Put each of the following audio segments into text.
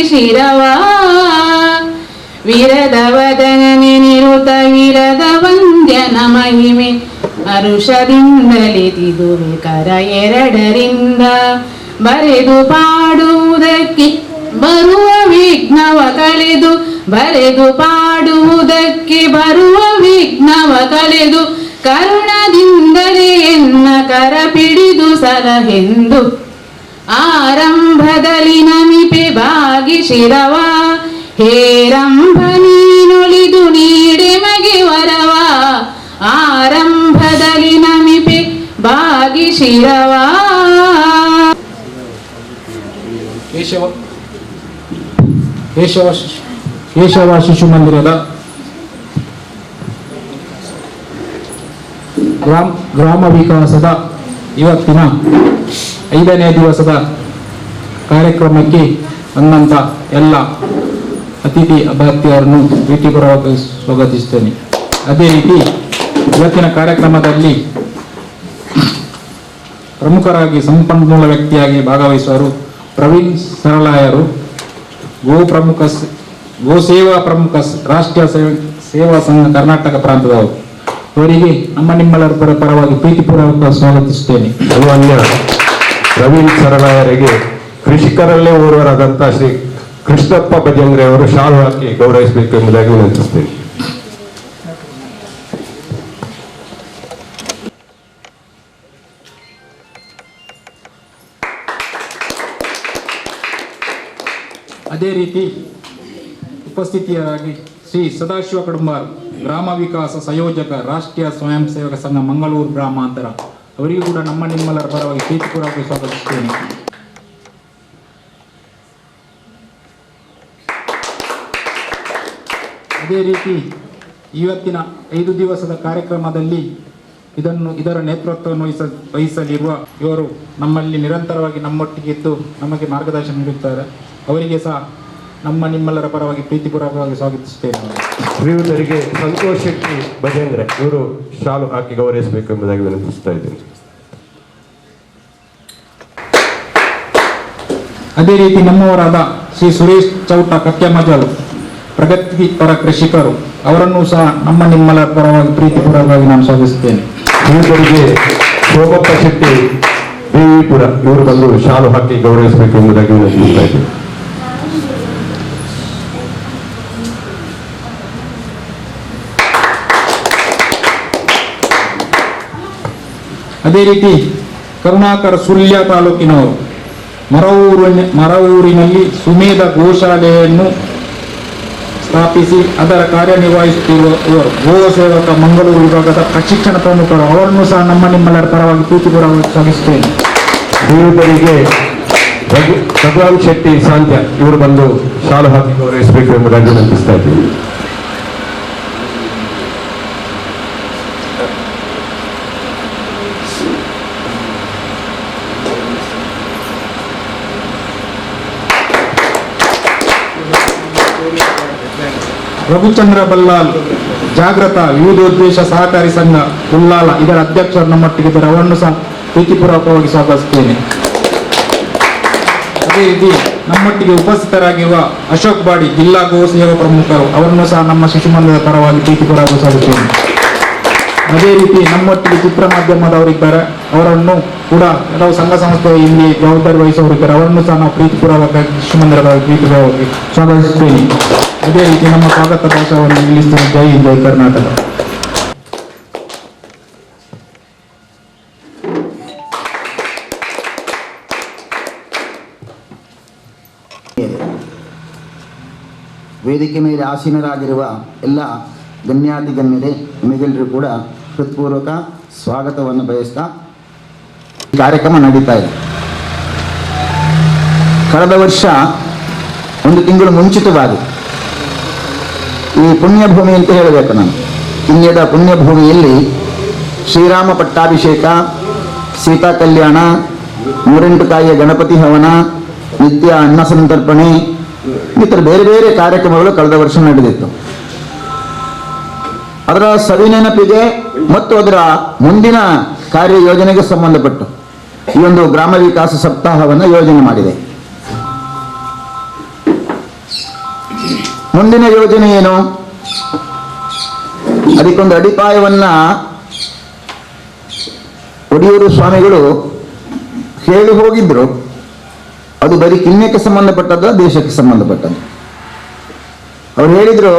ಶಿರವ ವಿರದ ವದನನೆ ನಿರುತ ವಿರದ ವಂದ್ಯನ ಮಹಿಮೆ ಹರುಷದಿಂದಲಿದುವೆ ಕರ ಎರಡರಿಂದ ಬರೆದು ಪಾಡುವುದಕ್ಕೆ ಬರುವ ವಿಘ್ನವ ಕಳೆದು ಬರೆದು ಪಾಡುವುದಕ್ಕೆ ಬರುವ ವಿಘ್ನವ ಕಳೆದು ಕರುಣದಿಂದಲೇ ಎನ್ನ ಕರ ಪಿಡಿದು ಸಲಹೆಂದು ಆರಂಭದಲ್ಲಿ ನಮಿಪೆ ಬಾಗಿ ಶಿರವ ಹೇರಂಭ ನೀನೊಳಿದು ನೀಡೆ ಮಗೆ ವರವ ಆರಂಭದಲ್ಲಿ ನಮಿಪೆ ಬಾಗಿ ಶಿರವ. ಕೇಶವ ಶಿಶು ಮಂದಿರದ ಗ್ರಾಮ ವಿಕಾಸದ ಇವತ್ತಿನ 5ನೇ ದಿವಸದ ಕಾರ್ಯಕ್ರಮಕ್ಕೆ ಬಂದಂತ ಎಲ್ಲ ಅತಿಥಿ ಅಭ್ಯರ್ಥಿಯವರನ್ನು ಪ್ರೀತಿಪೂರ್ವಕವಾಗಿ ಸ್ವಾಗತಿಸುತ್ತೇನೆ. ಅದೇ ರೀತಿ ಇವತ್ತಿನ ಕಾರ್ಯಕ್ರಮದಲ್ಲಿ ಪ್ರಮುಖರಾಗಿ ಸಂಪನ್ಮೂಲ ವ್ಯಕ್ತಿಯಾಗಿ ಭಾಗವಹಿಸುವರು ಪ್ರವೀಣ್ ಸರಳಾಯರು, ಗೋ ಸೇವಾ ಪ್ರಮುಖ ರಾಷ್ಟ್ರೀಯ ಸೇವಾ ಸಂಘ ಕರ್ನಾಟಕ ಪ್ರಾಂತದವರು. ಅವರಿಗೆ ನಿಮ್ಮೆಲ್ಲರ ಪರವಾಗಿ ಪ್ರೀತಿಪೂರ್ವಕ ಸ್ವಾಗತಿಸುತ್ತೇನೆ. ಅನ್ಯ ಪ್ರವೀಣ್ ಸರಳಾಯರಿಗೆ ಕೃಷಿಕರಲ್ಲೇ ಓರ್ವರಾದಂತಹ ಶ್ರೀ ಕೃಷ್ಣಪ್ಪ ಭಜಂಗ್ರೆ ಅವರು ಶಾಲು ಹಾಕಿ ಗೌರವಿಸಬೇಕು ಎಂಬುದಾಗಿ ವಿನಂತಿಸುತ್ತೇನೆ. ಅದೇ ರೀತಿ ಉಪಸ್ಥಿತಿಯಾಗಿ ಶ್ರೀ ಸದಾಶಿವ ಕಡುಂಬಾರ್, ಗ್ರಾಮ ವಿಕಾಸ ಸಂಯೋಜಕ, ರಾಷ್ಟ್ರೀಯ ಸ್ವಯಂ ಸೇವಕ ಸಂಘ ಮಂಗಳೂರು ಗ್ರಾಮಾಂತರ, ಅವರಿಗೂ ಕೂಡ ನಿಮ್ಮೆಲ್ಲರ ಪರವಾಗಿ ಪ್ರೀತಿಪೂರ್ವಕ ಸ್ವಾಗತಿಸುತ್ತೇನೆ. ಅದೇ ರೀತಿ ಇವತ್ತಿನ 5 ದಿವಸದ ಕಾರ್ಯಕ್ರಮದಲ್ಲಿ ಇದರ ನೇತೃತ್ವವನ್ನು ವಹಿಸಲಿರುವ ಇವರು ನಮ್ಮಲ್ಲಿ ನಿರಂತರವಾಗಿ ನಮ್ಮೊಟ್ಟಿಗೆ ಇದ್ದು ನಮಗೆ ಮಾರ್ಗದರ್ಶನ ನೀಡುತ್ತಾರೆ. ಅವರಿಗೆ ಸಹ ನಿಮ್ಮೆಲ್ಲರ ಪರವಾಗಿ ಪ್ರೀತಿಪೂರ್ವಕವಾಗಿ ಸ್ವಾಗತಿಸುತ್ತೇನೆ. ಶ್ರೀಯುತರಿಗೆ ಸಂತೋಷ್ ಶೆಟ್ಟಿ ಭಜೇಂದ್ರ ಇವರು ಶಾಲು ಹಾಕಿ ಗೌರವಿಸಬೇಕು ಎಂಬುದಾಗಿ ವಿನಂತಿಸ್ತಾ ಇದ್ದೇನೆ. ಅದೇ ರೀತಿ ನಮ್ಮವರಾದ ಶ್ರೀ ಸುರೇಶ್ ಚೌಟ ಕಕ್ಕೆಮಜಲು, ಪ್ರಗತಿಪರ ಕೃಷಿಕರು, ಅವರನ್ನು ಸಹ ನಿಮ್ಮೆಲ್ಲರ ಪರವಾಗಿ ಪ್ರೀತಿಪೂರ್ವಕವಾಗಿ ನಾನು ಸ್ವಾಗತಿಸುತ್ತೇನೆ. ಶ್ರೀಯುತರಿಗೆ ಶೋಭಪ್ಪ ಶೆಟ್ಟಿ ದೇವಿಪುರ ಇವರು ಬಂದು ಶಾಲು ಹಾಕಿ ಗೌರವಿಸಬೇಕು ಎಂಬುದಾಗಿ ವಿನಂತಿಸ್ತಾ ಇದ್ದೇನೆ. ಅದೇ ರೀತಿ ಕರುಣಾಕರ ಸುಳ್ಯ ತಾಲೂಕಿನವರು ಮರವೂರಿನಲ್ಲಿ ಸುಮೇಧ ಗೋಶಾಲೆಯನ್ನು ಸ್ಥಾಪಿಸಿ ಅದರ ಕಾರ್ಯನಿರ್ವಹಿಸುತ್ತಿರುವ ಗೋ ಸೇವಕ ಮಂಗಳೂರು ವಿಭಾಗದ ಪ್ರಶಿಕ್ಷಣ ಪ್ರಮುಖರು, ಅವರನ್ನು ಸಹ ನಿಮ್ಮೆಲ್ಲರ ಪರವಾಗಿ ಪ್ರೀತಿಪೂರ್ವಕವಾಗಿ ಸ್ವಾಗತಿಸುತ್ತೇನೆ. ಶ್ರೀಯುತರಿಗೆ ಭಗವಾನ್ ಶೆಟ್ಟಿ ಸಾಂತ್ಯ ಇವರು ಬಂದು ಶಾಲು ಹಾಕಿ ಗೌರವಿಸಬೇಕು ಎಂಬುದಾಗಿ ವಿನಂತಿಸ್ತಾ ಇದ್ದೇನೆ. ರಘುಚಂದ್ರ ಬಲ್ಲಾಲ್, ಜಾಗೃತ ವಿವಿಧೋದ್ದೇಶ ಸಹಕಾರಿ ಸಂಘ ಉಲ್ಲಾಲ, ಇದರ ಅಧ್ಯಕ್ಷರು ನಮ್ಮೊಟ್ಟಿಗಿದ್ದಾರೆ. ಅವರನ್ನು ಸಹ ಪ್ರೀತಿಪೂರ್ವಕವಾಗಿ ಸ್ವಾಗತಿಸುತ್ತೇನೆ. ಅದೇ ರೀತಿ ನಮ್ಮೊಟ್ಟಿಗೆ ಉಪಸ್ಥಿತರಾಗಿರುವ ಅಶೋಕ್ ಬಾಡಿ, ಜಿಲ್ಲಾ ಗೋ ಸೇವಾ ಪ್ರಮುಖರು, ಅವರನ್ನು ಸಹ ನಮ್ಮ ಶಿಶು ಮಂದಿರದ ಪರವಾಗಿ ಪ್ರೀತಿಪೂರ್ವಕವಾಗಿ ಸ್ವಾಗತಿಸುತ್ತೇನೆ. ಅದೇ ರೀತಿ ನಮ್ಮೊಟ್ಟಿಗೆ ಚಿತ್ರ ಮಾಧ್ಯಮದವರಿದ್ದಾರೆ, ಅವರನ್ನು ಕೂಡ ಕೆಲವು ಸಂಘ ಸಂಸ್ಥೆ ಇಲ್ಲಿ ಜವಾಬ್ದಾರಿ ವಹಿಸುವವರಿದ್ದಾರೆ. ಅವರನ್ನು ಸಹ ನಾವು ಪ್ರೀತಿಪೂರ್ವಕವಾಗಿ ಶಿಶು ಮಂದಿರದ ಪ್ರೀತಿಪೂರ್ವಕವಾಗಿ ಸ್ವಾಗತಿಸುತ್ತೇನೆ. ಅದೇ ರೀತಿ ನಮ್ಮ ಸ್ವಾಗತ ಭಾಷಣವನ್ನು ನಿಲ್ಲಿಸುತ್ತೇನೆ. ಜೈ ಹಿಂದ್, ಜೈ ಕರ್ನಾಟಕ. ವೇದಿಕೆ ಮೇಲೆ ಆಸೀನರಾಗಿರುವ ಎಲ್ಲ ಗಣ್ಯಾತಿಗಣ್ಯರೇ, ನಿಮಗೆಲ್ಲರೂ ಕೂಡ ಹೃತ್ಪೂರ್ವಕ ಸ್ವಾಗತವನ್ನು ಬಯಸ್ತಾ ಕಾರ್ಯಕ್ರಮ ನಡೀತಾ ಇದೆ. ಕಳೆದ ವರ್ಷ 1 ತಿಂಗಳು ಮುಂಚಿತವಾಗಿ ಈ ಪುಣ್ಯಭೂಮಿ ಅಂತ ಹೇಳಬೇಕು ನಾನು, ಪುಣ್ಯದ ಪುಣ್ಯಭೂಮಿಯಲ್ಲಿ ಶ್ರೀರಾಮ ಪಟ್ಟಾಭಿಷೇಕ, ಸೀತಾ ಕಲ್ಯಾಣ, 108 ಕಾಯಿಯ ಗಣಪತಿ ಹವನ, ನಿತ್ಯ ಅನ್ನ ಸಂತರ್ಪಣೆ, ಇತರ ಬೇರೆ ಬೇರೆ ಕಾರ್ಯಕ್ರಮಗಳು ಕಳೆದ ವರ್ಷ ನಡೆದಿತ್ತು. ಅದರ ಸವಿನೆನಪಿಗೆ ಮತ್ತು ಅದರ ಮುಂದಿನ ಕಾರ್ಯಯೋಜನೆಗೆ ಸಂಬಂಧಪಟ್ಟು ಈ ಒಂದು ಗ್ರಾಮ ವಿಕಾಸ ಸಪ್ತಾಹವನ್ನು ಯೋಜನೆ ಮಾಡಿದೆ. ಮುಂದಿನ ಯೋಜನೆ ಏನು? ಅದಕ್ಕೊಂದು ಅಡಿಪಾಯವನ್ನ ಒಡಿಯೂರು ಸ್ವಾಮಿಗಳು ಹೇಳಿ ಹೋಗಿದ್ರು. ಅದು ಬರೀ ಕಿನ್ಯಕ್ಕೆ ಸಂಬಂಧಪಟ್ಟದ್ದು, ದೇಶಕ್ಕೆ ಸಂಬಂಧಪಟ್ಟದ್ದು. ಅವ್ರು ಹೇಳಿದ್ರು,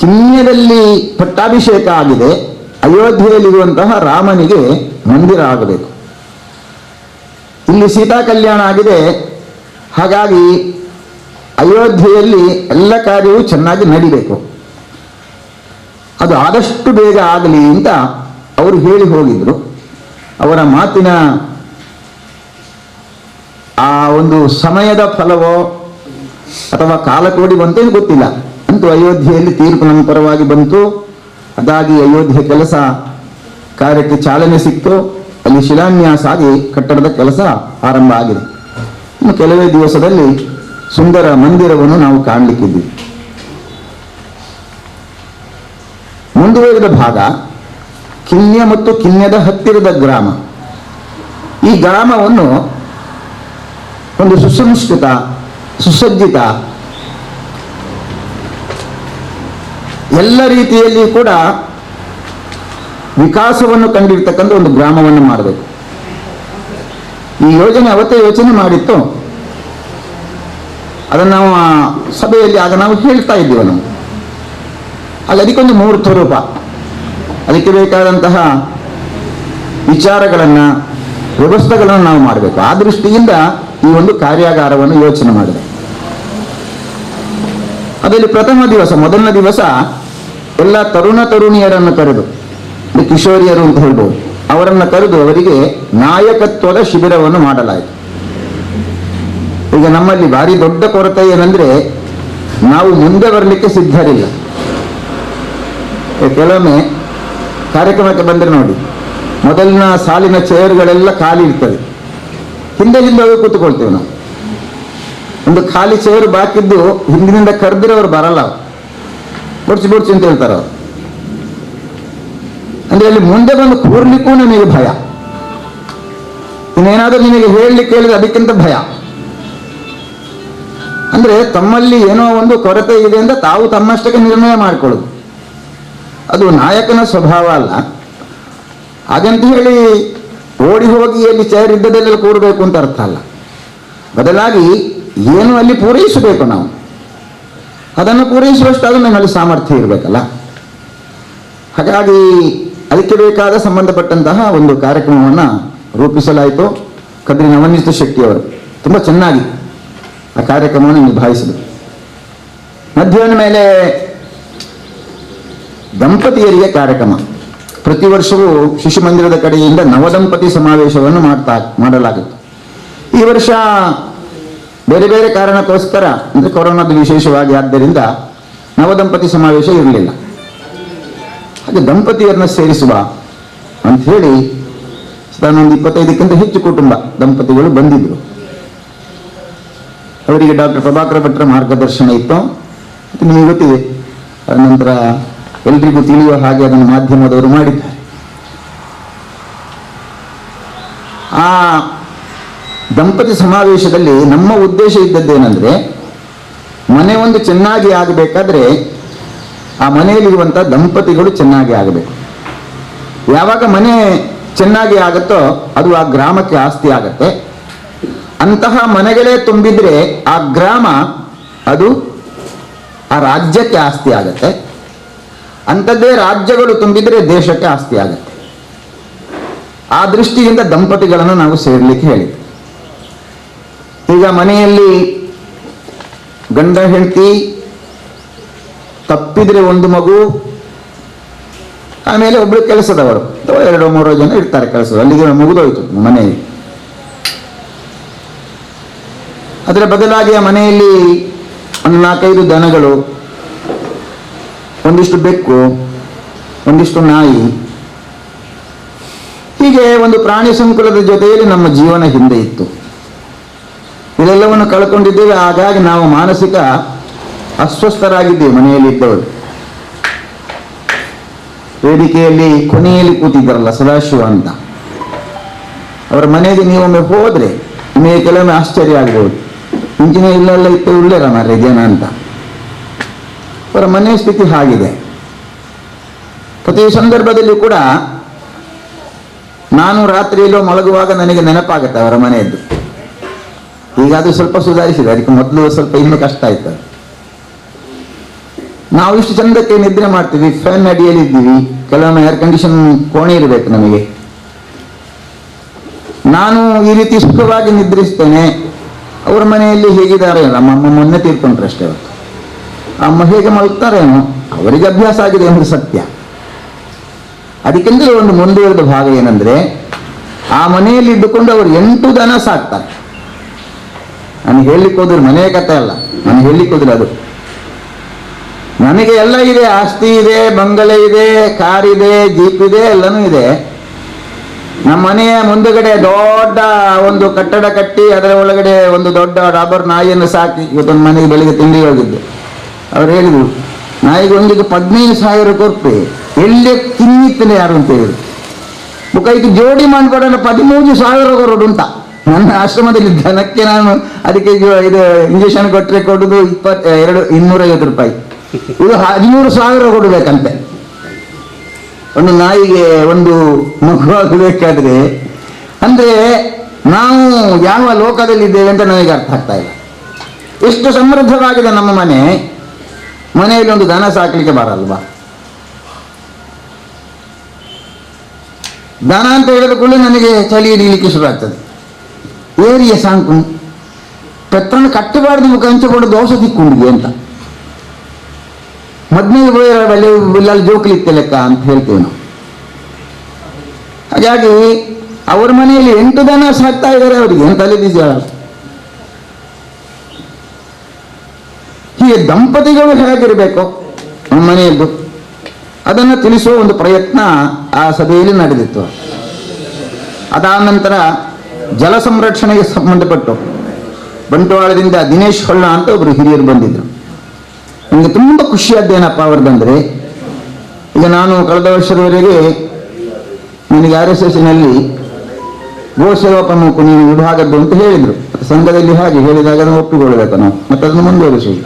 ಕಿನ್ಯದಲ್ಲಿ ಪಟ್ಟಾಭಿಷೇಕ ಆಗಿದೆ, ಅಯೋಧ್ಯೆಯಲ್ಲಿರುವಂತಹ ರಾಮನಿಗೆ ಮಂದಿರ ಆಗಬೇಕು. ಇಲ್ಲಿ ಸೀತಾ ಕಲ್ಯಾಣ ಆಗಿದೆ, ಹಾಗಾಗಿ ಅಯೋಧ್ಯೆಯಲ್ಲಿ ಎಲ್ಲ ಕಾರ್ಯವೂ ಚೆನ್ನಾಗಿ ನಡಿಬೇಕು, ಅದು ಆದಷ್ಟು ಬೇಗ ಆಗಲಿ ಅಂತ ಅವರು ಹೇಳಿ ಹೋಗಿದ್ರು. ಅವರ ಮಾತಿನ ಆ ಒಂದು ಸಮಯದ ಫಲವೋ ಅಥವಾ ಕಾಲಕೋಡಿ ಬಂತೇನು ಗೊತ್ತಿಲ್ಲ, ಅಂತೂ ಅಯೋಧ್ಯೆಯಲ್ಲಿ ತೀರ್ಪು ನಮ್ಮ ಪರವಾಗಿ ಬಂತು. ಅದಾಗಿ ಅಯೋಧ್ಯೆ ಕೆಲಸ ಕಾರ್ಯಕ್ಕೆ ಚಾಲನೆ ಸಿಕ್ತು. ಅಲ್ಲಿ ಶಿಲಾನ್ಯಾಸ ಆಗಿ ಕಟ್ಟಡದ ಕೆಲಸ ಆರಂಭ ಆಗಿದೆ. ಇನ್ನು ಕೆಲವೇ ದಿವಸದಲ್ಲಿ ಸುಂದರ ಮಂದಿರವನ್ನು ನಾವು ಕಾಣಲಿಕ್ಕಿದ್ದೀವಿ. ಮುಂದುವರೆದ ಭಾಗ ಕಿನ್ಯ ಮತ್ತು ಕಿನ್ಯದ ಹತ್ತಿರದ ಗ್ರಾಮ. ಈ ಗ್ರಾಮವನ್ನು ಒಂದು ಸುಸಂಸ್ಕೃತ, ಸುಸಜ್ಜಿತ, ಎಲ್ಲ ರೀತಿಯಲ್ಲಿ ಕೂಡ ವಿಕಾಸವನ್ನು ಕಂಡಿರ್ತಕ್ಕಂಥ ಒಂದು ಗ್ರಾಮವನ್ನು ಮಾಡಬೇಕು. ಈ ಯೋಜನೆ ಅವತ್ತೇ ಯೋಚನೆ ಮಾಡಿತ್ತು. ಅದನ್ನು ನಾವು ಆ ಸಭೆಯಲ್ಲಿ ಆಗ ನಾವು ಹೇಳ್ತಾ ಇದ್ದೀವಿ. ನಾವು ಅಲ್ಲಿ ಅದಕ್ಕೊಂದು ಮೂರ್ತ ರೂಪ, ಅದಕ್ಕೆ ಬೇಕಾದಂತಹ ವಿಚಾರಗಳನ್ನು, ವ್ಯವಸ್ಥೆಗಳನ್ನು ನಾವು ಮಾಡಬೇಕು. ಆ ದೃಷ್ಟಿಯಿಂದ ಈ ಒಂದು ಕಾರ್ಯಾಗಾರವನ್ನು ಯೋಚನೆ ಮಾಡಿದೆ. ಅದರಲ್ಲಿ ಪ್ರಥಮ ದಿವಸ, ಮೊದಲನೇ ದಿವಸ ಎಲ್ಲ ತರುಣ ತರುಣಿಯರನ್ನು ಕರೆದು, ಕಿಶೋರಿಯರು ಅಂತ ಹೇಳ್ಬೋದು, ಅವರನ್ನು ಕರೆದು ಅವರಿಗೆ ನಾಯಕತ್ವದ ಶಿಬಿರವನ್ನು ಮಾಡಲಾಯಿತು. ಈಗ ನಮ್ಮಲ್ಲಿ ಭಾರಿ ದೊಡ್ಡ ಕೊರತೆ ಏನಂದ್ರೆ, ನಾವು ಮುಂದೆ ಬರಲಿಕ್ಕೆ ಸಿದ್ಧರಿಲ್ಲ. ಕೆಲವೊಮ್ಮೆ ಕಾರ್ಯಕ್ರಮಕ್ಕೆ ಬಂದರೆ ನೋಡಿ, ಮೊದಲಿನ ಸಾಲಿನ ಚೇರ್ಗಳೆಲ್ಲ ಖಾಲಿ ಇರ್ತದೆ, ಹಿಂದೆ ಹೋಗಿ ಕೂತ್ಕೊಳ್ತೇವೆ ನಾವು. ಒಂದು ಖಾಲಿ ಚೇರು ಬಾಕಿದ್ದು ಹಿಂದಿನಿಂದ ಕರೆದ್ರೆ ಅವರು ಬರಲ್ಲ, ಬುಡ್ಚಿ ಬುಡ್ಚಿ ಅಂತ ಹೇಳ್ತಾರೆ ಅವರು. ಅಂದ್ರೆ ಅಲ್ಲಿ ಮುಂದೆ ಬಂದು ಕೂರ್ಲಿಕ್ಕೂ ನನಗೆ ಭಯ, ಇನ್ನೇನಾದ್ರೂ ನಿನಗೆ ಹೇಳಲಿಕ್ಕೆ ಹೇಳಿದ್ರೆ ಅದಕ್ಕಿಂತ ಭಯ. ಅಂದ್ರೆ ತಮ್ಮಲ್ಲಿ ಏನೋ ಒಂದು ಕೊರತೆ ಇದೆ ಅಂತ ತಾವು ತಮ್ಮಷ್ಟಕ್ಕೆ ನಿರ್ಣಯ ಮಾಡಿಕೊಳ್ಳುದು, ಅದು ನಾಯಕನ ಸ್ವಭಾವ ಅಲ್ಲ. ಹಾಗಂತ ಹೇಳಿ ಓಡಿ ಹೋಗಿ ಅಲ್ಲಿ ಚೇರ್ ಇದ್ದದೆಲ್ಲ ಕೂರಬೇಕು ಅಂತ ಅರ್ಥ ಅಲ್ಲ. ಬದಲಾಗಿ ಏನು ಅಲ್ಲಿ ಪೂರೈಸಬೇಕು, ನಾವು ಅದನ್ನು ಪೂರೈಸುವಷ್ಟು ಅದು ನಮ್ಮಲ್ಲಿ ಸಾಮರ್ಥ್ಯ ಇರಬೇಕಲ್ಲ. ಹಾಗಾಗಿ ಅದಕ್ಕೆ ಬೇಕಾದ ಸಂಬಂಧಪಟ್ಟಂತಹ ಒಂದು ಕಾರ್ಯಕ್ರಮವನ್ನು ರೂಪಿಸಲಾಯಿತು. ಕದ್ರಿ ನವನೀತ ಶೆಟ್ಟಿಯವರು ತುಂಬ ಚೆನ್ನಾಗಿ ಆ ಕಾರ್ಯಕ್ರಮವನ್ನು ನಿಭಾಯಿಸಿದರು. ಮಧ್ಯಾಹ್ನ ಮೇಲೆ ದಂಪತಿಯರಿಗೆ ಕಾರ್ಯಕ್ರಮ. ಪ್ರತಿ ವರ್ಷವೂ ಶಿಶು ಮಂದಿರದ ಕಡೆಯಿಂದ ನವದಂಪತಿ ಸಮಾವೇಶವನ್ನು ಮಾಡಲಾಗಿತ್ತು. ಈ ವರ್ಷ ಬೇರೆ ಬೇರೆ ಕಾರಣಕ್ಕೋಸ್ಕರ, ಅಂದರೆ ಕೊರೋನಾದ ವಿಶೇಷವಾಗಿ ಆದ್ದರಿಂದ ನವದಂಪತಿ ಸಮಾವೇಶ ಇರಲಿಲ್ಲ. ಹಾಗೆ ದಂಪತಿಯರನ್ನ ಸೇರಿಸುವ ಅಂತ ಹೇಳಿ ಒಂದು 25ಕ್ಕಿಂತ ಹೆಚ್ಚು ಕುಟುಂಬ ದಂಪತಿಗಳು ಬಂದಿದ್ರು. ಅವರಿಗೆ ಡಾಕ್ಟರ್ ಪ್ರಭಾಕರ ಭಟ್ರ ಮಾರ್ಗದರ್ಶನ ಇತ್ತು. ನಿಮಗೆ ಗೊತ್ತಿದೆ, ನಂತರ ಎಲ್ರಿಗೂ ತಿಳಿಯುವ ಹಾಗೆ ಅದನ್ನು ಮಾಧ್ಯಮದವರು ಮಾಡಿದ್ದಾರೆ. ಆ ದಂಪತಿ ಸಮಾವೇಶದಲ್ಲಿ ನಮ್ಮ ಉದ್ದೇಶ ಇದ್ದದ್ದೇನೆಂದ್ರೆ, ಮನೆ ಒಂದು ಚೆನ್ನಾಗಿ ಆಗಬೇಕಾದ್ರೆ ಆ ಮನೆಯಲ್ಲಿರುವಂಥ ದಂಪತಿಗಳು ಚೆನ್ನಾಗಿ ಆಗಬೇಕು. ಯಾವಾಗ ಮನೆ ಚೆನ್ನಾಗಿ ಆಗುತ್ತೋ ಅದು ಆ ಗ್ರಾಮಕ್ಕೆ ಆಸ್ತಿ ಆಗತ್ತೆ. ಅಂತಹ ಮನೆಗಳೇ ತುಂಬಿದ್ರೆ ಆ ಗ್ರಾಮ ಅದು ಆ ರಾಜ್ಯಕ್ಕೆ ಆಸ್ತಿ ಆಗತ್ತೆ. ಅಂಥದ್ದೇ ರಾಜ್ಯಗಳು ತುಂಬಿದ್ರೆ ದೇಶಕ್ಕೆ ಆಸ್ತಿ ಆಗತ್ತೆ. ಆ ದೃಷ್ಟಿಯಿಂದ ದಂಪತಿಗಳನ್ನು ನಾವು ಸೇರ್ಲಿಕ್ಕೆ ಹೇಳಿದ್ವಿ. ಈಗ ಮನೆಯಲ್ಲಿ ಗಂಡ ಹೆಂಡತಿ, ತಪ್ಪಿದ್ರೆ ಒಂದು ಮಗು, ಆಮೇಲೆ ಒಬ್ರು ಕೆಲಸದವರು ಅಥವಾ 2-3 ಜನ ಇರ್ತಾರೆ ಕೆಲಸದವರು, ಅಲ್ಲಿಗೆ ಮುಗಿದೋಯ್ತು ಮನೆಯಲ್ಲಿ. ಅದರ ಬದಲಾಗಿ ಆ ಮನೆಯಲ್ಲಿ ಒಂದು 4-5 ದನಗಳು, ಒಂದಿಷ್ಟು ಬೆಕ್ಕು, ಒಂದಿಷ್ಟು ನಾಯಿ, ಹೀಗೆ ಒಂದು ಪ್ರಾಣಿ ಸಂಕುಲದ ಜೊತೆಯಲ್ಲಿ ನಮ್ಮ ಜೀವನ ಹಿಂದೆ ಇತ್ತು. ಇದೆಲ್ಲವನ್ನು ಕಳ್ಕೊಂಡಿದ್ದೇವೆ. ಹಾಗಾಗಿ ನಾವು ಮಾನಸಿಕ ಅಸ್ವಸ್ಥರಾಗಿದ್ದೇವೆ. ಮನೆಯಲ್ಲಿ ಇದ್ದವರು ವೇದಿಕೆಯಲ್ಲಿ ಕೊನೆಯಲ್ಲಿ ಕೂತಿದ್ದಾರಲ್ಲ ಸದಾಶಿವ ಅಂತ, ಅವರ ಮನೆಗೆ ನೀವೊಮ್ಮೆ ಹೋದ್ರೆ ನಿಮಗೆ ಕೆಲವೊಮ್ಮೆ ಆಶ್ಚರ್ಯ ಆಗ್ಬೋದು. ಇಂಜಿನಿಯರ್ ಇಲ್ಲೆಲ್ಲ ಇತ್ತು, ಒಳ್ಳೆಯ ಮಾರ್ರೆ ಜನ ಅಂತ. ಅವರ ಮನೆಯ ಸ್ಥಿತಿ ಹಾಗಿದೆ. ಪ್ರತಿ ಸಂದರ್ಭದಲ್ಲಿ ಕೂಡ ನಾನು ರಾತ್ರಿಯಲ್ಲೋ ಮಲಗುವಾಗ ನನಗೆ ನೆನಪಾಗುತ್ತೆ ಅವರ ಮನೆಯದ್ದು. ಈಗ ಅದು ಸ್ವಲ್ಪ ಸುಧಾರಿಸಿದೆ, ಅದಕ್ಕೆ ಮೊದಲು ಸ್ವಲ್ಪ ಇನ್ನೂ ಕಷ್ಟ ಆಯ್ತು. ನಾವು ಇಷ್ಟು ಚಂದಕ್ಕೆ ನಿದ್ರೆ ಮಾಡ್ತೀವಿ, ಫ್ಯಾನ್ ಅಡಿಯಲ್ಲಿ ಇದ್ದೀವಿ, ಕೆಲವೊಮ್ಮೆ ಏರ್ ಕಂಡೀಷನ್ ಕೋಣೆ ಇರಬೇಕು ನಮಗೆ. ನಾನು ಈ ರೀತಿ ಸುಖವಾಗಿ ನಿದ್ರಿಸ್ತೇನೆ. ಅವರ ಮನೆಯಲ್ಲಿ ಹೇಗಿದ್ದಾರೆ, ನಮ್ಮಮ್ಮ ಮೊನ್ನೆ ತೀರ್ಕೊಂಡ್ರೆ ಅಷ್ಟೇ. ಅವತ್ತು ಅಮ್ಮ ಹೇಗೆ ಮಲಗ್ತಾರೇನೋ, ಅವರಿಗೆ ಅಭ್ಯಾಸ ಆಗಿದೆ ಎಂದು ಸತ್ಯ. ಅದಕ್ಕೆಂದ್ರೆ ಒಂದು ಮುಂದುವರೆದ ಭಾಗ ಏನಂದ್ರೆ, ಆ ಮನೆಯಲ್ಲಿ ಇದ್ದುಕೊಂಡು ಅವರು 8 ದನ ಸಾಕ್ತಾರೆ. ನಾನು ಹೇಳಲಿಕ್ಕೆ ಹೋದ್ರೆ ಮನೆಯ ಕಥೆ ಅಲ್ಲ, ನಾನು ಹೇಳಲಿಕ್ಕೆ ಹೋದ್ರೆ ಅದು. ನನಗೆ ಎಲ್ಲ ಇದೆ, ಆಸ್ತಿ ಇದೆ, ಬಂಗಲೆ ಇದೆ, ಕಾರ್ ಇದೆ, ಜೀಪ್ ಇದೆ, ಎಲ್ಲನೂ ಇದೆ. ನಮ್ಮ ಮನೆಯ ಮುಂದುಗಡೆ ದೊಡ್ಡ ಒಂದು ಕಟ್ಟಡ ಕಟ್ಟಿ ಅದರ ಒಳಗಡೆ ಒಂದು ದೊಡ್ಡ ಡಾಬರ್ ನಾಯಿಯನ್ನು ಸಾಕಿ ಇವತ್ತೊಂದು ಮನೆಗೆ ಬೆಳಿಗ್ಗೆ ತಿಂಡಿ ಹೋಗಿದ್ದೆ. ಅವ್ರು ಹೇಳಿದ್ರು, ನಾಯಿಗೆ ಒಂದಿಗೆ 15,000 ಕೊಡ್ತೆ, ಎಲ್ಲಿ ತಿನ್ನಿತ್ತಲೆ ಯಾರು ಅಂತ ಹೇಳಿದ್ರು. ಬುಕೈಗೆ ಜೋಡಿ ಮಾಡಿಕೊಡೋಣ 13,000 ಕೊಡೋದು ಅಂತ. ನನ್ನ ಆಶ್ರಮದಲ್ಲಿ ದನಕ್ಕೆ ನಾನು ಅದಕ್ಕೆ ಇದು ಇಂಜೆಕ್ಷನ್ ಕೊಟ್ಟರೆ ಕೊಡೋದು 250 ರೂಪಾಯಿ. ಇದು 13,000 ಕೊಡಬೇಕಂತೆ. ಒಂದು ನಾಯಿಗೆ ಒಂದು ಮಗು ಆಗಬೇಕಾದ್ರೆ ಅಂದ್ರೆ ನಾವು ಯಾವ ಲೋಕದಲ್ಲಿ ಇದ್ದೇವೆ ಅಂತ ನನಗೆ ಅರ್ಥ ಆಗ್ತಾ ಇಲ್ಲ. ಎಷ್ಟು ಸಮೃದ್ಧವಾಗಿದೆ ನಮ್ಮ ಮನೆಯಲ್ಲಿ ಒಂದು ದನ ಸಾಕಲಿಕ್ಕೆ ಬರಲ್ವಾ? ದನ ಅಂತ ಹೇಳಿದ ಕೂಡಲೇ ನನಗೆ ಚಳಿ ಹಿಡಿಯಲಿಕ್ಕೆ ಶುರು ಆಗ್ತದೆ. ಏರಿಯ ಸಾಂಕು ಪೆತ್ರನ್ನು ಕಟ್ಟಬಾರ್ದು, ಮುಖ ಹಂಚಿಕೊಂಡು ದೋಷ ತಿಕ್ಕೊಂಡಿದೆ ಅಂತ ಮೊದಲನೇ ಜೋಕ್ಲಿಕ್ಕೆ ಲೆಕ್ಕ ಅಂತ ಹೇಳ್ತೇವೆ ನಾವು. ಹಾಗಾಗಿ ಅವ್ರ ಮನೆಯಲ್ಲಿ 8 ದನ ಸಾಕ್ತಾ ಇದ್ದಾರೆ. ಅವರಿಗೆ ತಲೆ ಬಿಸಿ. ಹೀಗೆ ದಂಪತಿಗಳು ಹೇಗಿರಬೇಕು ನಮ್ಮ ಮನೆಯದ್ದು ಅದನ್ನು ತಿಳಿಸುವ ಒಂದು ಪ್ರಯತ್ನ ಆ ಸಭೆಯಲ್ಲಿ ನಡೆದಿತ್ತು. ಅದಾದ ನಂತರ ಜಲ ಸಂರಕ್ಷಣೆಗೆ ಸಂಬಂಧಪಟ್ಟು ಬಂಟ್ವಾಳದಿಂದ ದಿನೇಶ್ ಹೊಳ್ಳ ಅಂತ ಒಬ್ಬರು ಹಿರಿಯರು ಬಂದಿದ್ರು. ನನಗೆ ತುಂಬ ಖುಷಿಯಾದ್ದೇನಪ್ಪ ಅವ್ರದ್ದಂದ್ರೆ, ಈಗ ನಾನು ಕಳೆದ ವರ್ಷದವರೆಗೆ ನನಗೆ RSSನಲ್ಲಿ ಗೋ ಸೇವಾ ಪ್ರಮುಖ ನೀನು ವಿಭಾಗದ್ದು ಅಂತ ಹೇಳಿದ್ರು. ಸಂಘದಲ್ಲಿ ಹಾಗೆ ಹೇಳಿದಾಗ ಅದನ್ನು ಒಪ್ಪಿಕೊಳ್ಳಬೇಕು ನಾವು, ಮತ್ತೆ ಅದನ್ನು ಮುಂದುವರಿಸುವುದು.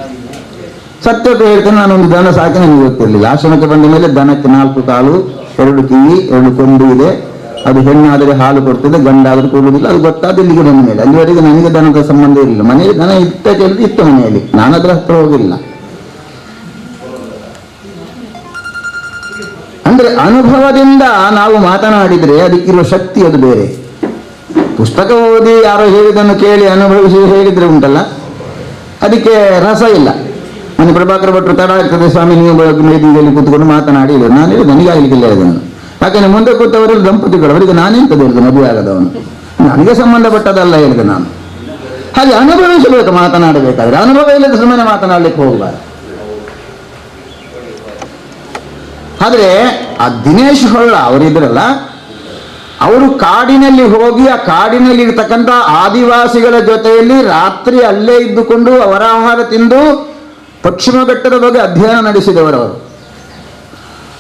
ಸತ್ಯತೆ ಹೇಳ್ತೇನೆ, ನಾನೊಂದು ದನ ಸಾಕಿ ನನಗೆ ಗೊತ್ತಿರಲಿಲ್ಲ. ಆಶ್ರಮಕ್ಕೆ ಬಂದ ಮೇಲೆ ದನಕ್ಕೆ 4 ಕಾಲು, 2 ಕಿವಿ, 2 ಕೊಂಬು ಇದೆ. ಅದು ಹೆಣ್ಣಾದರೆ ಹಾಲು ಕೊಡ್ತದೆ, ಗಂಡಾದರೂ ಕೊಡುವುದಿಲ್ಲ. ಅದು ಗೊತ್ತಾದ ಇಲ್ಲಿಗೆ ಬಂದ ಮೇಲೆ. ಅಲ್ಲಿವರೆಗೆ ನನಗೆ ದನದ ಸಂಬಂಧ ಇರಲಿಲ್ಲ. ಮನೆಯಲ್ಲಿ ದನ ಇತ್ತ ಮನೆಯಲ್ಲಿ, ನಾನು ಅದರ ಹತ್ರ ಹೋಗಿಲ್ಲ. ಅಂದ್ರೆ ಅನುಭವದಿಂದ ನಾವು ಮಾತನಾಡಿದ್ರೆ ಅದಕ್ಕಿರುವ ಶಕ್ತಿ ಅದು ಬೇರೆ. ಪುಸ್ತಕ ಓದಿ ಯಾರೋ ಹೇಳಿದನ್ನು ಕೇಳಿ ಅನುಭವಿಸಿ ಹೇಳಿದ್ರೆ ಉಂಟಲ್ಲ, ಅದಕ್ಕೆ ರಸ ಇಲ್ಲ. ಮನೆ ಪ್ರಭಾಕರ ಭಟ್ರು ತಡ ಆಗ್ತದೆ ಸ್ವಾಮಿ ನೀವು ವೇದಿಕೆಯಲ್ಲಿ ಕೂತ್ಕೊಂಡು ಮಾತನಾಡಿ. ನಾನು ಹೇಳಿದೆ ನನಗೆ ಆಗಲಿಕ್ಕಿಲ್ಲ ಇದನ್ನು. ಯಾಕಂದ್ರೆ ಮುಂದೆ ಕೂತವರೆಲ್ಲ ದಂಪತಿಗಳು, ಅವರಿಗೆ ನಾನೆಂತದ್ದು ಹೇಳಿದೆ, ಮದುವೆ ಆಗದವನು, ನನಗೆ ಸಂಬಂಧಪಟ್ಟದಲ್ಲ ಹೇಳಿದೆ ನಾನು. ಹಾಗೆ ಅನುಭವಿಸಬೇಕು ಮಾತನಾಡಬೇಕಾದ್ರೆ. ಅನುಭವ ಇಲ್ಲದ ಸುಮ್ಮನೆ ಮಾತನಾಡಲಿಕ್ಕೆ ಹೋಗಬಾರ್ದು. ಆದರೆ ಆ ದಿನೇಶ್ ಹೊಳ್ಳ ಅವರಿದ್ರಲ್ಲ, ಅವರು ಕಾಡಿನಲ್ಲಿ ಹೋಗಿ ಆ ಕಾಡಿನಲ್ಲಿ ಇರ್ತಕ್ಕಂಥ ಆದಿವಾಸಿಗಳ ಜೊತೆಯಲ್ಲಿ ರಾತ್ರಿ ಅಲ್ಲೇ ಇದ್ದುಕೊಂಡು ಅವರ ಆಹಾರ ತಿಂದು ಪಶ್ಚಿಮ ಘಟ್ಟದ ಬಗ್ಗೆ ಅಧ್ಯಯನ ನಡೆಸಿದವರವರು.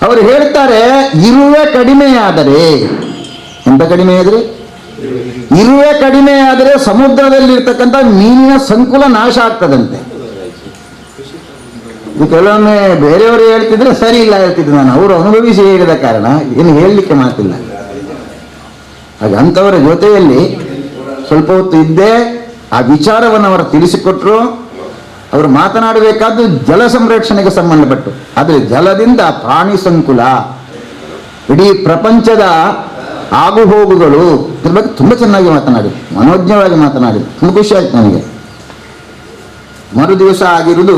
ಅವರು ಹೇಳ್ತಾರೆ, ಇರುವೆ ಕಡಿಮೆಯಾದರೆ, ಎಂತ ಕಡಿಮೆಯಾದರೆ, ಇರುವೆ ಕಡಿಮೆಯಾದರೆ ಸಮುದ್ರದಲ್ಲಿರ್ತಕ್ಕಂಥ ಮೀನಿನ ಸಂಕುಲ ನಾಶ ಆಗ್ತದಂತೆ. ಇದು ಕೆಲವೊಮ್ಮೆ ಬೇರೆಯವರು ಹೇಳ್ತಿದ್ರೆ ಸರಿ ಇಲ್ಲ ಹೇಳ್ತಿದ್ರು ನಾನು, ಅವರು ಅನುಭವಿಸಿ ಹೇಳಿದ ಕಾರಣ ಏನು ಹೇಳಲಿಕ್ಕೆ ಮಾತಿಲ್ಲ. ಹಾಗೆ ಅಂಥವರ ಜೊತೆಯಲ್ಲಿ ಸ್ವಲ್ಪ ಹೊತ್ತು ಇದ್ದೇ ಆ ವಿಚಾರವನ್ನು ಅವರು ತಿಳಿಸಿಕೊಟ್ರು. ಅವರು ಮಾತನಾಡಬೇಕಾದ್ದು ಜಲ ಸಂರಕ್ಷಣೆಗೆ ಸಂಬಂಧಪಟ್ಟು. ಆದರೆ ಜಲದಿಂದ ಪ್ರಾಣಿ ಸಂಕುಲ, ಇಡೀ ಪ್ರಪಂಚದ ಆಗು ಹೋಗುಗಳು, ಇದ್ರ ಬಗ್ಗೆ ತುಂಬ ಚೆನ್ನಾಗಿ ಮಾತನಾಡಿದ್ರು, ಮನೋಜ್ಞವಾಗಿ ಮಾತನಾಡಿದ್ರು. ತುಂಬ ಖುಷಿ ಆಯ್ತು ನನಗೆ. ಮರು ದಿವಸ ಆಗಿರುವುದು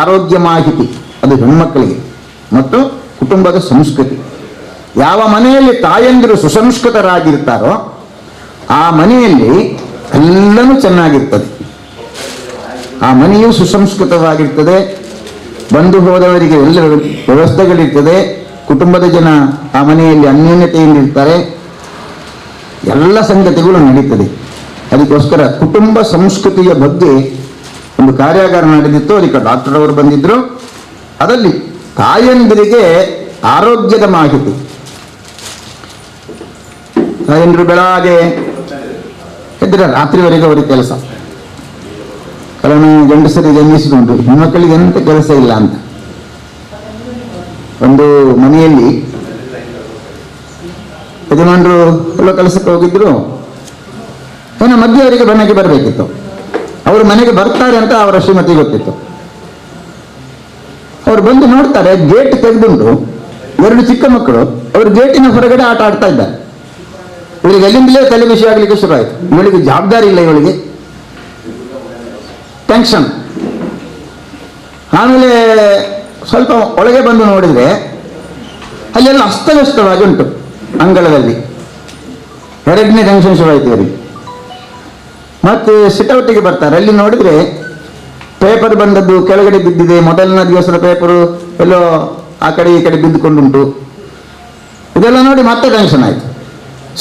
ಆರೋಗ್ಯ ಮಾಹಿತಿ, ಅದು ಹೆಣ್ಮಕ್ಕಳಿಗೆ ಮತ್ತು ಕುಟುಂಬದ ಸಂಸ್ಕೃತಿ. ಯಾವ ಮನೆಯಲ್ಲಿ ತಾಯಂದಿರು ಸುಸಂಸ್ಕೃತರಾಗಿರ್ತಾರೋ ಆ ಮನೆಯಲ್ಲಿ ಎಲ್ಲನೂ ಚೆನ್ನಾಗಿರ್ತದೆ. ಆ ಮನೆಯು ಸುಸಂಸ್ಕೃತವಾಗಿರ್ತದೆ. ಬಂದು ಹೋದವರಿಗೆ ಎಲ್ಲ ವ್ಯವಸ್ಥೆಗಳಿರ್ತದೆ. ಕುಟುಂಬದ ಜನ ಆ ಮನೆಯಲ್ಲಿ ಅನ್ಯೋನ್ಯತೆಯಿಂದಿರ್ತಾರೆ. ಎಲ್ಲ ಸಂಗತಿಗಳು ನಡೀತದೆ. ಅದಕ್ಕೋಸ್ಕರ ಕುಟುಂಬ ಸಂಸ್ಕೃತಿಯ ಬಗ್ಗೆ ಒಂದು ಕಾರ್ಯಾಗಾರ ನಡೆದಿತ್ತು. ಅದಕ್ಕೆ ಡಾಕ್ಟರ್ ಅವರು ಬಂದಿದ್ರು. ಅದರಲ್ಲಿ ತಾಯಂದಿರಿಗೆ ಆರೋಗ್ಯದ ಮಾಹಿತಿ. ತಾಯಂದಿರು ಬೆಳಗ್ಗೆ ಎದ್ದರೆ ರಾತ್ರಿವರೆಗೆ ಅವರಿಗೆ ಕೆಲಸ. ಕೆಲವೊಮ್ಮೆ ಗಂಡಸರಿಗೆ ಅನ್ನಿಸಿಕೊಂಡು ಹೆಣ್ಮಕ್ಕಳಿಗೆ ಎಂತ ಕೆಲಸ ಇಲ್ಲ ಅಂತ. ಒಂದು ಮನೆಯಲ್ಲಿ ಯಜಮಾನರು ಎಲ್ಲ ಕೆಲಸಕ್ಕೆ ಹೋಗಿದ್ರು, ಏನೋ ಮಧ್ಯೆ ಅವರಿಗೆ ಮನೆಗೆ ಬರಬೇಕಿತ್ತು. ಅವರು ಮನೆಗೆ ಬರ್ತಾರೆ ಅಂತ ಅವರ ಶ್ರೀಮತಿ ಗೊತ್ತಿತ್ತು. ಅವರು ಬಂದು ನೋಡ್ತಾರೆ, ಗೇಟ್ ತೆಗೆದುಂಟು, 2 ಚಿಕ್ಕ ಮಕ್ಕಳು ಅವರು ಗೇಟಿನ ಹೊರಗಡೆ ಆಟ ಆಡ್ತಾ ಇದ್ದಾರೆ. ಇವರಿಗೆ ಅಲ್ಲಿಂದಲೇ ತಲೆ ಬಿಸಿ ಆಗಲಿಕ್ಕೆ ಶುರು ಆಯಿತು. ಇವಳಿಗೆ ಜವಾಬ್ದಾರಿ ಇಲ್ಲ, ಇವಳಿಗೆ ಟೆನ್ಷನ್. ಆಮೇಲೆ ಸ್ವಲ್ಪ ಒಳಗೆ ಬಂದು ನೋಡಿದ್ರೆ ಅಲ್ಲೆಲ್ಲ ಅಸ್ತವ್ಯಸ್ತವಾಗಿ ಉಂಟು ಅಂಗಳದಲ್ಲಿ. 2ನೇ ಟೆನ್ಷನ್ ಶುರು ಆಯ್ತು ಇವರಿಗೆ. ಮತ್ತೆ ಸಿಟೌಟಿಗೆ ಬರ್ತಾರೆ, ಅಲ್ಲಿ ನೋಡಿದ್ರೆ ಪೇಪರ್ ಬಂದದ್ದು ಕೆಳಗಡೆ ಬಿದ್ದಿದೆ, ಮೊದಲನೇ ದಿವಸದ ಪೇಪರು ಎಲ್ಲೋ ಆ ಕಡೆ ಈ ಕಡೆ ಬಿದ್ದುಕೊಂಡುಂಟು. ಇದೆಲ್ಲ ನೋಡಿ ಮತ್ತೆ ಟೆನ್ಷನ್ ಆಯಿತು.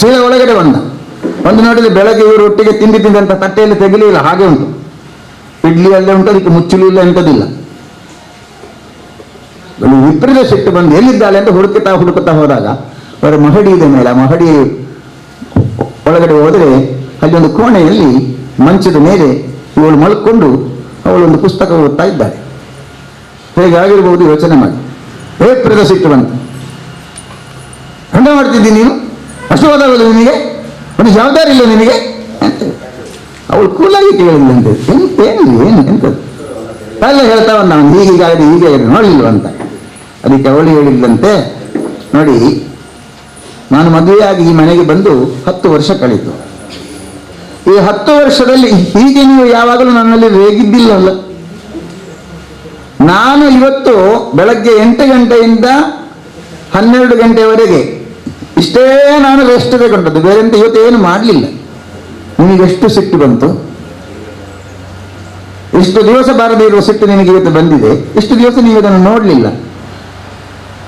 ಸೀದಾ ಒಳಗಡೆ ಬಂದು ನೋಡಿದ್ರೆ ಬೆಳಗ್ಗೆ ಇವರು ಒಟ್ಟಿಗೆ ತಿಂದಿದ್ದಂಥ ತಟ್ಟೆಯಲ್ಲಿ ತೆಗಿಲಿಲ್ಲ, ಹಾಗೆ ಉಂಟು. ಇಡ್ಲಿ ಅಲ್ಲೇ ಉಂಟು, ಅದಕ್ಕೆ ಮುಚ್ಚಲು ಇಲ್ಲ, ಎಂಥದಿಲ್ಲ. ವಿಪರೀತ ಸಿಟ್ಟು ಬಂದು ಎಲ್ಲಿದ್ದಾಳೆ ಅಂತ ಹುಡುಕುತ್ತಾ ಹೋದಾಗ ಅವರ ಮಹಡಿ ಇದೆ ಮೇಲೆ, ಆ ಮಹಡಿ ಒಳಗಡೆ ಹೋದರೆ ಅಲ್ಲಿ ಒಂದು ಕೋಣೆಯಲ್ಲಿ ಮಂಚದ ಮೇಲೆ ಇವಳು ಮಲ್ಕೊಂಡು ಅವಳೊಂದು ಪುಸ್ತಕ ಓದ್ತಾ ಇದ್ದಾಳೆ. ಹೇಗಾಗಿರ್ಬೋದು ಯೋಚನೆ ಮಾಡಿ. ವಿಪರೀತ ಸಿಟ್ಟು ಬಂತು. ಗಂಡ ಮಾಡ್ತಿದ್ದೀನಿ ನೀನು, ಅಷ್ಟು ಓದಾಗಲ್ಲ ನಿನಗೆ, ಒಂದು ಜವಾಬ್ದಾರಿ ಇಲ್ಲ ನಿನಗೆ ಅಂತ ಅವಳು ಕೂಲಾಗಿ ಕೇಳಿದಂತೆ. ಏನು ಎಂತದ್ದು ಎಲ್ಲ ಹೇಳ್ತಾ ಬಂದ, ಅವನು ಹೀಗಾಗಲಿ ನೋಡಲಿಲ್ಲ ಅಂತ. ಅದಕ್ಕೆ ಅವಳು ಹೇಳಿದ್ದಂತೆ, ನೋಡಿ ನಾನು ಮದುವೆಯಾಗಿ ಈ ಮನೆಗೆ ಬಂದು 10 ವರ್ಷ ಕಳೀತು. ಈ 10 ವರ್ಷದಲ್ಲಿ ಹೀಗೆ ನೀವು ಯಾವಾಗಲೂ ನನ್ನಲ್ಲಿ ರೇಗಿದ್ದಿಲ್ಲಲ್ಲ. ನಾನು ಇವತ್ತು ಬೆಳಗ್ಗೆ 8 ಗಂಟೆಯಿಂದ 12 ಗಂಟೆವರೆಗೆ ಇಷ್ಟೇ ನಾನು ರೆಸ್ಟ್ ತಗೊಂಡದ್ದು, ಬೇರೆಂತ ಇವತ್ತು ಏನು ಮಾಡಲಿಲ್ಲ. ನಿನಗೆಷ್ಟು ಸಿಟ್ಟು ಬಂತು? ಇಷ್ಟು ದಿವಸ ಬಾರದೇ ಇರುವ ಸಿಟ್ಟು ನಿನಗೆ ಇವತ್ತು ಬಂದಿದೆ. ಇಷ್ಟು ದಿವಸ ನೀವು ಅದನ್ನು ನೋಡಲಿಲ್ಲ.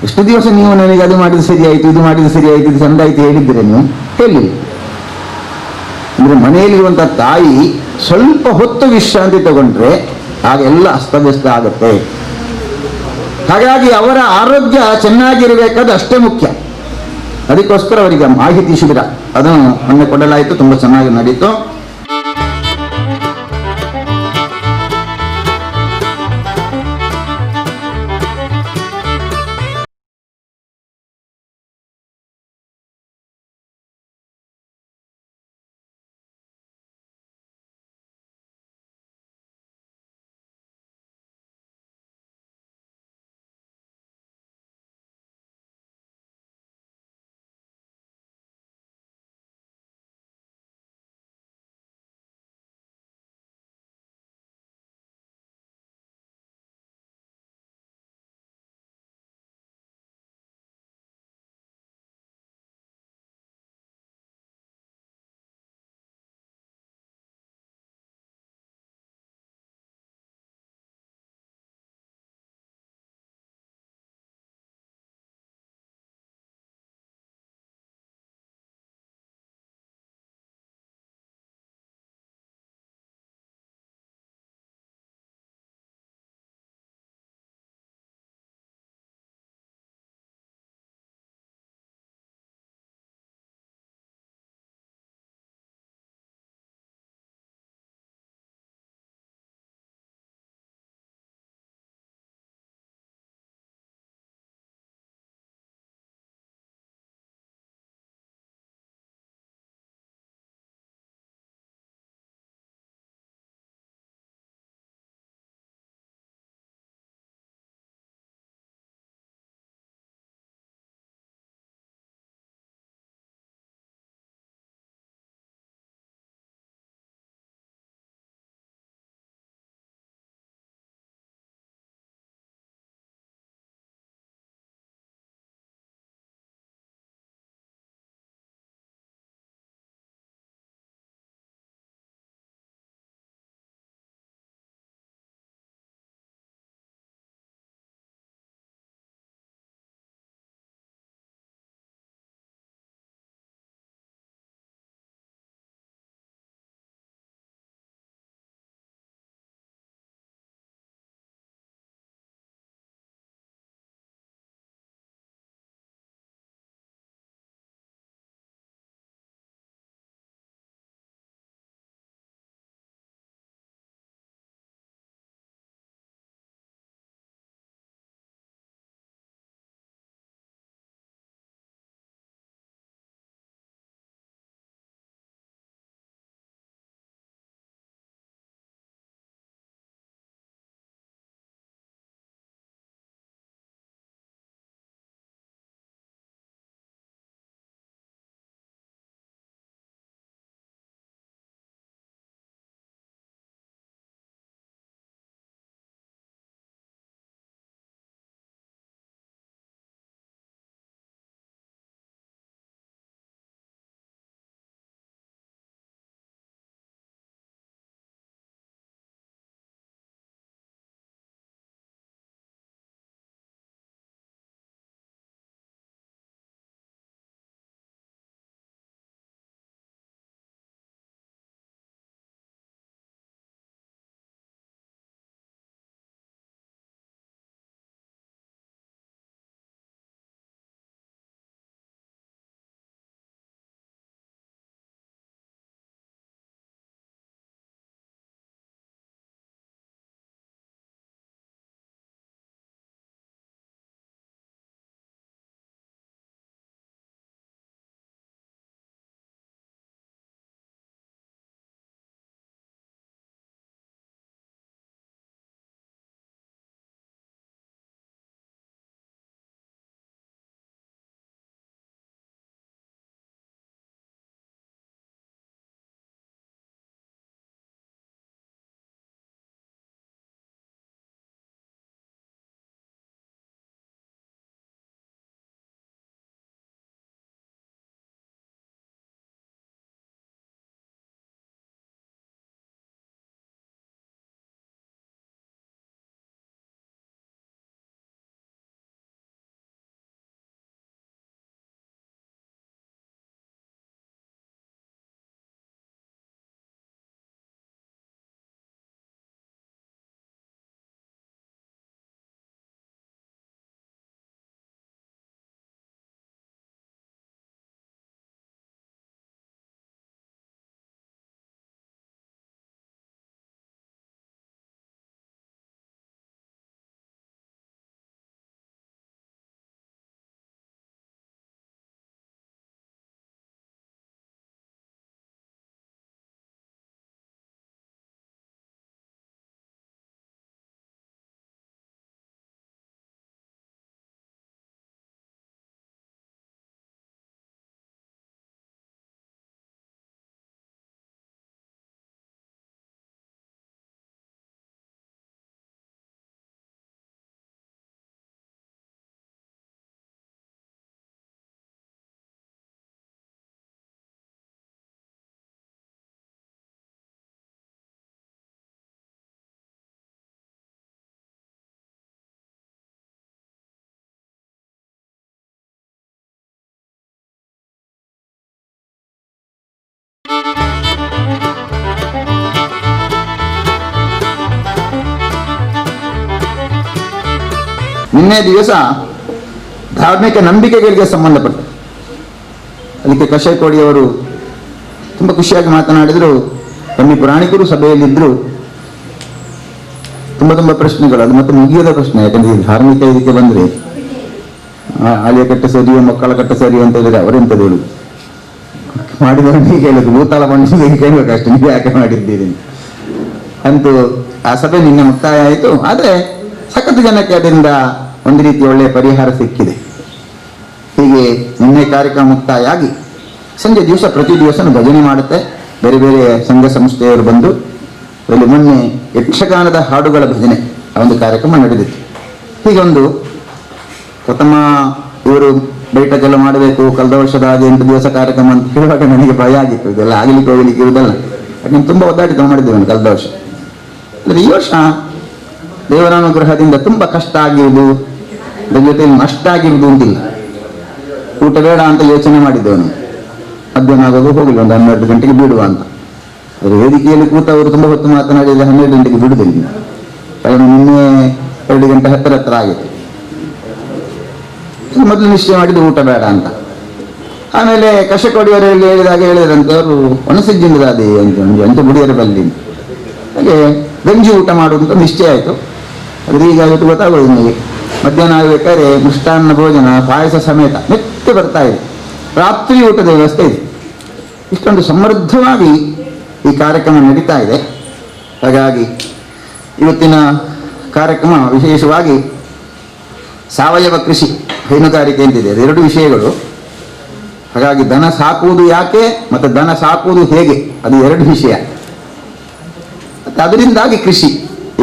ಇಷ್ಟು ದಿವಸ ನೀವು ನನಗೆ ಅದು ಮಾಡಿದ ಸರಿಯಾಯಿತು, ಇದು ಮಾಡಿದ ಸರಿಯಾಯಿತು, ಇದು ಚಂದ ಆಯ್ತು ಹೇಳಿದ್ದೀರ, ನೀವು ಹೇಳಿಲ್ಲ. ಅಂದ್ರೆ ಮನೆಯಲ್ಲಿರುವಂಥ ತಾಯಿ ಸ್ವಲ್ಪ ಹೊತ್ತು ವಿಶ್ರಾಂತಿ ತಗೊಂಡ್ರೆ ಆಗೆಲ್ಲ ಅಸ್ತವ್ಯಸ್ತ ಆಗುತ್ತೆ. ಹಾಗಾಗಿ ಅವರ ಆರೋಗ್ಯ ಚೆನ್ನಾಗಿರಬೇಕಾದ ಅಷ್ಟೇ ಮುಖ್ಯ. ಅದಕ್ಕೋಸ್ಕರ ಅವರಿಗೆ ಮಾಹಿತಿ ಶಿಬಿರ ಅದನ್ನು ಮೊನ್ನೆ ಕೊಡಲಾಯಿತು, ತುಂಬ ಚೆನ್ನಾಗಿ ನಡೀತು. ನಿನ್ನೆ ದಿವಸ ಧಾರ್ಮಿಕ ನಂಬಿಕೆಗಳಿಗೆ ಸಂಬಂಧಪಟ್ಟ ಅದಕ್ಕೆ ಕಶೇಕೋಡಿಯವರು ತುಂಬ ಖುಷಿಯಾಗಿ ಮಾತನಾಡಿದರು. ಕಮ್ಮಿ ಪುರಾಣಿಕರು ಸಭೆಯಲ್ಲಿದ್ದರು. ತುಂಬ ಪ್ರಶ್ನೆಗಳು, ಅದು ಮತ್ತೆ ಮುಗಿಯದ ಪ್ರಶ್ನೆ. ಯಾಕಂದ್ರೆ ಈ ಧಾರ್ಮಿಕ ಇದಕ್ಕೆ ಬಂದರೆ ಆಲಿಯ ಕಟ್ಟ ಸರಿಯೋ ಮಕ್ಕಳ ಕಟ್ಟ ಸರಿಯೋ ಅಂತ ಹೇಳಿದ್ರೆ ಅವರೆಂತದ್ದು ಹೇಳುದು, ಮಾಡಿದವನಿಗೆ ಹೇಳುದು, ಭೂತಾಳ ಮನುಷ್ಯನಿಗೆ ಕೇಳಬೇಕಷ್ಟೇ, ನೀವು ಯಾಕೆ ಮಾಡಿದ್ದೀರಿ ಅಂತೂ. ಆ ಸಭೆ ನಿನ್ನೆ ಮುಕ್ತಾಯ ಆಯಿತು. ಆದರೆ ಸಖತ್ ಜನಕ್ಕೆ ಅದರಿಂದ ಒಂದು ರೀತಿ ಒಳ್ಳೆಯ ಪರಿಹಾರ ಸಿಕ್ಕಿದೆ. ಹೀಗೆ ನಿನ್ನೆ ಕಾರ್ಯಕ್ರಮ ಮುಕ್ತಾಯ ಆಗಿ ಸಂಜೆ ದಿವಸ ಪ್ರತಿ ದಿವಸ ಭಜನೆ ಮಾಡುತ್ತೆ. ಬೇರೆ ಬೇರೆ ಸಂಘ ಸಂಸ್ಥೆಯವರು ಬಂದು ಅಲ್ಲಿ ಮೊನ್ನೆ ಯಕ್ಷಗಾನದ ಹಾಡುಗಳ ಭಜನೆ ಆ ಒಂದು ಕಾರ್ಯಕ್ರಮ ನಡೆದಿತ್ತು. ಹೀಗೊಂದು ಪ್ರಥಮ ಇವರು ಬೈಠಕ್ಕೆಲ್ಲ ಮಾಡಬೇಕು, ಕಳೆದ ವರ್ಷದ ಹಾಗೆ 8 ದಿವಸ ಕಾರ್ಯಕ್ರಮ ಅಂತ ಹೇಳುವಾಗ ನನಗೆ ಭಯ ಆಗಿತ್ತು. ಇದೆಲ್ಲ ಆಗಲಿಕ್ಕೆ ಹೋಗಲಿಕ್ಕೆ ಇರುವುದಲ್ಲ. ಯಾಕಂದ್ರೆ ತುಂಬ ಒದ್ದಾಡಿತ ಮಾಡಿದ್ದೇವೆ ಕಳೆದ ವರ್ಷ. ಅಂದರೆ ಈ ವರ್ಷ ದೇವರಾನುಗ್ರಹದಿಂದ ತುಂಬ ಕಷ್ಟ ಆಗಿರುವುದು, ಅದರ ಜೊತೆಯಲ್ಲಿ ನಷ್ಟ ಆಗಿರುವುದು ಅಂತಿಲ್ಲ. ಊಟ ಬೇಡ ಅಂತ ಯೋಚನೆ ಮಾಡಿದ್ದೇವೆ ನಾವು. ಮಧ್ಯಾಹ್ನ ಆಗೋದು ಹೋಗಲಿಲ್ಲ, ಒಂದು 12 ಗಂಟೆಗೆ ಬಿಡುವ ಅಂತ. ಅದು ವೇದಿಕೆಯಲ್ಲಿ ಕೂತವರು ತುಂಬ ಹೊತ್ತು ಮಾತನಾಡಿದರೆ 12 ಗಂಟೆಗೆ ಬಿಡುವುದಿಲ್ಲ. ಕಾರಣ ನಿನ್ನೆ 2 ಗಂಟೆ ಹತ್ತಿರ ಆಗಿತ್ತು. ಮೊದಲು ನಿಶ್ಚಯ ಮಾಡಿದ್ದು ಊಟ ಬೇಡ ಅಂತ. ಆಮೇಲೆ ಕಶಕೋಡಿಯವರಲ್ಲಿ ಹೇಳಿದ್ರಂತೆ ಅವರು ಒಣಸಿದ್ದಿಂದ ಅದೇ ಅಂತ ಬುಡಿಯರ ಬಲ್ಲಿ ಹಾಗೆ ಗಂಜಿ ಊಟ ಮಾಡುವಂತ ನಿಶ್ಚಯ ಆಯಿತು. ಆದರೆ ಈಗ ಇವತ್ತು ಗೊತ್ತಾಗೋದು ನಿಮಗೆ. ಮಧ್ಯಾಹ್ನ ಆಗಬೇಕಾದ್ರೆ ಮೃಷ್ಟಾನ್ನ ಭೋಜನ ಪಾಯಸ ಸಮೇತ ಮೆತ್ತೆ ಬರ್ತಾ ಇದೆ. ರಾತ್ರಿ ಊಟದ ವ್ಯವಸ್ಥೆ ಇದೆ. ಇಷ್ಟೊಂದು ಸಮೃದ್ಧವಾಗಿ ಈ ಕಾರ್ಯಕ್ರಮ ನಡೀತಾ ಇದೆ. ಹಾಗಾಗಿ ಇವತ್ತಿನ ಕಾರ್ಯಕ್ರಮ ವಿಶೇಷವಾಗಿ ಸಾವಯವ ಕೃಷಿ, ಹೈನುಗಾರಿಕೆ ಅಂತಿದೆ, ಅದೆರಡು ವಿಷಯಗಳು. ಹಾಗಾಗಿ ದನ ಸಾಕುವುದು ಯಾಕೆ ಮತ್ತು ದನ ಸಾಕುವುದು ಹೇಗೆ, ಅದು 2 ವಿಷಯ. ಮತ್ತು ಅದರಿಂದಾಗಿ ಕೃಷಿ.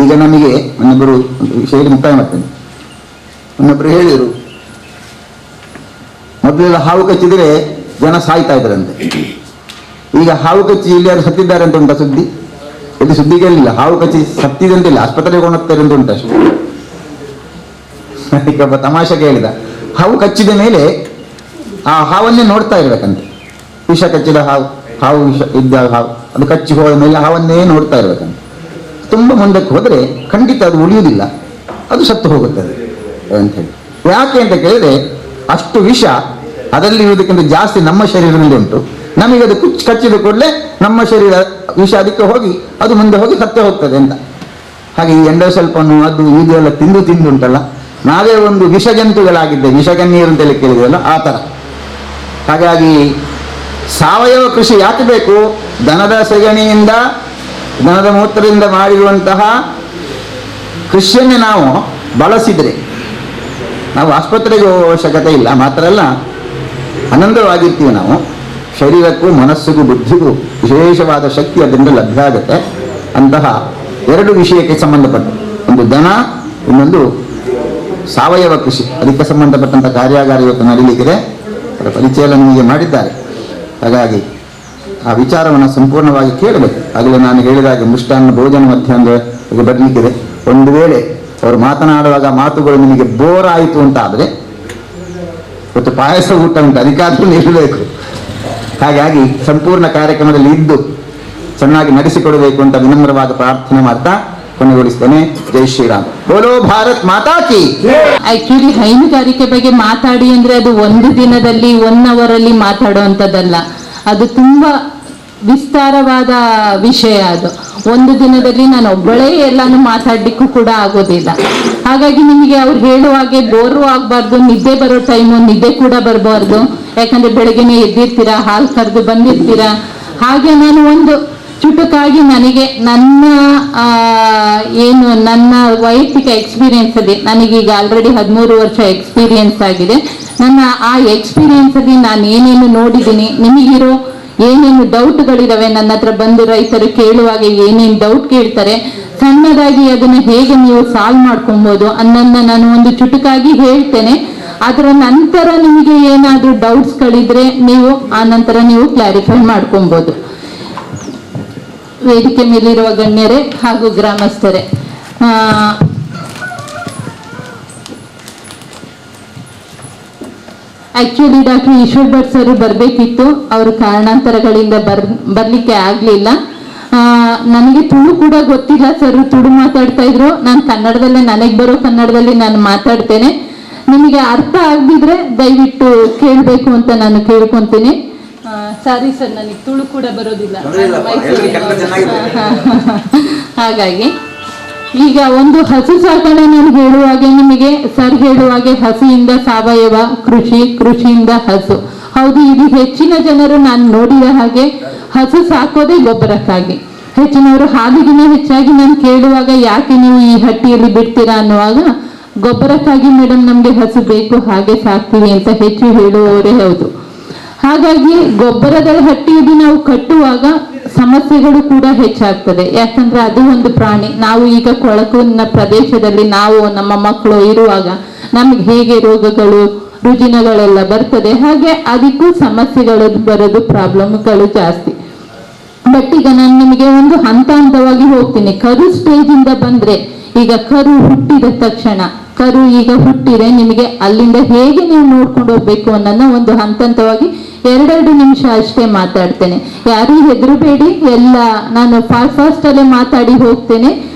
ಈಗ ನಮಗೆ ಇನ್ನೊಬ್ಬರು ಒಂದು ವಿಷಯದಲ್ಲಿ ಮುಕ್ತಾಯ ಮಾಡ್ತೇನೆ. ಇನ್ನೊಬ್ಬರು ಹೇಳಿದರು, ಮೊದಲೆಲ್ಲ ಹಾವು ಕಚ್ಚಿದರೆ ಜನ ಸಾಯ್ತಾ ಇದ್ರಂತೆ. ಈಗ ಹಾವು ಕಚ್ಚಿ ಇಲ್ಲಿ ಯಾರು ಸತ್ತಿದ್ದಾರೆ ಅಂತ ಉಂಟ ಸುದ್ದಿ? ಇಲ್ಲಿ ಸುದ್ದಿ ಕೇಳಲಿಲ್ಲ. ಹಾವು ಕಚ್ಚಿ ಸತ್ತಿದಂತಿಲ್ಲ, ಆಸ್ಪತ್ರೆಗೆ ಕೊಂಡೋಗ್ತಾರೆ ಅಂತ ಉಂಟು ಅಷ್ಟು. ಈಗ ಒಬ್ಬ ತಮಾಷೆ ಕೇಳಿದ, ಹಾವು ಕಚ್ಚಿದ ಮೇಲೆ ಆ ಹಾವನ್ನೇ ನೋಡ್ತಾ ಇರ್ಬೇಕಂತೆ. ವಿಷ ಕಚ್ಚಿದ ಹಾವು ವಿಷ ಇದ್ದ ಹಾವು ಅದು ಕಚ್ಚಿ ಹೋದ ಮೇಲೆ ಹಾವನ್ನೇ ನೋಡ್ತಾ ಇರ್ಬೇಕಂತೆ. ತುಂಬ ಮುಂದಕ್ಕೆ ಹೋದರೆ ಖಂಡಿತ ಅದು ಉಳಿಯುವುದಿಲ್ಲ, ಅದು ಸತ್ತು ಹೋಗುತ್ತದೆ ಅಂತ ಹೇಳಿ. ಯಾಕೆ ಅಂತ ಕೇಳಿದ್ರೆ ಅಷ್ಟು ವಿಷ ಅದರಲ್ಲಿ ಇರುವುದಕ್ಕಿಂತ ಜಾಸ್ತಿ ನಮ್ಮ ಶರೀರದಲ್ಲಿ ಉಂಟು. ನಮಗೆ ಅದು ಕಚ್ಚಿದ ಕೂಡಲೇ ನಮ್ಮ ಶರೀರ ವಿಷ ಅದಕ್ಕೆ ಹೋಗಿ ಅದು ಮುಂದೆ ಹೋಗಿ ಸತ್ತೇ ಹೋಗ್ತದೆ ಅಂತ. ಹಾಗೆ ಈ ಎಂಡೋಸಲ್ಪನ್ನು ಅದು ಇದು ಎಲ್ಲ ತಿಂದು ಉಂಟಲ್ಲ, ನಾವೇ ಒಂದು ವಿಷಜಂತುಗಳಾಗಿದ್ದೇವೆ. ವಿಷಗನ್ನೀರು ಅಂತೇಳಿ ಕೇಳಿದ್ವಲ್ಲ, ಆ ಥರ. ಹಾಗಾಗಿ ಸಾವಯವ ಕೃಷಿ ಯಾಕೆ ಬೇಕು? ದನದ ಸೆಗಣಿಯಿಂದ, ದನದ ಮೂತ್ರದಿಂದ ಮಾಡಿರುವಂತಹ ಕೃಷಿಯನ್ನೇ ನಾವು ಬಳಸಿದರೆ ನಾವು ಆಸ್ಪತ್ರೆಗೆ ಹೋಗುವ ಅವಶ್ಯಕತೆ ಇಲ್ಲ. ಮಾತ್ರ ಅಲ್ಲ, ಆನಂದವಾಗಿರ್ತೀವಿ ನಾವು. ಶರೀರಕ್ಕೂ ಮನಸ್ಸಿಗೂ ಬುದ್ಧಿಗೂ ವಿಶೇಷವಾದ ಶಕ್ತಿ ಅದರಿಂದ ಲಭ್ಯ ಆಗುತ್ತೆ. ಅಂತಹ 2 ವಿಷಯಕ್ಕೆ ಸಂಬಂಧಪಟ್ಟ, ಒಂದು ದನ, ಇನ್ನೊಂದು ಸಾವಯವ ಕೃಷಿ. ಅದಕ್ಕೆ ಸಂಬಂಧಪಟ್ಟಂಥ ಕಾರ್ಯಾಗಾರ ಇವತ್ತು ನಡೀಲಿಕ್ಕಿದೆ. ಅದರ ಪರಿಚಯ ಎಲ್ಲ ನಿಮಗೆ ಮಾಡಿದ್ದಾರೆ. ಹಾಗಾಗಿ ಆ ವಿಚಾರವನ್ನು ಸಂಪೂರ್ಣವಾಗಿ ಕೇಳಬೇಕು. ಆಗಲೇ ನಾನು ಹೇಳಿದಾಗೆ ಮೃಷ್ಟಾನ್ನ ಭೋಜನ ಮಧ್ಯಾಹ್ನಕ್ಕೆ ಬರಲಿಕ್ಕಿದೆ. ಒಂದು ವೇಳೆ ಅವರು ಮಾತನಾಡುವಾಗ ಮಾತುಗಳು ನಿಮಗೆ ಬೋರ್ ಆಯಿತು ಅಂತ ಆದರೆ ಇವತ್ತು ಪಾಯಸ ಊಟ ಉಂಟು, ಅದಕ್ಕಾದ್ರೂ ನಿಲ್ಲಬೇಕು. ಹಾಗಾಗಿ ಸಂಪೂರ್ಣ ಕಾರ್ಯಕ್ರಮದಲ್ಲಿ ಇದ್ದು ಚೆನ್ನಾಗಿ ನಡೆಸಿಕೊಡಬೇಕು ಅಂತ ವಿನಮ್ರವಾದ ಪ್ರಾರ್ಥನೆ ಮಾಡ್ತಾ ಕೊನೆಗೊಳಿಸ್ತೇನೆ. ಜೈ ಶ್ರೀರಾಮ್. ಬೋಲೋ ಭಾರತ್ ಮಾತಾ ಕಿ. ಆಕ್ಚುಲಿ ಹೈನುಗಾರಿಕೆ ಬಗ್ಗೆ ಮಾತಾಡಿ ಅಂದ್ರೆ ಅದು ಒಂದು ದಿನದಲ್ಲಿ 1 ಅವರಲ್ಲಿ ಮಾತಾಡುವಂಥದ್ದಲ್ಲ. ಅದು ತುಂಬಾ ವಿಸ್ತಾರವಾದ ವಿಷಯ. ಅದು ಒಂದು ದಿನದಲ್ಲಿ ನಾನು ಒಬ್ಬಳೇ ಎಲ್ಲಾನು ಮಾತಾಡ್ಲಿಕ್ಕೂ ಕೂಡ ಆಗೋದಿಲ್ಲ. ಹಾಗಾಗಿ ನಿಮಗೆ ಅವ್ರು ಹೇಳುವಾಗೆ ಬೋರು ಆಗಬಾರ್ದು, ನಿದ್ದೆ ಬರೋ ಟೈಮು ನಿದ್ದೆ ಕೂಡ ಬರಬಾರ್ದು. ಯಾಕಂದ್ರೆ ಬೆಳಗ್ಗೆನೆ ಎದ್ದಿರ್ತೀರಾ, ಹಾಲು ಕರೆದು ಬಂದಿರ್ತೀರಾ. ಹಾಗೆ ನಾನು ಒಂದು ಚುಟುಕಾಗಿ ನನಗೆ ನನ್ನ ನನ್ನ ವೈಯಕ್ತಿಕ ಎಕ್ಸ್ಪೀರಿಯನ್ಸ್ ಅಲ್ಲಿ, ನನಗೀಗ ಆಲ್ರೆಡಿ 13 ವರ್ಷ ಎಕ್ಸ್ಪೀರಿಯನ್ಸ್ ಆಗಿದೆ. ನನ್ನ ಆ ಎಕ್ಸ್ಪೀರಿಯನ್ಸ್ ಅಲ್ಲಿ ನಾನು ಏನೇನು ನೋಡಿದ್ದೀನಿ, ನಿಮಗಿರೋ ಏನೇನು ಡೌಟ್ಗಳಿದಾವೆ, ನನ್ನ ಹತ್ರ ಬಂದು ರೈತರು ಕೇಳುವಾಗ ಏನೇನು ಡೌಟ್ ಕೇಳ್ತಾರೆ, ಸಣ್ಣದಾಗಿ ಅದನ್ನ ಹೇಗೆ ನೀವು ಸಾಲ್ವ್ ಮಾಡ್ಕೊಬೋದು ಅನ್ನೋದನ್ನ ನಾನು ಒಂದು ಚುಟುಕಾಗಿ ಹೇಳ್ತೇನೆ. ಅದರ ನಂತರ ನಿಮಗೆ ಏನಾದರೂ ಡೌಟ್ಸ್ಗಳಿದ್ರೆ ನೀವು ಆ ನಂತರ ನೀವು ಕ್ಲಾರಿಫೈ ಮಾಡ್ಕೊಬೋದು. ವೇದಿಕೆ ಮೇಲಿರುವ ಗಣ್ಯರೇ ಹಾಗೂ ಗ್ರಾಮಸ್ಥರೇ, actually doctor Ishwar Bhat sir ಬರಬೇಕಿತ್ತು. ಅವರು ಕಾರಣಾಂತರಗಳಿಂದ ಬರ್ಲಿಕ್ಕೆ ಆಗಲಿಲ್ಲ. ನನಗೆ ತುಳು ಕೂಡ ಗೊತ್ತಿಲ್ಲ, ಸರ್ ತುಳು ಮಾತಾಡ್ತಾ ಇದ್ರು. ನಾನು ಕನ್ನಡದಲ್ಲೇ, ನನಗೆ ಬರೋ ಕನ್ನಡದಲ್ಲಿ ನಾನು ಮಾತಾಡ್ತೇನೆ. ನಿಮಗೆ ಅರ್ಥ ಆಗದಿದ್ರೆ ದಯವಿಟ್ಟು ಕೇಳಬೇಕು ಅಂತ ನಾನು ಕೇಳ್ಕೊಂತೀನಿ. ಸಾರಿ ಸರ್, ನನಗೆ ತುಳು ಕೂಡ ಬರೋದಿಲ್ಲ. ಹಾಗಾಗಿ ಈಗ ಒಂದು ಹಸು ಸಾಕಣೆ ನಾನು ಹೇಳುವಾಗೆ, ನಿಮಗೆ ಸರ್ ಹೇಳುವಾಗೆ ಹಸಿಯಿಂದ ಸಾವಯವ ಕೃಷಿ, ಕೃಷಿಯಿಂದ ಹಸು. ಹೌದು, ಇದು ಹೆಚ್ಚಿನ ಜನರು ನಾನು ನೋಡಿದ ಹಾಗೆ ಹಸು ಸಾಕೋದೇ ಗೊಬ್ಬರಕ್ಕಾಗಿ. ಹೆಚ್ಚಿನವರು ಹಾಲಿಗಿನ ಹೆಚ್ಚಾಗಿ ನಾನು ಕೇಳುವಾಗ ಯಾಕೆ ನೀವು ಈ ಹಟ್ಟಿಯಲ್ಲಿ ಬಿಡ್ತೀರಾ ಅನ್ನುವಾಗ, ಗೊಬ್ಬರಕ್ಕಾಗಿ ಮೇಡಮ್ ನಮ್ಗೆ ಹಸು ಬೇಕು, ಹಾಗೆ ಸಾಕ್ತೀವಿ ಅಂತ ಹೆಚ್ಚು ಹೇಳುವವರೇ ಹೌದು. ಹಾಗಾಗಿ ಗೊಬ್ಬರದ ಹಟ್ಟಿಯಲ್ಲಿ ನಾವು ಕಟ್ಟುವಾಗ ಸಮಸ್ಯೆಗಳು ಕೂಡ ಹೆಚ್ಚಾಗ್ತದೆ. ಯಾಕಂದ್ರೆ ಅದು ಒಂದು ಪ್ರಾಣಿ. ನಾವು ಈಗ ಕೊಳಕಿನ ಪ್ರದೇಶದಲ್ಲಿ ನಾವು ನಮ್ಮ ಮಕ್ಕಳು ಇರುವಾಗ ನಮ್ಗೆ ಹೇಗೆ ರೋಗಗಳು ರುಜಿನಗಳೆಲ್ಲ ಬರ್ತದೆ, ಹಾಗೆ ಅದಕ್ಕೂ ಸಮಸ್ಯೆಗಳು ಬರೋದು, ಪ್ರಾಬ್ಲಮ್ಗಳು ಜಾಸ್ತಿ. ಬಟ್ ಈಗ ನಾನು ನಿಮಗೆ ಒಂದು ಹಂತವಾಗಿ ಹೋಗ್ತೀನಿ. ಕರು ಸ್ಟೇಜ್ ಇಂದ ಬಂದ್ರೆ, ಈಗ ಕರು ಹುಟ್ಟಿದ ತಕ್ಷಣ, ಕರು ಈಗ ಹುಟ್ಟಿದೆ, ನಿಮಗೆ ಅಲ್ಲಿಂದ ಹೇಗೆ ನೀವು ನೋಡ್ಕೊಂಡು ಹೋಗ್ಬೇಕು ಅನ್ನೋದನ್ನ ಒಂದು ಹಂತವಾಗಿ 2 ನಿಮಿಷ ಅಷ್ಟೇ ಮಾತಾಡ್ತೇನೆ. ಯಾರು ಹೆದರಬೇಡಿ, ಎಲ್ಲ ನಾನು ಫಾಸ್ಟ್ ಅಲ್ಲೇ ಮಾತಾಡಿ ಹೋಗ್ತೇನೆ.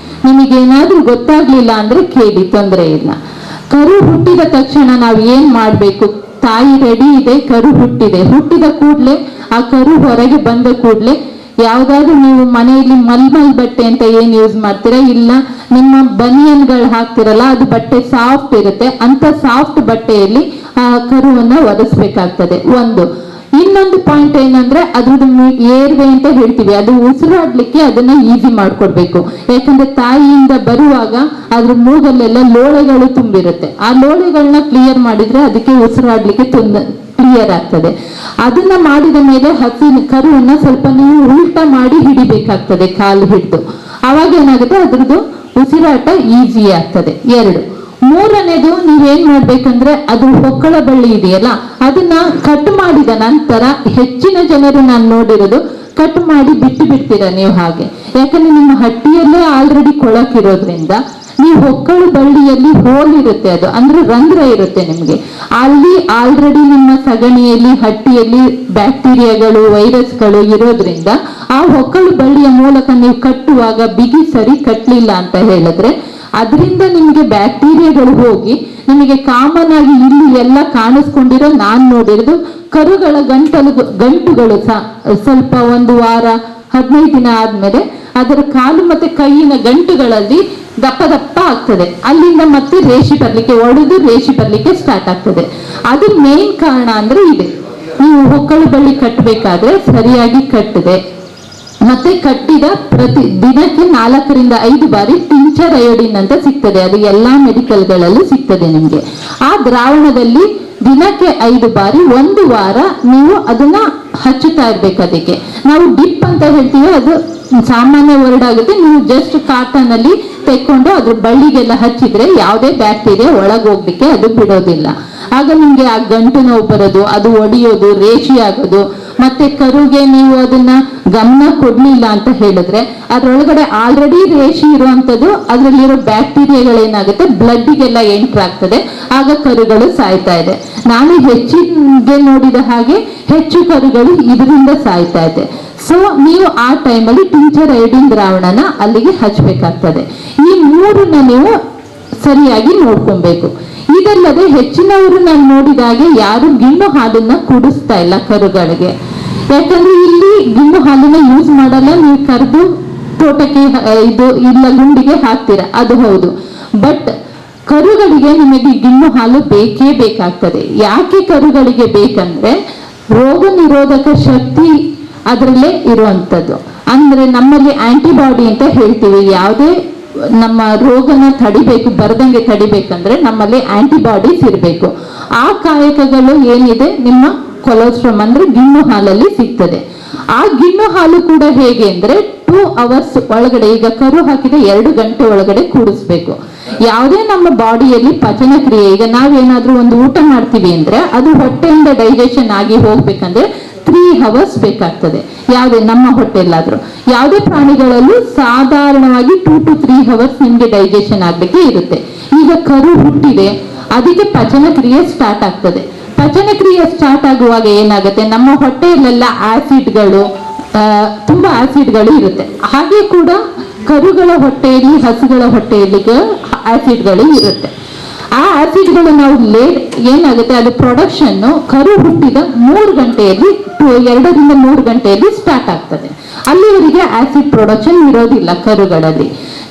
ನಿಮಗೇನಾದ್ರೂ ಗೊತ್ತಾಗ್ಲಿಲ್ಲ ಅಂದ್ರೆ ಕೇಳಿ, ತೊಂದರೆ ಇಲ್ಲ. ಕರು ಹುಟ್ಟಿದ ತಕ್ಷಣ ನಾವು ಏನ್ ಮಾಡ್ಬೇಕು? ತಾಯಿ ರೆಡಿ ಇದೆ, ಕರು ಹುಟ್ಟಿದೆ. ಹುಟ್ಟಿದ ಕೂಡ್ಲೆ, ಆ ಕರು ಹೊರಗೆ ಬಂದ ಕೂಡ್ಲೆ, ಯಾವ್ದಾದ್ರು ನೀವು ಮನೆಯಲ್ಲಿ ಮಲ್ಮಲ್ ಬಟ್ಟೆ ಅಂತ ಏನ್ ಯೂಸ್ ಮಾಡ್ತೀರಾ, ಇಲ್ಲ ನಿಮ್ಮ ಬನಿಯನ್ಗಳು ಹಾಕ್ತಿರಲ್ಲ, ಅದು ಬಟ್ಟೆ ಸಾಫ್ಟ್ ಇರುತ್ತೆ, ಅಂತ ಸಾಫ್ಟ್ ಬಟ್ಟೆಯಲ್ಲಿ ಆ ಕರುವನ್ನ ಒರೆಸ್ಬೇಕಾಗ್ತದೆ. ಇನ್ನೊಂದು ಪಾಯಿಂಟ್ ಏನಂದ್ರೆ, ಅದ್ರದ್ದು ಏರ್ವೆ ಅಂತ ಹೇಳ್ತೀವಿ, ಅದು ಉಸಿರಾಡ್ಲಿಕ್ಕೆ ಅದನ್ನ ಈಸಿ ಮಾಡ್ಕೊಡ್ಬೇಕು. ಯಾಕಂದ್ರೆ ತಾಯಿಯಿಂದ ಬರುವಾಗ ಅದ್ರ ಮೂಗಲ್ಲೆಲ್ಲ ಲೋಳೆಗಳು ತುಂಬಿರುತ್ತೆ. ಆ ಲೋಳೆಗಳನ್ನ ಕ್ಲಿಯರ್ ಮಾಡಿದ್ರೆ ಅದಕ್ಕೆ ಉಸಿರಾಡ್ಲಿಕ್ಕೆ ಕ್ಲಿಯರ್ ಆಗ್ತದೆ. ಅದನ್ನ ಮಾಡಿದ ಮೇಲೆ ಕರುವನ್ನ ಸ್ವಲ್ಪ ನೀವು ಉಲ್ಟಾ ಮಾಡಿ ಹಿಡಿಬೇಕಾಗ್ತದೆ, ಕಾಲು ಹಿಡಿದು. ಅವಾಗ ಏನಾಗುತ್ತೆ, ಅದ್ರದ್ದು ಉಸಿರಾಟ ಈಸಿ ಆಗ್ತದೆ. 2. ಮೂರನೇದು, ನೀವೇನ್ ಮಾಡ್ಬೇಕಂದ್ರೆ, ಅದು ಹೊಕ್ಕಳ ಬಳ್ಳಿ ಇದೆಯಲ್ಲ, ಅದನ್ನ ಕಟ್ ಮಾಡಿದ ನಂತರ ಹೆಚ್ಚಿನ ಜನರು ನಾನು ನೋಡಿರೋದು ಕಟ್ ಮಾಡಿ ಬಿಡ್ತೀರಾ ನೀವು ಹಾಗೆ. ಯಾಕಂದ್ರೆ ನಿಮ್ಮ ಹಟ್ಟಿಯಲ್ಲೇ ಆಲ್ರೆಡಿ ಕೊಳಕಿರೋದ್ರಿಂದ ನೀವು ಹೊಕ್ಕಳು ಬಳ್ಳಿಯಲ್ಲಿ ಹೋಲ್ ಇರುತ್ತೆ, ಅದು ಅಂದ್ರೆ ರಂಧ್ರ ಇರುತ್ತೆ ನಿಮ್ಗೆ. ಅಲ್ಲಿ ಆಲ್ರೆಡಿ ನಿಮ್ಮ ಸಗಣಿಯಲ್ಲಿ, ಹಟ್ಟಿಯಲ್ಲಿ ಬ್ಯಾಕ್ಟೀರಿಯಾಗಳು, ವೈರಸ್ಗಳು ಇರೋದ್ರಿಂದ ಆ ಹೊಕ್ಕಳು ಬಳ್ಳಿಯ ಮೂಲಕ ನೀವು ಕಟ್ಟುವಾಗ ಬಿಗಿ ಸರಿ ಕಟ್ಟಲಿಲ್ಲ ಅಂತ ಹೇಳಿದ್ರೆ, ಅದರಿಂದ ನಿಮಗೆ ಬ್ಯಾಕ್ಟೀರಿಯಾಗಳು ಹೋಗಿ ನಿಮಗೆ ಕಾಮನ್ ಆಗಿ ಇಲ್ಲಿ ಎಲ್ಲ ಕಾಣಿಸ್ಕೊಂಡಿರೋ, ನಾನ್ ನೋಡಿರೋದು ಕರುಗಳ ಗಂಟುಗಳು ಸ್ವಲ್ಪ 1 ವಾರ 15 ದಿನ ಆದ್ಮೇಲೆ ಅದರ ಕಾಲು ಮತ್ತೆ ಕೈಯಿನ ಗಂಟುಗಳಲ್ಲಿ ದಪ್ಪ ಆಗ್ತದೆ. ಅಲ್ಲಿಂದ ಮತ್ತೆ ರೇಷಿ ಬರ್ಲಿಕ್ಕೆ ಸ್ಟಾರ್ಟ್ ಆಗ್ತದೆ. ಅದು ಮೇನ್ ಕಾರಣ ಅಂದ್ರೆ ಇದೆ. ನೀವು ಹೊಕ್ಕಳು ಬಳ್ಳಿ ಕಟ್ಟಬೇಕಾದ್ರೆ ಸರಿಯಾಗಿ ಕಟ್ಟದೆ, ಮತ್ತೆ ಕಟ್ಟಿದ ಪ್ರತಿ ದಿನಕ್ಕೆ 4 ರಿಂದ 5 ಬಾರಿ ಟಿಂಚರ್ ಅಯೋಡಿನ್ ಅಂತ ಸಿಗ್ತದೆ. ಅದು ಎಲ್ಲಾ ಮೆಡಿಕಲ್ಗಳಲ್ಲೂ ಸಿಗ್ತದೆ ನಿಮ್ಗೆ. ಆ ದ್ರಾವಣದಲ್ಲಿ ದಿನಕ್ಕೆ 5 ಬಾರಿ 1 ವಾರ ನೀವು ಅದನ್ನ ಹಚ್ಚುತ್ತಾ ಇರ್ಬೇಕು. ಅದಕ್ಕೆ ನಾವು ಡಿಪ್ ಅಂತ ಹೇಳ್ತೀವಿ, ಅದು ಸಾಮಾನ್ಯ ವರ್ಡ್ ಆಗುತ್ತೆ. ನೀವು ಜಸ್ಟ್ ಕಾಟನ್ ಅಲ್ಲಿ ತೆಕ್ಕೊಂಡು ಅದ್ರ ಬಳ್ಳಿಗೆಲ್ಲ ಹಚ್ಚಿದ್ರೆ ಯಾವುದೇ ಬ್ಯಾಕ್ಟೀರಿಯಾ ಒಳಗೋಗ್ಲಿಕ್ಕೆ ಅದು ಬಿಡೋದಿಲ್ಲ. ಆಗ ನಿಮ್ಗೆ ಆ ಗಂಟು ನೋವು ಬರೋದು, ಅದು ಒಡೆಯೋದು, ರೇಷಿ ಆಗೋದು. ಮತ್ತೆ ಕರುಗೆ ನೀವು ಅದನ್ನ ಗಮನ ಕೊಡ್ಲಿಲ್ಲ ಅಂತ ಹೇಳಿದ್ರೆ ಅದ್ರೊಳಗಡೆ ಆಲ್ರೆಡಿ ರೇಷಿ ಇರುವಂತದ್ದು, ಅದ್ರಲ್ಲಿರೋ ಬ್ಯಾಕ್ಟೀರಿಯಾಗಳೇನಾಗುತ್ತೆ ಬ್ಲಡ್ಗೆಲ್ಲ ಎಂಟರ್ ಆಗ್ತದೆ. ಆಗ ಕರುಗಳು ಸಾಯ್ತಾ ಇದೆ. ನಾನು ಹೆಚ್ಚಿಗೆ ನೋಡಿದ ಹಾಗೆ ಹೆಚ್ಚು ಕರುಗಳು ಇದರಿಂದ ಸಾಯ್ತಾ ಇದೆ. ಸೊ ನೀವು ಆ ಟೈಮಲ್ಲಿ ಟಿಂಚರ್ ಅಯೋಡಿನ್ ದ್ರಾವಣನ ಅಲ್ಲಿಗೆ ಹಚ್ಚಬೇಕಾಗ್ತದೆ. ಈ 3ನ್ನ ನೀವು ಸರಿಯಾಗಿ ನೋಡ್ಕೊಬೇಕು. ಇದಲ್ಲದೆ ಹೆಚ್ಚಿನವರು ನಾನು ನೋಡಿದಾಗೆ ಯಾರು ಗಿಣ್ಣು ಹಾಲನ್ನ ಕುಡಿಸ್ತಾ ಇಲ್ಲ ಕರುಗಳಿಗೆ. ಯಾಕಂದ್ರೆ ಇಲ್ಲಿ ಗಿಣ್ಣು ಹಾಲನ್ನ ಯೂಸ್ ಮಾಡಲ್ಲ. ನೀವು ಕರೆದು ತೋಟಕ್ಕೆ ಇಲ್ಲ ಗುಂಡಿಗೆ ಹಾಕ್ತೀರಾ, ಅದು ಹೌದು. ಬಟ್ ಕರುಗಳಿಗೆ ನಿಮಗೆ ಗಿಣ್ಣು ಹಾಲು ಬೇಕೇ ಬೇಕಾಗ್ತದೆ. ಯಾಕೆ ಕರುಗಳಿಗೆ ಬೇಕಂದ್ರೆ ರೋಗ ನಿರೋಧಕ ಶಕ್ತಿ ಅದರಲ್ಲೇ ಇರುವಂತದ್ದು. ಅಂದ್ರೆ ನಮ್ಮಲ್ಲಿ ಆಂಟಿಬಾಡಿ ಅಂತ ಹೇಳ್ತೀವಿ. ಯಾವುದೇ ನಮ್ಮ ರೋಗನ ತಡಿಬೇಕು, ಬರದಂಗೆ ತಡಿಬೇಕಂದ್ರೆ ನಮ್ಮಲ್ಲಿ ಆಂಟಿಬಾಡೀಸ್ ಇರಬೇಕು. ಆ ಕಾಯಕಗಳು ಏನಿದೆ ನಿಮ್ಮ ಕೊಲೆಸ್ಟ್ರಾಲ್ ಅಂದ್ರೆ ಗಿಣ್ಣು ಹಾಲಲ್ಲಿ ಸಿಗ್ತದೆ. ಆ ಗಿಣ್ಣು ಹಾಲು ಕೂಡ ಹೇಗೆ ಅಂದ್ರೆ 2 hours ಒಳಗಡೆ, ಈಗ ಕರು ಹಾಕಿದ 2 ಗಂಟೆ ಒಳಗಡೆ ಕೂಡಿಸ್ಬೇಕು. ಯಾವುದೇ ನಮ್ಮ ಬಾಡಿಯಲ್ಲಿ ಪಚನ ಕ್ರಿಯೆ, ಈಗ ನಾವೇನಾದ್ರೂ ಒಂದು ಊಟ ಮಾಡ್ತೀವಿ ಅಂದ್ರೆ ಅದು ಹೊಟ್ಟೆಯಿಂದ ಡೈಜೆಷನ್ ಆಗಿ ಹೋಗ್ಬೇಕಂದ್ರೆ 3 hours ಬೇಕಾಗ್ತದೆ. ಯಾವುದೇ ನಮ್ಮ ಹೊಟ್ಟೆಲ್ಲಾದ್ರೂ, ಯಾವುದೇ ಪ್ರಾಣಿಗಳಲ್ಲೂ ಸಾಧಾರಣವಾಗಿ 2 to 3 hours ನಿಮ್ಗೆ ಡೈಜೆಷನ್ ಆಗ್ಲಿಕ್ಕೆ ಇರುತ್ತೆ. ಈಗ ಕರು ಹುಟ್ಟಿದೆ, ಅದಕ್ಕೆ ಪಚನ ಕ್ರಿಯೆ ಸ್ಟಾರ್ಟ್ ಆಗ್ತದೆ. ಪಚನ ಕ್ರಿಯೆ ಸ್ಟಾರ್ಟ್ ಆಗುವಾಗ ಏನಾಗುತ್ತೆ, ನಮ್ಮ ಹೊಟ್ಟೆಯಲ್ಲೆಲ್ಲ ಆಸಿಡ್ಗಳು ತುಂಬಾ ಆಸಿಡ್ಗಳು ಇರುತ್ತೆ. ಹಾಗೆ ಕೂಡ ಕರುಗಳ ಹೊಟ್ಟೆಯಲ್ಲಿ, ಹಸುಗಳ ಹೊಟ್ಟೆಯಲ್ಲಿ ಆಸಿಡ್ಗಳು ಇರುತ್ತೆ. ಆ ಆಸಿಡ್ಗಳು ನಾವು ಏನಾಗುತ್ತೆ, ಅದು ಪ್ರೊಡಕ್ಷನ್ ಕರು ಹುಟ್ಟಿದ 3 ಗಂಟೆಯಲ್ಲಿ 2 ರಿಂದ 3 ಗಂಟೆಯಲ್ಲಿ ಸ್ಟಾರ್ಟ್ ಆಗ್ತದೆ. ಅಲ್ಲಿವರೆಗೆ ಆಸಿಡ್ ಪ್ರೊಡಕ್ಷನ್ ಇರೋದಿಲ್ಲ ಕರುಗಳಲ್ಲಿ.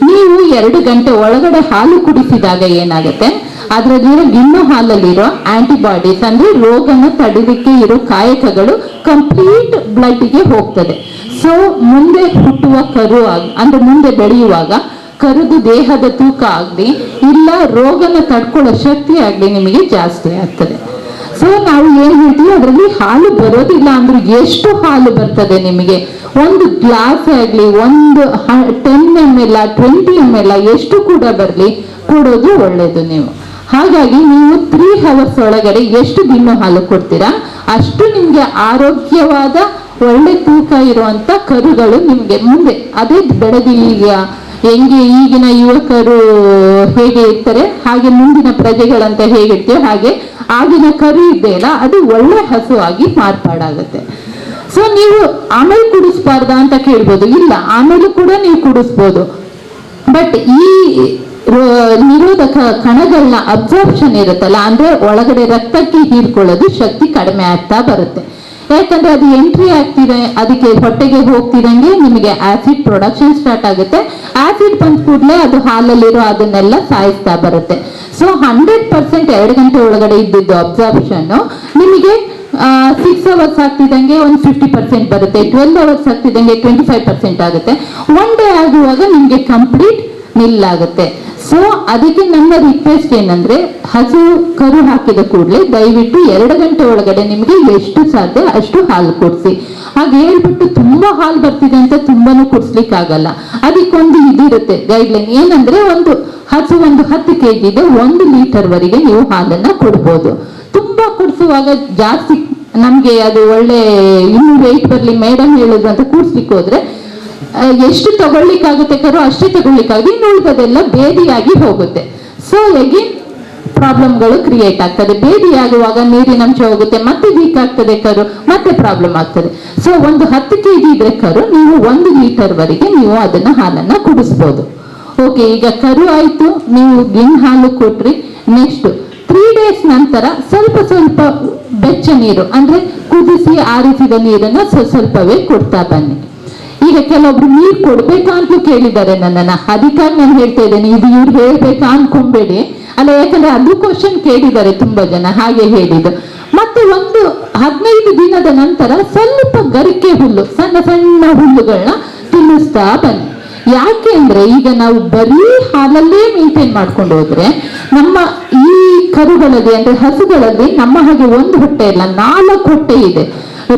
ನೀವು 2 ಗಂಟೆ ಒಳಗಡೆ ಹಾಲು ಕುಡಿಸಿದಾಗ ಏನಾಗುತ್ತೆ, ಅದರಲ್ಲಿರೋ ಗಿಣ್ಣು ಹಾಲಲ್ಲಿರೋ ಆಂಟಿಬಾಡೀಸ್ ಅಂದ್ರೆ ರೋಗನ ತಡಿಲಿಕ್ಕೆ ಇರೋ ಕಾಯಕಗಳು ಕಂಪ್ಲೀಟ್ ಬ್ಲಡ್ಗೆ ಹೋಗ್ತದೆ. ಸೊ ಮುಂದೆ ಹುಟ್ಟುವ ಕರು ಅಂದ್ರೆ ಮುಂದೆ ಬೆಳೆಯುವಾಗ ಕರುದು ದೇಹದ ತೂಕ ಆಗ್ಲಿ ಇಲ್ಲ ರೋಗನ ತಡ್ಕೊಳ್ಳೋ ಶಕ್ತಿ ಆಗ್ಲಿ ನಿಮಗೆ ಜಾಸ್ತಿ ಆಗ್ತದೆ. ಸೊ ನಾವು ಏನ್ ಹೇಳ್ತೀವಿ, ಅದರಲ್ಲಿ ಹಾಲು ಬರೋದಿಲ್ಲ ಅಂದ್ರೆ ಎಷ್ಟು ಹಾಲು ಬರ್ತದೆ ನಿಮಗೆ, ಒಂದು ಗ್ಲಾಸ್ ಆಗ್ಲಿ, ಒಂದು 10 ml 20 ml ಎಷ್ಟು ಕೂಡ ಬರ್ಲಿ ಕೊಡೋದು ಒಳ್ಳೇದು ನೀವು. ಹಾಗಾಗಿ ನೀವು 3 hours ಒಳಗಡೆ ಎಷ್ಟು ಗಿಣ್ಣು ಹಾಲು ಕೊಡ್ತೀರಾ ಅಷ್ಟು ನಿಮ್ಗೆ ಆರೋಗ್ಯವಾದ ಒಳ್ಳೆ ತೂಕ ಇರುವಂತ ಕರುಗಳು ನಿಮ್ಗೆ ಮುಂದೆ ಅದೇ ಬೆಳೆದು ಈಗ ಹೆಂಗೆ ಈಗಿನ ಯುವಕರು ಹೇಗೆ ಇರ್ತಾರೆ ಹಾಗೆ ಮುಂದಿನ ಪ್ರಜೆಗಳಂತ ಹೇಗಿರ್ತೀವೋ ಹಾಗೆ ಆಗಿನ ಕರು ಇದೆಯಲ್ಲ ಅದು ಒಳ್ಳೆ ಹಸು ಆಗಿ ಮಾರ್ಪಾಡಾಗುತ್ತೆ. ಸೊ ನೀವು ಆಮೇಲೆ ಕುಡಿಸ್ಬಾರ್ದ ಅಂತ ಕೇಳ್ಬೋದು. ಇಲ್ಲ, ಆಮೇಲೆ ಕೂಡ ನೀವು ಕುಡಿಸ್ಬೋದು. ಬಟ್ ಈ ನಿರೋಧಕ ಕಣಗಳನ್ನ ಅಬ್ಸಾರ್ಪ್ಷನ್ ಇರುತ್ತಲ್ಲ, ಅಂದ್ರೆ ಒಳಗಡೆ ರಕ್ತಕ್ಕೆ ಹೀರ್ಕೊಳ್ಳೋದು ಶಕ್ತಿ ಕಡಿಮೆ ಆಗ್ತಾ ಬರುತ್ತೆ. ಯಾಕಂದ್ರೆ ಅದು ಎಂಟ್ರಿ ಆಗ್ತಿದೆ, ಅದಕ್ಕೆ ಹೊಟ್ಟೆಗೆ ಹೋಗ್ತಿದಂಗೆ ನಿಮಗೆ ಆಸಿಡ್ ಪ್ರೊಡಕ್ಷನ್ ಸ್ಟಾರ್ಟ್ ಆಗುತ್ತೆ. ಆಸಿಡ್ ಬಂದ ಕೂಡಲೇ ಅದು ಹಾಲಲ್ಲಿರೋ ಅದನ್ನೆಲ್ಲ ಸಾಯಿಸ್ತಾ ಬರುತ್ತೆ. ಸೊ 100% 2 ಗಂಟೆ ಒಳಗಡೆ ಇದ್ದಿದ್ದು ಅಬ್ಸಾರ್ಪ್ಷನ್ ನಿಮಗೆ 6 hours ಆಗ್ತಿದಂಗೆ ಒಂದು 50% ಬರುತ್ತೆ, 12 hours ಆಗ್ತಿದಂಗೆ 25% ಆಗುತ್ತೆ, 1 day ಆಗುವಾಗ ನಿಮ್ಗೆ ಕಂಪ್ಲೀಟ್ ನಿಲ್ಲಾಗುತ್ತೆ. ಸೊ ಅದಕ್ಕೆ ನನ್ನ ರಿಕ್ವೆಸ್ಟ್ ಏನಂದ್ರೆ, ಹಸು ಕರು ಹಾಕಿದ ಕೂಡಲೇ ದಯವಿಟ್ಟು 2 ಗಂಟೆ ಒಳಗಡೆ ನಿಮಗೆ ಎಷ್ಟು ಸಾಧ್ಯ ಅಷ್ಟು ಹಾಲು ಕೊಡಿಸಿ. ಹಾಗೆ ಹೇಳ್ಬಿಟ್ಟು ತುಂಬಾ ಹಾಲು ಬರ್ತಿದೆ ಅಂತ ತುಂಬಾನು ಕುಡಿಸ್ಲಿಕ್ಕೆ ಆಗಲ್ಲ. ಅದಕ್ಕೊಂದು ಇದಿರುತ್ತೆ ಗೈಡ್ಲೈನ್, ಏನಂದ್ರೆ ಒಂದು ಹಸು 10 kg ಇದೆ, 1 ಲೀಟರ್ ವರೆಗೆ ನೀವು ಹಾಲನ್ನ ಕೊಡ್ಬೋದು. ತುಂಬಾ ಕುಡಿಸುವಾಗ ಜಾಸ್ತಿ ನಮ್ಗೆ ಅದು ಒಳ್ಳೆ ಇನ್ನೂ ವೆಯ್ಟ್ ಬರ್ಲಿ ಮೇಡಮ್ ಹೇಳಿದ್ರು ಅಂತ ಕೂಡ್ಸ್ಲಿಕ್ಕೆ ಹೋದ್ರೆ ಎಷ್ಟು ತಗೊಳ್ಳಿಕ್ಕಾಗುತ್ತೆ ಕರು ಅಷ್ಟೇ ತಗೊಳ್ಳಿಕ್ಕಾಗಿ, ಇನ್ನು ಉಳಿದದೆಲ್ಲ ಬೇದಿಯಾಗಿ ಹೋಗುತ್ತೆ. ಸೊ ಅಗೇನ್ ಪ್ರಾಬ್ಲಮ್ಗಳು ಕ್ರಿಯೇಟ್ ಆಗ್ತದೆ. ಬೇದಿಯಾಗುವಾಗ ನೀರಿನ ಅಂಶ ಹೋಗುತ್ತೆ, ಮತ್ತೆ ವೀಕ್ ಆಗ್ತದೆ ಕರು, ಮತ್ತೆ ಪ್ರಾಬ್ಲಮ್ ಆಗ್ತದೆ. ಸೊ ಒಂದು 10 kg ಇದ್ರೆ ಕರು ನೀವು 1 ಲೀಟರ್ ವರೆಗೆ ನೀವು ಅದನ್ನ ಹಾಲನ್ನ ಕುಡಿಸ್ಬೋದು. ಓಕೆ, ಈಗ ಕರು ಆಯ್ತು, ನೀವು ಗಿಣ್ಣು ಹಾಲು ಕೊಟ್ರಿ. ನೆಕ್ಸ್ಟ್ 3 days ನಂತರ ಸ್ವಲ್ಪ ಬೆಚ್ಚ ನೀರು ಅಂದ್ರೆ ಕುದಿಸಿ ಆರಿಸಿದ ನೀರನ್ನ ಸ್ವಲ್ಪವೇ ಕೊಡ್ತಾ ಬನ್ನಿ. ಈಗ ಕೆಲವೊಬ್ರು ನೀರು ಕೊಡ್ಬೇಕಾ ಅಂತಲೂ ಕೇಳಿದ್ದಾರೆ ನನ್ನನ್ನ, ಅದಕ್ಕಾಗಿ ನಾನು ಹೇಳ್ತಾ ಇದ್ದೇನೆ, ಇದು ಇವ್ರು ಹೇಳ್ಬೇಕಾ ಅನ್ಕೊಂಬೇಡಿ ಅಲ್ಲ, ಯಾಕಂದ್ರೆ ಅದು ಕ್ವಶನ್ ಕೇಳಿದ್ದಾರೆ ತುಂಬಾ ಜನ, ಹಾಗೆ ಹೇಳಿದ್ದು. ಮತ್ತೆ ಒಂದು 15 ದಿನದ ನಂತರ ಸ್ವಲ್ಪ ಗರಿಕೆ ಹುಲ್ಲು, ಸಣ್ಣ ಸಣ್ಣ ಹುಲ್ಲುಗಳನ್ನ ತಿನ್ನಿಸ್ತಾ ಬನ್ನಿ. ಯಾಕೆ ಅಂದ್ರೆ ಈಗ ನಾವು ಬರೀ ಹಾಲಲ್ಲೇ ಮೇಂಟೈನ್ ಮಾಡ್ಕೊಂಡು ಹೋದ್ರೆ ನಮ್ಮ ಈ ಕರುಗಳಲ್ಲಿ ಅಂದ್ರೆ ಹಸುಗಳಲ್ಲಿ ನಮ್ಮ ಹಾಗೆ ಒಂದು ಹೊಟ್ಟೆ ಇಲ್ಲ, 4 ಹೊಟ್ಟೆ ಇದೆ.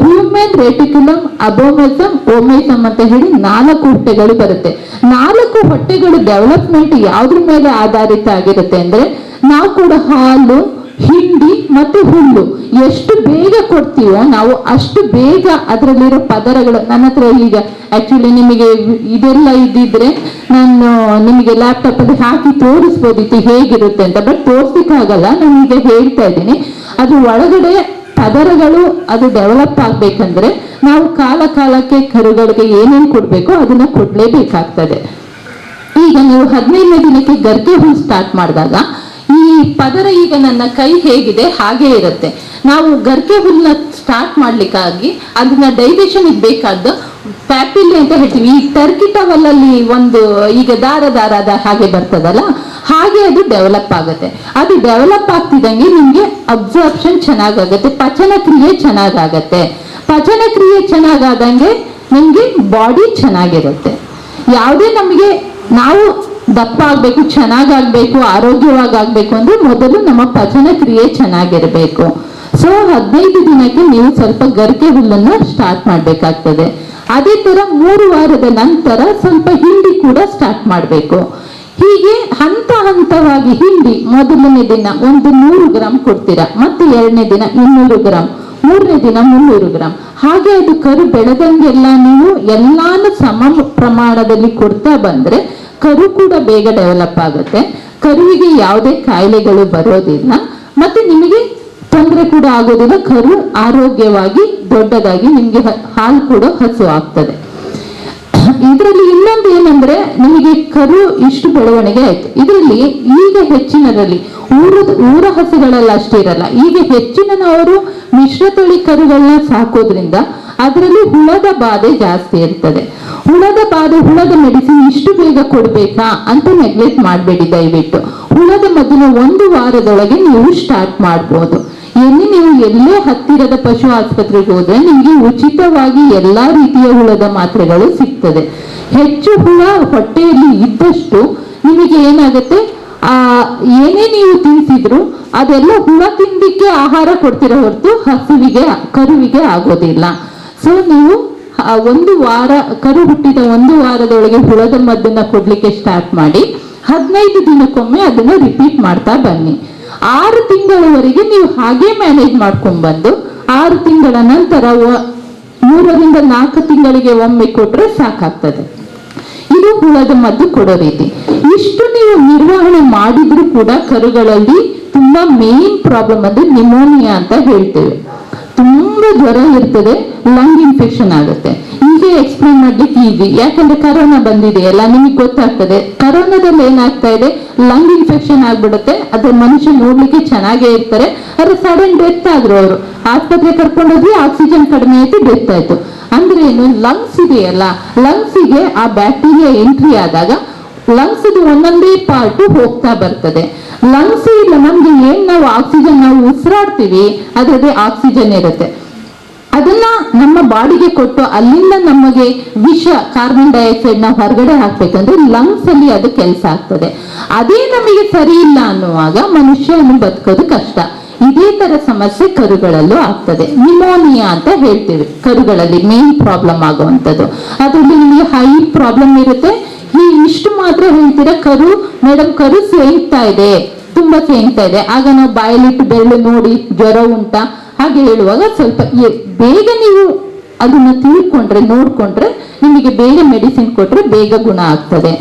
ರೂಮೆನ್, ರೆಟಿಕ್ಯುಲಮ್, ಅಬೋಮೆಸಮ್, ಓಮೆಸಮ್ ಅಂತ ಹೇಳಿ 4 ಹೊಟ್ಟೆಗಳು ಬರುತ್ತೆ. 4 ಹೊಟ್ಟೆಗಳು ಡೆವಲಪ್ಮೆಂಟ್ ಯಾವ್ದ್ರ ಮೇಲೆ ಆಧಾರಿತ ಆಗಿರುತ್ತೆ ಅಂದ್ರೆ, ನಾವು ಕೂಡ ಹಾಲು, ಹಿಂಡಿ ಮತ್ತು ಹುಲ್ಲು ಎಷ್ಟು ಬೇಗ ಕೊಡ್ತೀವೋ ನಾವು ಅಷ್ಟು ಬೇಗ ಅದರಲ್ಲಿರೋ ಪದರಗಳು. ನನ್ನ ಹತ್ರ ಈಗ ಆಕ್ಚುಲಿ ನಿಮಗೆ ಇದೆಲ್ಲ ಇದ್ದಿದ್ರೆ ನಾನು ನಿಮಗೆ ಲ್ಯಾಪ್ಟಾಪ್ ಅಲ್ಲಿ ಹಾಕಿ ತೋರಿಸ್ಬೋದಿತ್ತು ಹೇಗಿರುತ್ತೆ ಅಂತ, ಬಟ್ ತೋರಿಸ್ಲಿಕ್ಕಾಗಲ್ಲ. ನಾನು ಈಗ ಹೇಳ್ತಾ ಇದ್ದೀನಿ, ಅದು ಒಳಗಡೆ ಪದರಗಳು ಅದು ಡೆವಲಪ್ ಆಗ್ಬೇಕಂದ್ರೆ ನಾವು ಕಾಲಕ್ಕೆ ಕರುಗಳಿಗೆ ಏನೇನು ಕೊಡ್ಬೇಕೋ ಅದನ್ನ ಕೊಡ್ಲೇಬೇಕಾಗ್ತದೆ. ಈಗ ನೀವು 15ನೇ ದಿನಕ್ಕೆ ಗರ್ಗೆ ಹುಲ್ಲು ಸ್ಟಾರ್ಟ್ ಮಾಡಿದಾಗ ಈ ಪದರ ಈಗ ನನ್ನ ಕೈ ಹೇಗಿದೆ ಹಾಗೆ ಇರುತ್ತೆ. ನಾವು ಗರ್ಗೆ ಹುಲ್ಲನ್ನ ಸ್ಟಾರ್ಟ್ ಮಾಡ್ಲಿಕ್ಕಾಗಿ ಅದನ್ನ ಡೈಜೆಷನ್ ಬೇಕಾದ ಪ್ಯಾಪಿಲಿ ಅಂತ ಹೇಳ್ತೀವಿ. ಈ ಟರ್ಕಿ ಟವಲಲ್ಲಿ ಒಂದು ಈಗ ದಾರದ ಹಾಗೆ ಬರ್ತದಲ್ಲ, ಹಾಗೆ ಅದು ಡೆವಲಪ್ ಆಗುತ್ತೆ. ಅದು ಡೆವಲಪ್ ಆಗ್ತಿದಂಗೆ ನಿಮ್ಗೆ ಅಬ್ಸಾರ್ಪ್ಷನ್ ಚೆನ್ನಾಗಾಗತ್ತೆ, ಪಚನ ಕ್ರಿಯೆ ಚೆನ್ನಾಗಾಗತ್ತೆ. ಪಚನ ಕ್ರಿಯೆ ಚೆನ್ನಾಗಾದಂಗೆ ನಿಮ್ಗೆ ಬಾಡಿ ಚೆನ್ನಾಗಿರುತ್ತೆ. ಯಾವುದೇ ನಮಗೆ ನಾವು ದಪ್ಪ ಆಗ್ಬೇಕು, ಚೆನ್ನಾಗಾಗ್ಬೇಕು, ಆರೋಗ್ಯವಾಗಬೇಕು ಅಂದ್ರೆ ಮೊದಲು ನಮ್ಮ ಪಚನ ಕ್ರಿಯೆ ಚೆನ್ನಾಗಿರ್ಬೇಕು. ಸೊ 15 ದಿನಕ್ಕೆ ನೀವು ಸ್ವಲ್ಪ ಗರ್ಗೆ ಹುಲ್ಲನ್ನ ಸ್ಟಾರ್ಟ್ ಮಾಡ್ಬೇಕಾಗ್ತದೆ. ಅದೇ ತರ 3 ವಾರದ ನಂತರ ಸ್ವಲ್ಪ ಹಿಂಡಿ ಕೂಡ ಸ್ಟಾರ್ಟ್ ಮಾಡ್ಬೇಕು. ಹೀಗೆ ಹಂತವಾಗಿ ಹಿಂಡಿ ಮೊದಲನೇ ದಿನ ಒಂದು 100 ಗ್ರಾಮ್ ಕೊಡ್ತೀರಾ, ಮತ್ತೆ 2ನೇ ದಿನ 200 ಗ್ರಾಮ್, 3ನೇ ದಿನ 300 ಗ್ರಾಮ್. ಹಾಗೆ ಅದು ಕರು ಬೆಳೆದಂಗೆಲ್ಲ ನೀವು ಎಲ್ಲಾನು ಸಮ ಪ್ರಮಾಣದಲ್ಲಿ ಕೊಡ್ತಾ ಬಂದ್ರೆ ಕರು ಕೂಡ ಬೇಗ ಡೆವಲಪ್ ಆಗುತ್ತೆ. ಕರುವಿಗೆ ಯಾವುದೇ ಕಾಯಿಲೆಗಳು ಬರೋದಿಲ್ಲ, ಮತ್ತೆ ನಿಮಗೆ ತೊಂದರೆ ಕೂಡ ಆಗೋದಿಲ್ಲ. ಕರು ಆರೋಗ್ಯವಾಗಿ ದೊಡ್ಡದಾಗಿ ನಿಮ್ಗೆ ಹಾಲು ಕೊಡೋ ಹಸು ಆಗ್ತದೆ. ಇದರಲ್ಲಿ ಇನ್ನೊಂದು ಏನಂದ್ರೆ ನಿಮಗೆ ಕರು ಇಷ್ಟು ಬೆಳವಣಿಗೆ ಆಯ್ತು. ಇದರಲ್ಲಿ ಈಗ ಹೆಚ್ಚಿನರಲ್ಲಿ ಊರ ಹಸುಗಳೆಲ್ಲ ಅಷ್ಟೇ ಇರಲ್ಲ, ಈಗ ಹೆಚ್ಚಿನವರು ಮಿಶ್ರತಳಿ ಕರುಗಳನ್ನ ಸಾಕೋದ್ರಿಂದ ಅದರಲ್ಲಿ ಹುಳದ ಬಾಧೆ ಜಾಸ್ತಿ ಇರ್ತದೆ. ಹುಳದ ಮೆಡಿಸಿನ್ ಇಷ್ಟು ಬೇಗ ಕೊಡ್ಬೇಕಾ ಅಂತ ನೆಗ್ಲೆಕ್ಟ್ ಮಾಡಬೇಡಿ ದಯವಿಟ್ಟು. ಹುಳದ ಮದ್ದಿನ 1 ವಾರದೊಳಗೆ ನೀವು ಸ್ಟಾರ್ಟ್ ಮಾಡ್ಬೋದು. ನೀವು ಎಲ್ಲೇ ಹತ್ತಿರದ ಪಶು ಆಸ್ಪತ್ರೆಗೆ ಹೋದ್ರೆ ನಿಮ್ಗೆ ಉಚಿತವಾಗಿ ಎಲ್ಲಾ ರೀತಿಯ ಹುಳದ ಮಾತ್ರೆಗಳು ಸಿಗ್ತದೆ. ಹೆಚ್ಚು ಹುಳ ಹೊಟ್ಟೆಯಲ್ಲಿ ಇದ್ದಷ್ಟು ನಿಮಗೆ ಏನಾಗುತ್ತೆ, ಏನೇ ನೀವು ತಿನ್ಸಿದ್ರು ಅದೆಲ್ಲ ಹುಳ ತಿಂದಿಕ್ಕೆ ಆಹಾರ ಕೊಡ್ತಿರೋ ಹೊರತು ಕರುವಿಗೆ ಆಗೋದಿಲ್ಲ. ಸೊ ನೀವು 1 ವಾರ ಕರು ಹುಟ್ಟಿದ 1 ವಾರದೊಳಗೆ ಹುಳದ ಮದ್ದನ್ನ ಕೊಡ್ಲಿಕ್ಕೆ ಸ್ಟಾರ್ಟ್ ಮಾಡಿ 15 ದಿನಕ್ಕೊಮ್ಮೆ ಅದನ್ನ ರಿಪೀಟ್ ಮಾಡ್ತಾ ಬನ್ನಿ. 6 ತಿಂಗಳವರೆಗೆ ನೀವು ಹಾಗೆ ಮ್ಯಾನೇಜ್ ಮಾಡ್ಕೊಂಡ್ ಬಂದು 6 ತಿಂಗಳ ನಂತರ 3 ರಿಂದ 4 ತಿಂಗಳಿಗೆ ಒಮ್ಮೆ ಕೊಟ್ರೆ ಸಾಕಾಗ್ತದೆ. ಇದು ಹುಳದ ಮದ್ದು ಕೊಡೋ ರೀತಿ. ಇಷ್ಟು ನೀವು ನಿರ್ವಹಣೆ ಮಾಡಿದ್ರು ಕೂಡ ಕರುಗಳಲ್ಲಿ ತುಂಬಾ ಮೇನ್ ಪ್ರಾಬ್ಲಮ್ ಅಂದ್ರೆ ನಿಮೋನಿಯಾ ಅಂತ ಹೇಳ್ತೇವೆ. ತುಂಬಾ ಜ್ವರ ಇರ್ತದೆ, ಲಂಗ್ ಇನ್ಫೆಕ್ಷನ್ ಆಗುತ್ತೆ. ಈಗ ಎಕ್ಸ್ಪ್ಲೇನ್ ಮಾಡ್ಲಿಕ್ಕೆ ಈಸಿ, ಯಾಕಂದ್ರೆ ಕರೋನಾ ಬಂದಿದೆ ಎಲ್ಲ ನಿಮಗೆ ಗೊತ್ತಾಗ್ತದೆ. ಕರೋನಾದಲ್ಲಿ ಏನಾಗ್ತಾ ಇದೆ, ಲಂಗ್ ಇನ್ಫೆಕ್ಷನ್ ಆಗ್ಬಿಡುತ್ತೆ. ಅದ್ರ ಮನುಷ್ಯ ನೋಡ್ಲಿಕ್ಕೆ ಚೆನ್ನಾಗೇ ಇರ್ತಾರೆ, ಆದ್ರೆ ಸಡನ್ ಡೆತ್ ಆದ್ರು. ಅವರು ಆಸ್ಪತ್ರೆ ಕರ್ಕೊಂಡೋದ್ವಿ, ಆಕ್ಸಿಜನ್ ಕಡಿಮೆ ಆಯ್ತು, ಡೆತ್ ಆಯ್ತು. ಅಂದ್ರೆ ಏನು, ಲಂಗ್ಸ್ ಇದೆಯಲ್ಲ, ಲಂಗ್ಸಿಗೆ ಆ ಬ್ಯಾಕ್ಟೀರಿಯಾ ಎಂಟ್ರಿ ಆದಾಗ ಲಂಗ್ಸ್ ಒಂದೊಂದೇ ಪಾರ್ಟ್ ಹೋಗ್ತಾ ಬರ್ತದೆ. ಲಂಗ್ಸ್ ಇಲ್ಲ, ನಮ್ಗೆ ನಾವು ಆಕ್ಸಿಜನ್ ನಾವು ಉಸಿರಾಡ್ತೀವಿ, ಅದರಲ್ಲಿ ಆಕ್ಸಿಜನ್ ಇರುತ್ತೆ. ಅದನ್ನ ನಮ್ಮ ಬಾಡಿಗೆ ಕೊಟ್ಟು ಅಲ್ಲಿಂದ ನಮಗೆ ಕಾರ್ಬನ್ ಡೈಆಕ್ಸೈಡ್ ನಾವು ಹೊರಗಡೆ ಹಾಕ್ಬೇಕಂದ್ರೆ ಲಂಗ್ಸ್ ಅಲ್ಲಿ ಅದು ಕೆಲಸ ಆಗ್ತದೆ. ಅದೇ ನಮಗೆ ಸರಿ ಇಲ್ಲ ಅನ್ನುವಾಗ ಮನುಷ್ಯನು ಬದುಕೋದು ಕಷ್ಟ. ಇದೇ ತರ ಸಮಸ್ಯೆ ಕರುಗಳಲ್ಲೂ ಆಗ್ತದೆ. ನಿಮೋನಿಯಾ ಅಂತ ಹೇಳ್ತೇವೆ, ಕರುಗಳಲ್ಲಿ ಮೇನ್ ಪ್ರಾಬ್ಲಮ್ ಆಗುವಂಥದ್ದು. ಅದರಲ್ಲಿ ನಿಮಗೆ ಹೈ ಪ್ರಾಬ್ಲಮ್ ಇರುತ್ತೆ. ಇಷ್ಟು ಮಾತ್ರ ಹೇಳ್ತೀರಾ, ಮೇಡಮ್ ಕರು ಸೇಂಗ್ತಾ ಇದೆ, ತುಂಬಾ ಸೇಂಗ್ತಾ ಇದೆ. ಆಗ ನಾವು ಬಾಯಲ್ಲಿಟ್ಟು ಬೆರಳು ನೋಡಿ ಜ್ವರ ಉಂಟಾ ಹಾಗೆ ಹೇಳುವಾಗ ಸ್ವಲ್ಪ ಬೇಗ ನೀವು ಅದನ್ನ ನೋಡ್ಕೊಂಡ್ರೆ ನಿಮಗೆ ಬೇಗ ಮೆಡಿಸಿನ್ ಕೊಟ್ರೆ ಬೇಗ ಗುಣ ಆಗ್ತದೆ.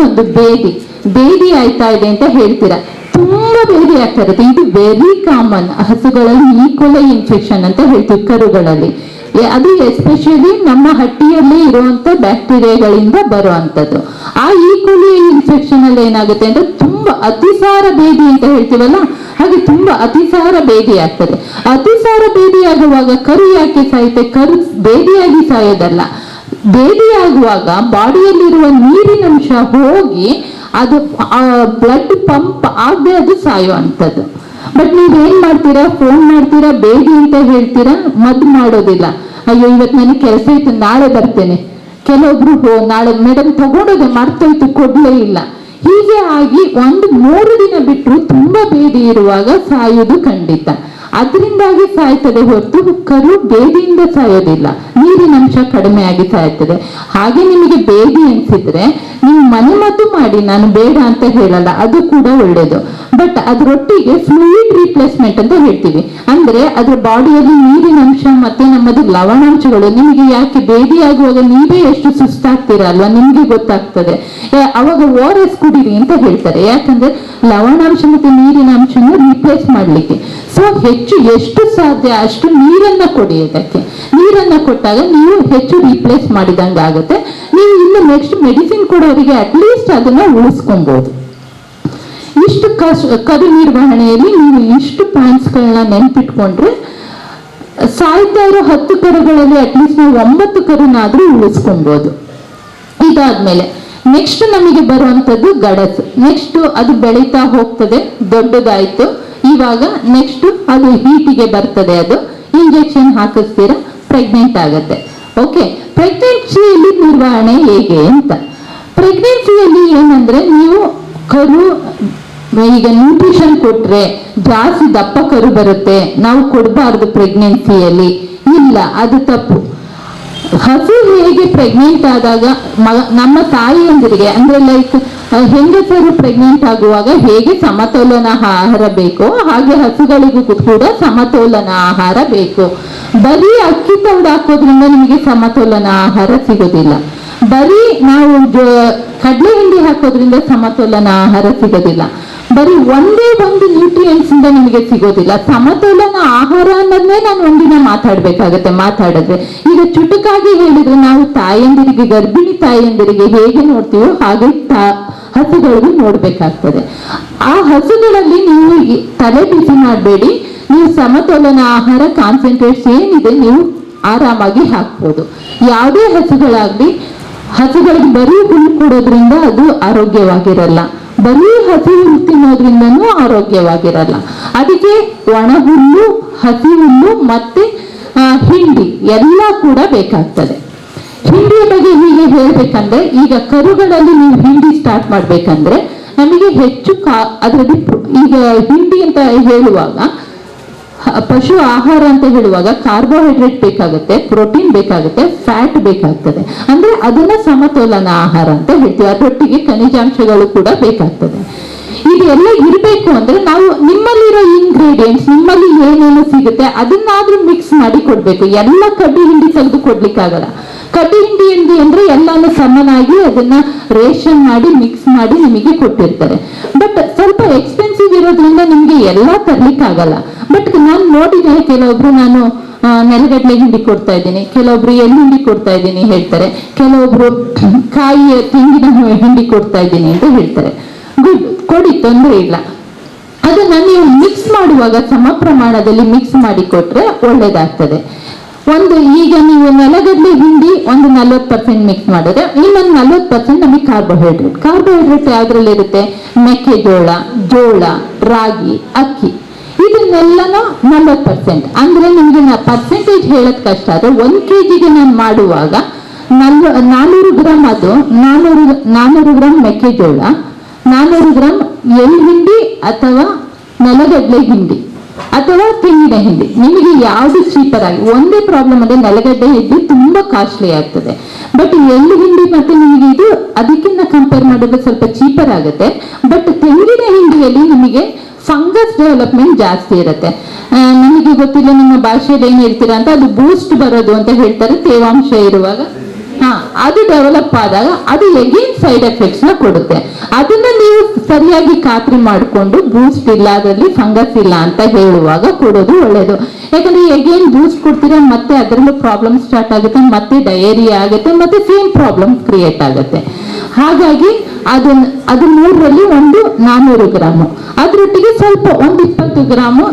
ಇನ್ನೊಂದು ಬೇದಿ ಆಯ್ತಾ ಇದೆ ಅಂತ ಹೇಳ್ತೀರಾ, ತುಂಬಾ ಬೇದಿ ಆಗ್ತಾ ಇರುತ್ತೆ. ಇದು ವೆರಿ ಕಾಮನ್ ಹಸುಗಳಲ್ಲಿ ಈಕೋಲೈ ಇನ್ಫೆಕ್ಷನ್ ಅಂತ ಹೇಳ್ತೀವಿ ಕರುಗಳಲ್ಲಿ. ಅದು ಎಸ್ಪೆಷಲಿ ನಮ್ಮ ಹಟ್ಟಿಯಲ್ಲಿ ಇರುವಂತ ಬ್ಯಾಕ್ಟೀರಿಯಾಗಳಿಂದ ಬರುವಂತದ್ದು. ಆ ಈಕೋಲೈ ಇನ್ಫೆಕ್ಷನ್ ಅಲ್ಲಿ ಏನಾಗುತ್ತೆ ಅಂದ್ರೆ ತುಂಬಾ ಅತಿಸಾರ ಬೇದಿ ಅಂತ ಹೇಳ್ತೀವಲ್ಲ, ಹಾಗೆ ತುಂಬಾ ಅತಿಸಾರ ಬೇದಿ ಆಗ್ತದೆ. ಅತಿಸಾರ ಬೇದಿ ಆಗುವಾಗ ಕರು ಯಾಕೆ ಸಾಯುತ್ತೆ? ಕರು ಬೇದಿಯಾಗಿ ಸಾಯೋದಲ್ಲ, ಬೇದಿಯಾಗುವಾಗ ಬಾಡಿಯಲ್ಲಿರುವ ನೀರಿನಂಶ ಹೋಗಿ ಅದು ಬ್ಲಡ್ ಪಂಪ್ ಆಗದೆ ಅದು ಸಾಯುವಂಥದ್ದು. ಬಟ್ ನೀವೇನ್ ಮಾಡ್ತೀರಾ, ಫೋನ್ ಮಾಡ್ತೀರಾ, ಬೇದಿ ಅಂತ ಹೇಳ್ತೀರಾ, ಮದ್ದು ಮಾಡೋದಿಲ್ಲ. ಅಯ್ಯೋ ಇವತ್ತು ನನಗೆ ಕೆಲಸ ಇತ್ತು, ನಾಳೆ ಬರ್ತೇನೆ. ಕೆಲವೊಬ್ರು ನಾಳೆ ಮೇಡಮ್ ತಗೊಂಡೋದೆ ಮರ್ತೋಯ್ತು, ಕೊಡ್ಲೇ ಇಲ್ಲ. ಹೀಗೆ ಆಗಿ 3 ದಿನ ಬಿಟ್ಟರು ತುಂಬಾ ಬೇದಿ ಇರುವಾಗ ಸಾಯುವುದು ಖಂಡಿತ. ಅದರಿಂದಾಗಿ ಸಾಯ್ತದೆ ಹೊರತು ಕರು ಬೇದಿಯಿಂದ ಸಾಯೋದಿಲ್ಲ, ನೀರಿನಂಶ ಕಡಿಮೆ ಆಗಿ ಸಾಯ್ತದೆ. ಹಾಗೆ ನಿಮಗೆ ಬೇದಿ ಅನ್ಸಿದ್ರೆ ನೀವು ಮನೆಮದ್ದು ಮಾಡಿ, ನಾನು ಬೇಡ ಅಂತ ಹೇಳಲ್ಲ, ಅದು ಕೂಡ ಒಳ್ಳೇದು. ಬಟ್ ಅದರೊಟ್ಟಿಗೆ ಫ್ಲೂಯಿಡ್ ರಿಪ್ಲೇಸ್ಮೆಂಟ್ ಅಂತ ಹೇಳ್ತೀವಿ. ಅಂದ್ರೆ ಅದ್ರ ಬಾಡಿಯಲ್ಲಿ ನೀರಿನಂಶ ಮತ್ತೆ ನಮ್ಮದು ಲವಣಾಂಶಗಳು, ನಿಮಗೆ ಯಾಕೆ ಬೇದಿ ಆಗುವಾಗ ನೀವೇ ಎಷ್ಟು ಸುಸ್ತಾಗ್ತೀರಾ ಅಲ್ವಾ, ನಿಮ್ಗೆ ಗೊತ್ತಾಗ್ತದೆ. ಅವಾಗ ORS ಕುಡೀರಿ ಅಂತ ಹೇಳ್ತಾರೆ, ಯಾಕಂದ್ರೆ ಲವಣಾಂಶ ಮತ್ತೆ ನೀರಿನ ಅಂಶನ ರಿಪ್ಲೇಸ್ ಮಾಡ್ಲಿಕ್ಕೆ. ಸೊ ಎಷ್ಟು ಸಾಧ್ಯ ಅಷ್ಟು ನೀರನ್ನ ಕೊಡಿ. ಅದಕ್ಕೆ ನೀರನ್ನ ಕೊಟ್ಟಾಗ ನೀವು ಹೆಚ್ಚು ರಿಪ್ಲೇಸ್ ಮಾಡಿದಂಗೆ ಆಗುತ್ತೆ. ನೀವು ಇನ್ನು ನೆಕ್ಸ್ಟ್ ಮೆಡಿಸಿನ್ ಕೊಡೋರಿಗೆ ಅಟ್ಲೀಸ್ಟ್ ಅದನ್ನ ಉಳಿಸ್ಕೊಬಹುದು. ಇಷ್ಟು ಕರು ನಿರ್ವಹಣೆಯಲ್ಲಿ ನೀವು ಇಷ್ಟು ಪಾಯಿಂಟ್ಸ್ಗಳನ್ನ ನೆನ್ಪಿಟ್ಕೊಂಡ್ರೆ ಸಾಯ್ತಾ ಇರೋ 10 ಕರುಗಳಲ್ಲಿ ಅಟ್ಲೀಸ್ಟ್ ನಾವು 9 ಕರುನಾದ್ರೂ ಉಳಿಸ್ಕೊಬಹುದು. ಇದಾದ್ಮೇಲೆ ನೆಕ್ಸ್ಟ್ ನಮಗೆ ಬರುವಂತದ್ದು ಗಡಸು. ನೆಕ್ಸ್ಟ್ ಅದು ಬೆಳೀತಾ ಹೋಗ್ತದೆ, ದೊಡ್ಡದಾಯ್ತು. ಇವಾಗ ನೆಕ್ಸ್ಟ್ ಅದು ಹೀಟಿಗೆ ಬರ್ತದೆ, ಅದು ಇಂಜೆಕ್ಷನ್ ಹಾಕಿಸ್ತೀರ, ಪ್ರೆಗ್ನೆಂಟ್ ಆಗತ್ತೆ. ಓಕೆ, ಪ್ರೆಗ್ನೆನ್ಸಿಯಲ್ಲಿ ನಿರ್ವಹಣೆ ಹೇಗೆ ಅಂತ. ಪ್ರೆಗ್ನೆನ್ಸಿಯಲ್ಲಿ ಏನಂದ್ರೆ ನೀವು ಕರು ಈಗ ನ್ಯೂಟ್ರಿಷನ್ ಕೊಟ್ರೆ ಜಾಸ್ತಿ ದಪ್ಪ ಕರು ಬರುತ್ತೆ, ನಾವು ಕೊಡಬಾರ್ದು ಪ್ರೆಗ್ನೆನ್ಸಿಯಲ್ಲಿ. ಇಲ್ಲ, ಅದು ತಪ್ಪು. ಹಸು ಹೇಗೆ ಪ್ರೆಗ್ನೆಂಟ್ ಆದಾಗ ನಮ್ಮ ತಾಯಿಯಂದಿರಿಗೆ ಅಂದ್ರೆ ಲೈಕ್ ಹೆಂಗಸರು ಪ್ರೆಗ್ನೆಂಟ್ ಆಗುವಾಗ ಹೇಗೆ ಸಮತೋಲನ ಆಹಾರ ಬೇಕೋ ಹಾಗೆ ಹಸುಗಳಿಗೂ ಕೂಡ ಸಮತೋಲನ ಆಹಾರ ಬೇಕು. ಬರೀ ಅಕ್ಕಿ ತೌಡು ಹಾಕೋದ್ರಿಂದ ನಿಮಗೆ ಸಮತೋಲನ ಆಹಾರ ಸಿಗೋದಿಲ್ಲ. ಬರೀ ನಾವು ಕಡಲೆ ಹಿಂಡಿ ಹಾಕೋದ್ರಿಂದ ಸಮತೋಲನ ಆಹಾರ ಸಿಗೋದಿಲ್ಲ. ಬರೀ ಒಂದೇ ಒಂದು ನ್ಯೂಟ್ರಿಯೆಂಟ್ಸ್ ಇಂದ ನಿಮಗೆ ಸಿಗೋದಿಲ್ಲ. ಸಮತೋಲನ ಆಹಾರ ಅನ್ನೋದನ್ನೇ ನಾನು ಒಂದಿನ ಮಾತಾಡಿದ್ರೆ ಈಗ ಚುಟುಕಾಗಿ ಹೇಳಿದ್ರೆ ನಾವು ತಾಯಂದಿರಿಗೆ, ಗರ್ಭಿಣಿ ತಾಯಂದಿರಿಗೆ ಹೇಗೆ ನೋಡ್ತೀವೋ ಹಾಗೆ ಹಸುಗಳಿಗೂ ನೋಡ್ಬೇಕಾಗ್ತದೆ. ಆ ಹಸುಗಳಲ್ಲಿ ನೀವು ತಲೆ ಬಿಸಿ ಮಾಡಬೇಡಿ. ನೀವು ಸಮತೋಲನ ಆಹಾರ ಕಾನ್ಸಂಟ್ರೇಟ್ಸ್ ಏನಿದೆ ನೀವು ಆರಾಮಾಗಿ ಹಾಕ್ಬೋದು. ಯಾವುದೇ ಹಸುಗಳಿಗೆ ಬರೀ ಹುಲ್ಲು ಕೊಡೋದ್ರಿಂದ ಅದು ಆರೋಗ್ಯವಾಗಿರಲ್ಲ, ಬರೀ ಹಸಿ ಹುಲ್ಲು ತಿನ್ನೋದ್ರಿಂದನೂ ಆರೋಗ್ಯವಾಗಿರಲ್ಲ. ಅದಕ್ಕೆ ಒಣ ಹುಲ್ಲು, ಹಸಿ ಹುಲ್ಲು ಮತ್ತೆ ಹಿಂಡಿ ಎಲ್ಲ ಕೂಡ ಬೇಕಾಗ್ತದೆ. ಹಿಂಡಿಯ ಬಗ್ಗೆ ಹೀಗೆ ಹೇಳ್ಬೇಕಂದ್ರೆ ಈಗ ಕರುಗಳಲ್ಲಿ ನೀವು ಹಿಂಡಿ ಸ್ಟಾರ್ಟ್ ಮಾಡ್ಬೇಕಂದ್ರೆ ನಮಗೆ ಹೆಚ್ಚು ಅದರಲ್ಲಿ ಈಗ ಹಿಂಡಿ ಅಂತ ಹೇಳುವಾಗ ಪಶು ಆಹಾರ ಅಂತ ಹೇಳುವಾಗ ಕಾರ್ಬೋಹೈಡ್ರೇಟ್ ಬೇಕಾಗುತ್ತೆ, ಪ್ರೋಟೀನ್ ಬೇಕಾಗುತ್ತೆ, ಫ್ಯಾಟ್ ಬೇಕಾಗ್ತದೆ. ಅಂದ್ರೆ ಅದನ್ನ ಸಮತೋಲನ ಆಹಾರ ಅಂತ ಹೇಳ್ತೀವಿ. ಅದರೊಟ್ಟಿಗೆ ಖನಿಜಾಂಶಗಳು ಕೂಡ ಬೇಕಾಗ್ತದೆ. ಇದೆಲ್ಲ ಇರಬೇಕು ಅಂದ್ರೆ ನಾವು ನಿಮ್ಮಲ್ಲಿರೋ ಇಂಗ್ರೀಡಿಯೆಂಟ್ಸ್, ನಿಮ್ಮಲ್ಲಿ ಏನೇನು ಸಿಗುತ್ತೆ ಅದನ್ನಾದ್ರೂ ಮಿಕ್ಸ್ ಮಾಡಿ ಕೊಡ್ಬೇಕು. ಎಲ್ಲ ಕಡ್ಡಿ ಹಿಂಡಿ ತೆಗೆದು ಕೊಡ್ಲಿಕ್ಕಾಗಲ್ಲ. ಕಡ್ಡಿ ಹಿಂಡಿ ಅಂದ್ರೆ ಎಲ್ಲಾನು ಸಮನಾಗಿ ಅದನ್ನ ರೇಷನ್ ಮಾಡಿ ಮಿಕ್ಸ್ ಮಾಡಿ ನಿಮಗೆ ಕೊಟ್ಟಿರ್ತಾರೆ. ಬಟ್ ಸ್ವಲ್ಪ ಎಕ್ಸ್ಪೆನ್ಸಿವ್ ಇರೋದ್ರಿಂದ ನಿಮ್ಗೆ ಎಲ್ಲ ತರ್ಲಿಕ್ಕಾಗಲ್ಲ. ಬಟ್ ನಾನು ನೋಡಿದ್ದೇನೆ, ಕೆಲವೊಬ್ರು ನಾನು ನೆಲಗಡ್ಲೆ ಹಿಂಡಿ ಕೊಡ್ತಾ ಇದ್ದೀನಿ, ಕೆಲವೊಬ್ರು ಎಳ್ಳು ಹಿಂಡಿ ಕೊಡ್ತಾ ಇದ್ದೀನಿ ಹೇಳ್ತಾರೆ, ಕೆಲವೊಬ್ರು ಕಾಯಿಯ ತೆಂಗಿನ ಹಿಂಡಿ ಕೊಡ್ತಾ ಇದ್ದೀನಿ ಅಂತ ಹೇಳ್ತಾರೆ. ಗುಡ್, ಕೊಡಿ, ತೊಂದರೆ ಇಲ್ಲ. ಅದನ್ನ ನೀವು ಮಿಕ್ಸ್ ಮಾಡುವಾಗ ಸಮ ಪ್ರಮಾಣದಲ್ಲಿ ಮಿಕ್ಸ್ ಮಾಡಿ ಕೊಟ್ರೆ ಒಳ್ಳೇದಾಗ್ತದೆ. ಈಗ ನೀವು ನೆಲಗಡ್ಲೆ ಹಿಂಡಿ 40% ಮಿಕ್ಸ್ ಮಾಡಿದ್ರೆ ಇನ್ನೊಂದು 40% ನಮಗೆ ಕಾರ್ಬೋಹೈಡ್ರೇಟ್ ಯಾವ್ದ್ರಲ್ಲಿ ಇರುತ್ತೆ? ಮೆಕ್ಕೆಜೋಳ, ಜೋಳ, ರಾಗಿ, ಅಕ್ಕಿ, ಇದನ್ನೆಲ್ಲನೂ 40%. ಅಂದ್ರೆ ನಿಮ್ಗೆ ಪರ್ಸೆಂಟೇಜ್ ಹೇಳೋದ್ ಕಷ್ಟ. ಆದ್ರೆ 1 kgಗೆ ನಾನು ಮಾಡುವಾಗ 400 ಗ್ರಾಮ್ ಅದು 400 ಗ್ರಾಮ್ ಮೆಕ್ಕೆಜೋಳ, 400 ಗ್ರಾಮ್ ಎಳ್ಳು ಹಿಂಡಿ ಅಥವಾ ನೆಲಗಡ್ಲೆ ಹಿಂಡಿ ಅಥವಾ ತೆಂಗಿನ ಹಿಂಡಿ, ನಿಮಗೆ ಯಾವ್ದು ಚೀಪರ್ ಆಗಿ. ಒಂದೇ ಪ್ರಾಬ್ಲಮ್ ಅಂದ್ರೆ ನೆಲಗಡ್ಡೆ ಹಿಂಡಿ ತುಂಬಾ ಕಾಸ್ಟ್ಲಿ ಆಗ್ತದೆ. ಬಟ್ ಎಳ್ಳು ಹಿಂಡಿ ಮತ್ತೆ ನಿಮಗೆ ಇದು ಅದಕ್ಕಿಂತ ಕಂಪೇರ್ ಮಾಡಿದ್ರೆ ಸ್ವಲ್ಪ ಚೀಪರ್ ಆಗುತ್ತೆ. ಬಟ್ ತೆಂಗಿನ ಹಿಂಡಿಯಲ್ಲಿ ನಿಮಗೆ ಫಂಗಸ್ ಡೆವಲಪ್ಮೆಂಟ್ ಜಾಸ್ತಿ ಇರುತ್ತೆ. ನನಗೆ ಗೊತ್ತಿಲ್ಲ ನಿಮ್ಮ ಭಾಷೆಯಲ್ಲಿ ಏನ್ ಹೇಳ್ತೀರಾ ಅಂತ, ಅದು ಬೂಸ್ಟ್ ಬರೋದು ಅಂತ ಹೇಳ್ತಾರೆ ತೇವಾಂಶ ಇರುವಾಗ. ಅದು ಡೆವಲಪ್ ಆದಾಗ ಅದು ಎಗೇನ್ ಸೈಡ್ ಎಫೆಕ್ಟ್ಸ್ ನ ಕೊಡುತ್ತೆ. ಅದನ್ನ ನೀವು ಸರಿಯಾಗಿ ಖಾತ್ರಿ ಮಾಡಿಕೊಂಡು ಬೂಸ್ಟ್ ಇಲ್ಲ, ಅದರಲ್ಲಿ ಫಂಗಸ್ ಇಲ್ಲ ಅಂತ ಹೇಳುವಾಗ ಕೊಡೋದು ಒಳ್ಳೇದು. ಯಾಕಂದ್ರೆ ಎಗೇನ್ ಬೂಸ್ಟ್ ಕೊಡ್ತೀರಾ ಮತ್ತೆ ಅದರಲ್ಲೂ ಪ್ರಾಬ್ಲಮ್ ಸ್ಟಾರ್ಟ್ ಆಗುತ್ತೆ, ಮತ್ತೆ ಡಯೇರಿಯಾ ಆಗುತ್ತೆ, ಮತ್ತೆ ಸೇಮ್ ಪ್ರಾಬ್ಲಮ್ ಕ್ರಿಯೇಟ್ ಆಗುತ್ತೆ. ಹಾಗಾಗಿ ಅದು 3ರಲ್ಲಿ ಒಂದು 400 ಗ್ರಾಮು, ಅದರೊಟ್ಟಿಗೆ ಸ್ವಲ್ಪ 20 ಗ್ರಾಮು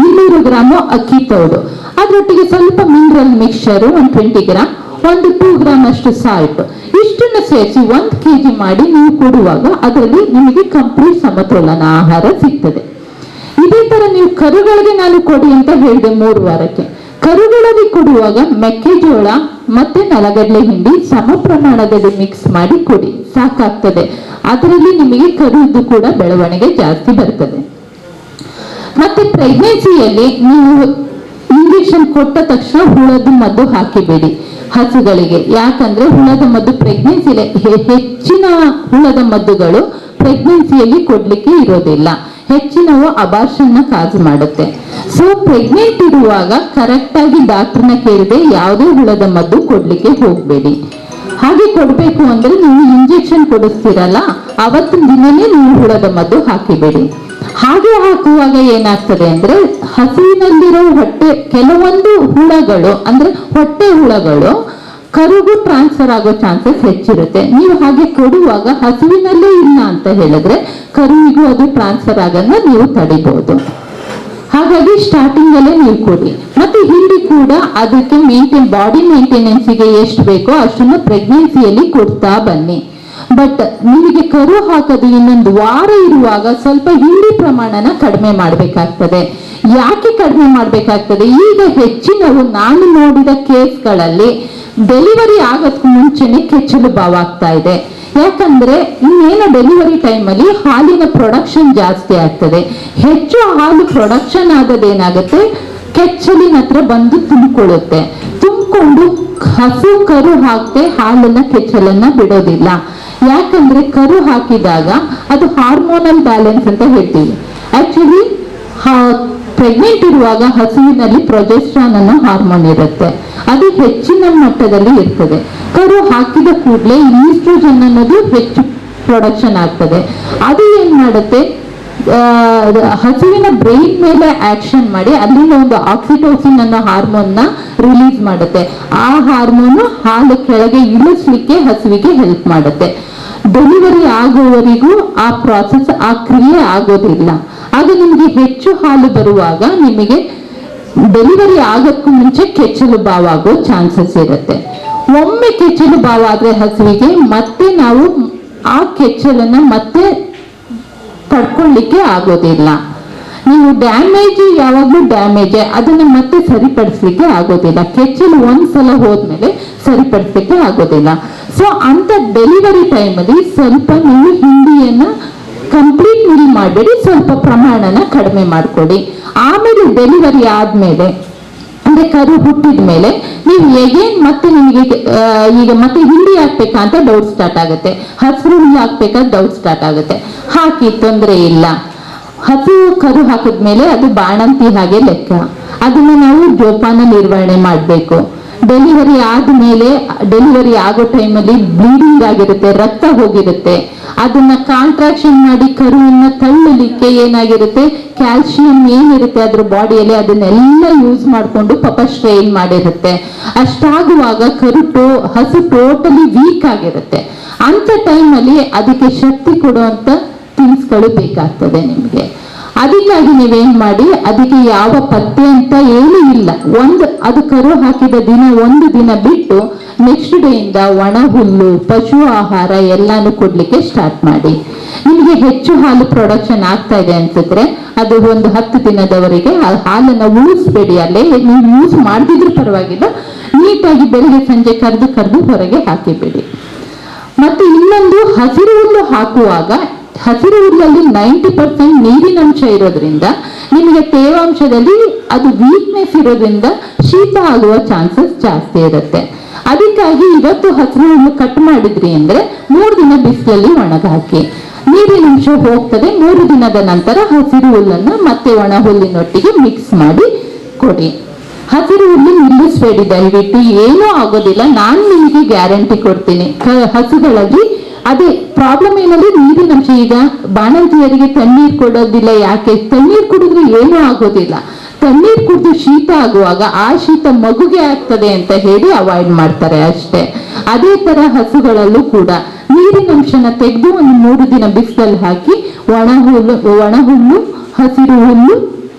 200 ಗ್ರಾಮು ಅಕ್ಕಿ ತೌಡು, ಅದರೊಟ್ಟಿಗೆ ಸ್ವಲ್ಪ ಮಿನರಲ್ ಮಿಕ್ಸ್ಚರು 20 ಗ್ರಾಮ್, ಒಂದು 2 ಗ್ರಾಮ್ ಅಷ್ಟು ಸಾಲ್ಟ್, ಇಷ್ಟನ್ನು ಸೇರಿಸಿ 1 kg ಮಾಡಿ ನೀವು ಕೊಡುವಾಗ ಅದರಲ್ಲಿ ನಿಮಗೆ ಕಂಪ್ಲೀಟ್ ಸಮತೋಲನ ಆಹಾರ ಸಿಗ್ತದೆ. ಇದೇ ತರ ನೀವು ಕರುಗಳಿಗೆ ನಾನು ಕೊಡಿ ಅಂತ ಹೇಳಿದೆ 3 ವಾರಕ್ಕೆ. ಕರುಗಳಿಗೆ ಕೊಡುವಾಗ ಮೆಕ್ಕೆಜೋಳ ಮತ್ತೆ ನೆಲಗಡಲೆ ಹಿಂಡಿ ಸಮ ಪ್ರಮಾಣದಲ್ಲಿ ಮಿಕ್ಸ್ ಮಾಡಿ ಕೊಡಿ, ಸಾಕಾಗ್ತದೆ. ಅದರಲ್ಲಿ ನಿಮಗೆ ಕರುದು ಕೂಡ ಬೆಳವಣಿಗೆ ಜಾಸ್ತಿ ಬರ್ತದೆ. ಮತ್ತೆ ಪ್ರೆಗ್ನೆನ್ಸಿಯಲ್ಲಿ ನೀವು ಇಂಜೆಕ್ಷನ್ ಕೊಟ್ಟ ತಕ್ಷಣ ಹುಳದ ಮದ್ದು ಹಾಕಿಬೇಡಿ ಹಸುಗಳಿಗೆ. ಯಾಕಂದ್ರೆ ಹುಳದ ಮದ್ದು ಪ್ರೆಗ್ನೆನ್ಸಿಯಲ್ಲಿ ಹೆಚ್ಚಿನ ಹುಳದ ಮದ್ದುಗಳು ಪ್ರೆಗ್ನೆನ್ಸಿಯಲ್ಲಿ ಕೊಡ್ಲಿಕ್ಕೆ ಇರೋದಿಲ್ಲ. ಹೆಚ್ಚಿನವು ಅಬಾರ್ಷನ್ ಕಾಜು ಮಾಡುತ್ತೆ. ಸೊ ಪ್ರೆಗ್ನೆಂಟ್ ಇರುವಾಗ ಕರೆಕ್ಟ್ ಆಗಿ ಡಾಕ್ಟರ್ನ ಕೇಳದೆ ಯಾವುದೇ ಹುಳದ ಮದ್ದು ಕೊಡ್ಲಿಕ್ಕೆ ಹೋಗ್ಬೇಡಿ. ಹಾಗೆ ಕೊಡ್ಬೇಕು ಅಂದ್ರೆ ನೀವು ಇಂಜೆಕ್ಷನ್ ಕೊಡಿಸ್ತೀರಲ್ಲ ಅವತ್ತಿನ ದಿನನೇ ನೀವು ಹುಳದ ಮದ್ದು ಹಾಕಿಬೇಡಿ. ಹಾಗೆ ಹಾಕುವಾಗ ಏನಾಗ್ತದೆ ಅಂದ್ರೆ ಹಸುವಿನಲ್ಲಿರೋ ಕೆಲವೊಂದು ಹುಳಗಳು ಅಂದ್ರೆ ಹೊಟ್ಟೆ ಹುಳಗಳು ಕರುಗೂ ಟ್ರಾನ್ಸ್ಫರ್ ಆಗೋ ಚಾನ್ಸಸ್ ಹೆಚ್ಚಿರುತ್ತೆ. ನೀವು ಹಾಗೆ ಕೊಡುವಾಗ ಹಸುವಿನಲ್ಲೇ ಇಲ್ಲ ಅಂತ ಹೇಳಿದ್ರೆ ಕರುವಿಗೂ ಅದು ಟ್ರಾನ್ಸ್ಫರ್ ಆಗೋದನ್ನ ನೀವು ತಡಿಬಹುದು. ಹಾಗಾಗಿ ಸ್ಟಾರ್ಟಿಂಗ್ ಅಲ್ಲೇ ನೀವು ಕೊಡಿ. ಮತ್ತೆ ಹಿಂಡಿ ಕೂಡ ಅದಕ್ಕೆ ಬಾಡಿ ಮೇಂಟೆನೆನ್ಸ್ಗೆ ಎಷ್ಟು ಬೇಕೋ ಅಷ್ಟನ್ನು ಪ್ರೆಗ್ನೆನ್ಸಿಯಲ್ಲಿ ಕೊಡ್ತಾ ಬನ್ನಿ. ಬಟ್ ನಿಮಗೆ ಕರು ಹಾಕೋದು ಇನ್ನೊಂದು ವಾರ ಇರುವಾಗ ಸ್ವಲ್ಪ ಹಿಂಡಿ ಪ್ರಮಾಣನ ಕಡಿಮೆ ಮಾಡಬೇಕಾಗ್ತದೆ. ಯಾಕೆ ಕಡಿಮೆ ಮಾಡಬೇಕಾಗ್ತದೆ? ಈಗ ಹೆಚ್ಚಿನವು ನಾನು ನೋಡಿದ ಕೇಸ್ಗಳಲ್ಲಿ ಡೆಲಿವರಿ ಆಗೋದಕ್ಕೂ ಮುಂಚೆನೆ ಕೆಚ್ಚಲು ಬಾವು ಆಗ್ತಾ ಇದೆ. ಯಾಕಂದ್ರೆ ಇನ್ನೇನು ಡೆಲಿವರಿ ಟೈಮಲ್ಲಿ ಹಾಲಿನ ಪ್ರೊಡಕ್ಷನ್ ಜಾಸ್ತಿ ಆಗ್ತದೆ. ಹೆಚ್ಚು ಹಾಲು ಪ್ರೊಡಕ್ಷನ್ ಆಗೋದೇನಾಗುತ್ತೆ, ಕೆಚ್ಚಲಿನ ಹತ್ರ ಬಂದು ತುಂಬಿಕೊಳ್ಳುತ್ತೆ. ತುಂಬಿಕೊಂಡು ಹಸು ಕರು ಹಾಕದೆ ಹಾಲನ್ನ ಕೆಚ್ಚಲನ್ನ ಬಿಡೋದಿಲ್ಲ. ಯಾಕಂದ್ರೆ ಕರು ಹಾಕಿದಾಗ ಅದು ಹಾರ್ಮೋನಲ್ ಬ್ಯಾಲೆನ್ಸ್ ಅಂತ ಹೇಳ್ತೀವಿ. ಆಕ್ಚುಲಿ ಪ್ರೆಗ್ನೆಂಟ್ ಇರುವಾಗ ಹಸುವಿನಲ್ಲಿ ಪ್ರೊಜೆಸ್ಟ್ರಾನ್ ಅನ್ನೋ ಹಾರ್ಮೋನ್ ಇರುತ್ತೆ, ಅದು ಹೆಚ್ಚಿನ ಮಟ್ಟದಲ್ಲಿ ಇರ್ತದೆ. ಕರು ಹಾಕಿದ ಕೂಡಲೇ ಈಸ್ಟ್ರೋಜನ್ ಅನ್ನೋದು ಹೆಚ್ಚು ಪ್ರೊಡಕ್ಷನ್ ಆಗ್ತದೆ. ಅದು ಏನ್ ಮಾಡುತ್ತೆ, ಹಸುವಿನ ಬ್ರೈನ್ ಮೇಲೆ ಆಕ್ಷನ್ ಮಾಡಿ ಅಲ್ಲಿಂದ ಒಂದು ಆಕ್ಸಿಟೋಸಿನ್ ಅನ್ನೋ ಹಾರ್ಮೋನ್ ನ ರಿಲೀಸ್ ಮಾಡುತ್ತೆ. ಆ ಹಾರ್ಮೋನು ಹಾಲು ಕೆಳಗೆ ಇಳಿಸ್ಲಿಕ್ಕೆ ಹಸುವಿಗೆ ಹೆಲ್ಪ್ ಮಾಡುತ್ತೆ. ಡೆಲಿವರಿ ಆಗುವವರೆಗೂ ಆ ಪ್ರಾಸೆಸ್ ಆ ಕ್ರಿಯೆ ಆಗೋದಿಲ್ಲ. ಆಗ ನಿಮಗೆ ಹೆಚ್ಚು ಹಾಲು ಬರುವಾಗ ನಿಮಗೆ ಡೆಲಿವರಿ ಆಗೋಕ್ಕೂ ಮುಂಚೆ ಕೆಚ್ಚಲು ಬಾವಾಗೋ ಚಾನ್ಸಸ್ ಇರುತ್ತೆ. ಒಮ್ಮೆ ಕೆಚ್ಚಲು ಬಾವಾದ್ರೆ ಹಸುವಿಗೆ ಮತ್ತೆ ನಾವು ಆ ಕೆಚ್ಚಲನ್ನ ಮತ್ತೆ ಪಡ್ಕೊಳ್ಳಿಕ್ಕೆ ಆಗೋದಿಲ್ಲ. ನೀವು ಡ್ಯಾಮೇಜ್ ಯಾವಾಗ್ಲೂ ಡ್ಯಾಮೇಜ್, ಅದನ್ನ ಮತ್ತೆ ಸರಿಪಡಿಸ್ಲಿಕ್ಕೆ ಆಗೋದಿಲ್ಲ. ಕೆಚ್ಚಲು ಒಂದ್ಸಲ ಹೋದ್ಮೇಲೆ ಸರಿಪಡಿಸ್ಲಿಕ್ಕೆ ಆಗೋದಿಲ್ಲ. ಸೊ ಅಂತ ಡೆಲಿವರಿ ಟೈಮಲ್ಲಿ ಸ್ವಲ್ಪ ನೀವು ಹಿಂಡಿಯನ್ನ ಕಂಪ್ಲೀಟ್ ಮಿಲ್ ಮಾಡಬೇಡಿ, ಸ್ವಲ್ಪ ಪ್ರಮಾಣನ ಕಡಿಮೆ ಮಾಡ್ಕೊಡಿ. ಆಮೇಲೆ ಡೆಲಿವರಿ ಆದ್ಮೇಲೆ ಅಂದ್ರೆ ಕರು ಹುಟ್ಟಿದ ಮೇಲೆ ನೀವು ಎಗೇನ್ ಮತ್ತೆ ನಿಮಗೆ ಈಗ ಮತ್ತೆ ಹಿಂಡಿ ಹಾಕ್ಬೇಕಾ ಅಂತ ಡೌಟ್ ಸ್ಟಾರ್ಟ್ ಆಗುತ್ತೆ, ಹಸಿರು ಹುಲ್ಲು ಹಾಕ್ಬೇಕಾದ ಡೌಟ್ ಸ್ಟಾರ್ಟ್ ಆಗುತ್ತೆ. ಹಾಕಿ ತೊಂದರೆ ಇಲ್ಲ. ಹಸು ಕರು ಹಾಕಿದ್ಮೇಲೆ ಅದು ಬಾಣಂತಿ ಹಾಗೆ ಲೆಕ್ಕ. ಅದನ್ನ ನಾವು ಜೋಪಾನ ನಿರ್ವಹಣೆ ಮಾಡಬೇಕು. ಡೆಲಿವರಿ ಆದ್ಮೇಲೆ ಡೆಲಿವರಿ ಆಗೋ ಟೈಮಲ್ಲಿ ಬ್ಲೀಡಿಂಗ್ ಆಗಿರುತ್ತೆ, ರಕ್ತ ಹೋಗಿರುತ್ತೆ. ಅದನ್ನ ಕಾಂಟ್ರಾಕ್ಷನ್ ಮಾಡಿ ಕರುವನ್ನ ತಳ್ಳಲಿಕ್ಕೆ ಏನಾಗಿರುತ್ತೆ, ಕ್ಯಾಲ್ಸಿಯಂ ಏನಿರುತ್ತೆ ಅದ್ರ ಬಾಡಿಯಲ್ಲಿ ಅದನ್ನೆಲ್ಲ ಯೂಸ್ ಮಾಡಿಕೊಂಡು ಪಾಪ ಸ್ಟ್ರೈನ್ ಮಾಡಿರುತ್ತೆ. ಅಷ್ಟಾಗುವಾಗ ಹಸು ಟೋಟಲಿ ವೀಕ್ ಆಗಿರುತ್ತೆ. ಅಂತ ಟೈಮಲ್ಲಿ ಅದಕ್ಕೆ ಶಕ್ತಿ ಕೊಡುವಂತ ಥಿಂಗ್ಸ್ಗಳು ಬೇಕಾಗ್ತದೆ ನಿಮ್ಗೆ. ಅದಕ್ಕಾಗಿ ನೀವೇನ್ ಮಾಡಿ, ಅದಕ್ಕೆ ಯಾವ ಪಥ್ಯ ಅಂತ ಏನೂ ಇಲ್ಲ. ಅದು ಕರು ಹಾಕಿದ ದಿನ ಒಂದು ದಿನ ಬಿಟ್ಟು ನೆಕ್ಸ್ಟ್ ಡೇ ಇಂದ ಒಣ ಹುಲ್ಲು, ಪಶು ಆಹಾರ ಎಲ್ಲಾನು ಕೊಡ್ಲಿಕ್ಕೆ ಸ್ಟಾರ್ಟ್ ಮಾಡಿ. ನಿಮ್ಗೆ ಹೆಚ್ಚು ಹಾಲು ಪ್ರೊಡಕ್ಷನ್ ಆಗ್ತಾ ಇದೆ ಅನ್ಸಿದ್ರೆ ಅದು ಒಂದು 10 ದಿನದವರೆಗೆ ಆ ಹಾಲನ್ನ ಉಳಿಸ್ಬೇಡಿ. ಅಲ್ಲೇ ನೀವು ಯೂಸ್ ಮಾಡ್ತಿದ್ರು ಪರವಾಗಿಲ್ಲ, ನೀಟಾಗಿ ಬೆಳಿಗ್ಗೆ ಸಂಜೆ ಕರೆದು ಹೊರಗೆ ಹಾಕಿಬೇಡಿ. ಮತ್ತೆ ಇನ್ನೊಂದು, ಹಸಿರು ಹುಲ್ಲು ಹಾಕುವಾಗ ಹಸಿರು ಹುಲ್ಲಲ್ಲಿ 90% ನೀರಿನಂಶ ಇರೋದ್ರಿಂದ ನಿಮಗೆ ತೇವಾಂಶದಲ್ಲಿ ಅದು ವೀಕ್ನೆಸ್ ಇರೋದ್ರಿಂದ ಶೀತ ಆಗುವ ಚಾನ್ಸಸ್ ಜಾಸ್ತಿ ಇರುತ್ತೆ. ಅದಕ್ಕಾಗಿ ಇವತ್ತು ಹಸಿರು ಹುಲ್ಲು ಕಟ್ ಮಾಡಿದ್ರಿ ಅಂದ್ರೆ 3 ದಿನ ಬಿಸಿಲಲ್ಲಿ ಒಣಗಾಕಿ, ನೀರಿನಂಶ ಹೋಗ್ತದೆ. 3 ದಿನದ ನಂತರ ಹಸಿರು ಹುಲ್ಲನ್ನ ಮತ್ತೆ ಒಣ ಹುಲ್ಲಿನೊಟ್ಟಿಗೆ ಮಿಕ್ಸ್ ಮಾಡಿ ಕೊಡಿ. ಹಸಿರು ಹುಲ್ಲು ನಿಲ್ಲಿಸಬೇಡಿ ದಯವಿಟ್ಟು, ಏನೂ ಆಗೋದಿಲ್ಲ. ನಾನು ನಿಮಗೆ ಗ್ಯಾರಂಟಿ ಕೊಡ್ತೀನಿ. ಹಸುಗಳಲ್ಲಿ ಅದೇ ಪ್ರಾಬ್ಲಮ್ ಏನಂದ್ರೆ ನೀರಿನ ಅಂಶ. ಈಗ ಬಾಣಂತಿಯರಿಗೆ ತಣ್ಣೀರು ಕೊಡೋದಿಲ್ಲ. ಯಾಕೆ? ತಣ್ಣೀರು ಕುಡಿದ್ರೆ ಏನೂ ಆಗೋದಿಲ್ಲ. ತಣ್ಣೀರು ಕುಡಿದು ಶೀತ ಆಗುವಾಗ ಆ ಶೀತ ಮಗುಗೆ ಆಗ್ತದೆ ಅಂತ ಹೇಳಿ ಅವಾಯ್ಡ್ ಮಾಡ್ತಾರೆ ಅಷ್ಟೇ. ಅದೇ ತರ ಹಸುಗಳಲ್ಲೂ ಕೂಡ ನೀರಿನ ಅಂಶನ ತೆಗೆದು ಒಂದು 3 ದಿನ ಬಿಸಿಲಲ್ಲಿ ಹಾಕಿ ಒಣ ಹುಲ್ಲು, ಹಸಿರು ಹುಲ್ಲು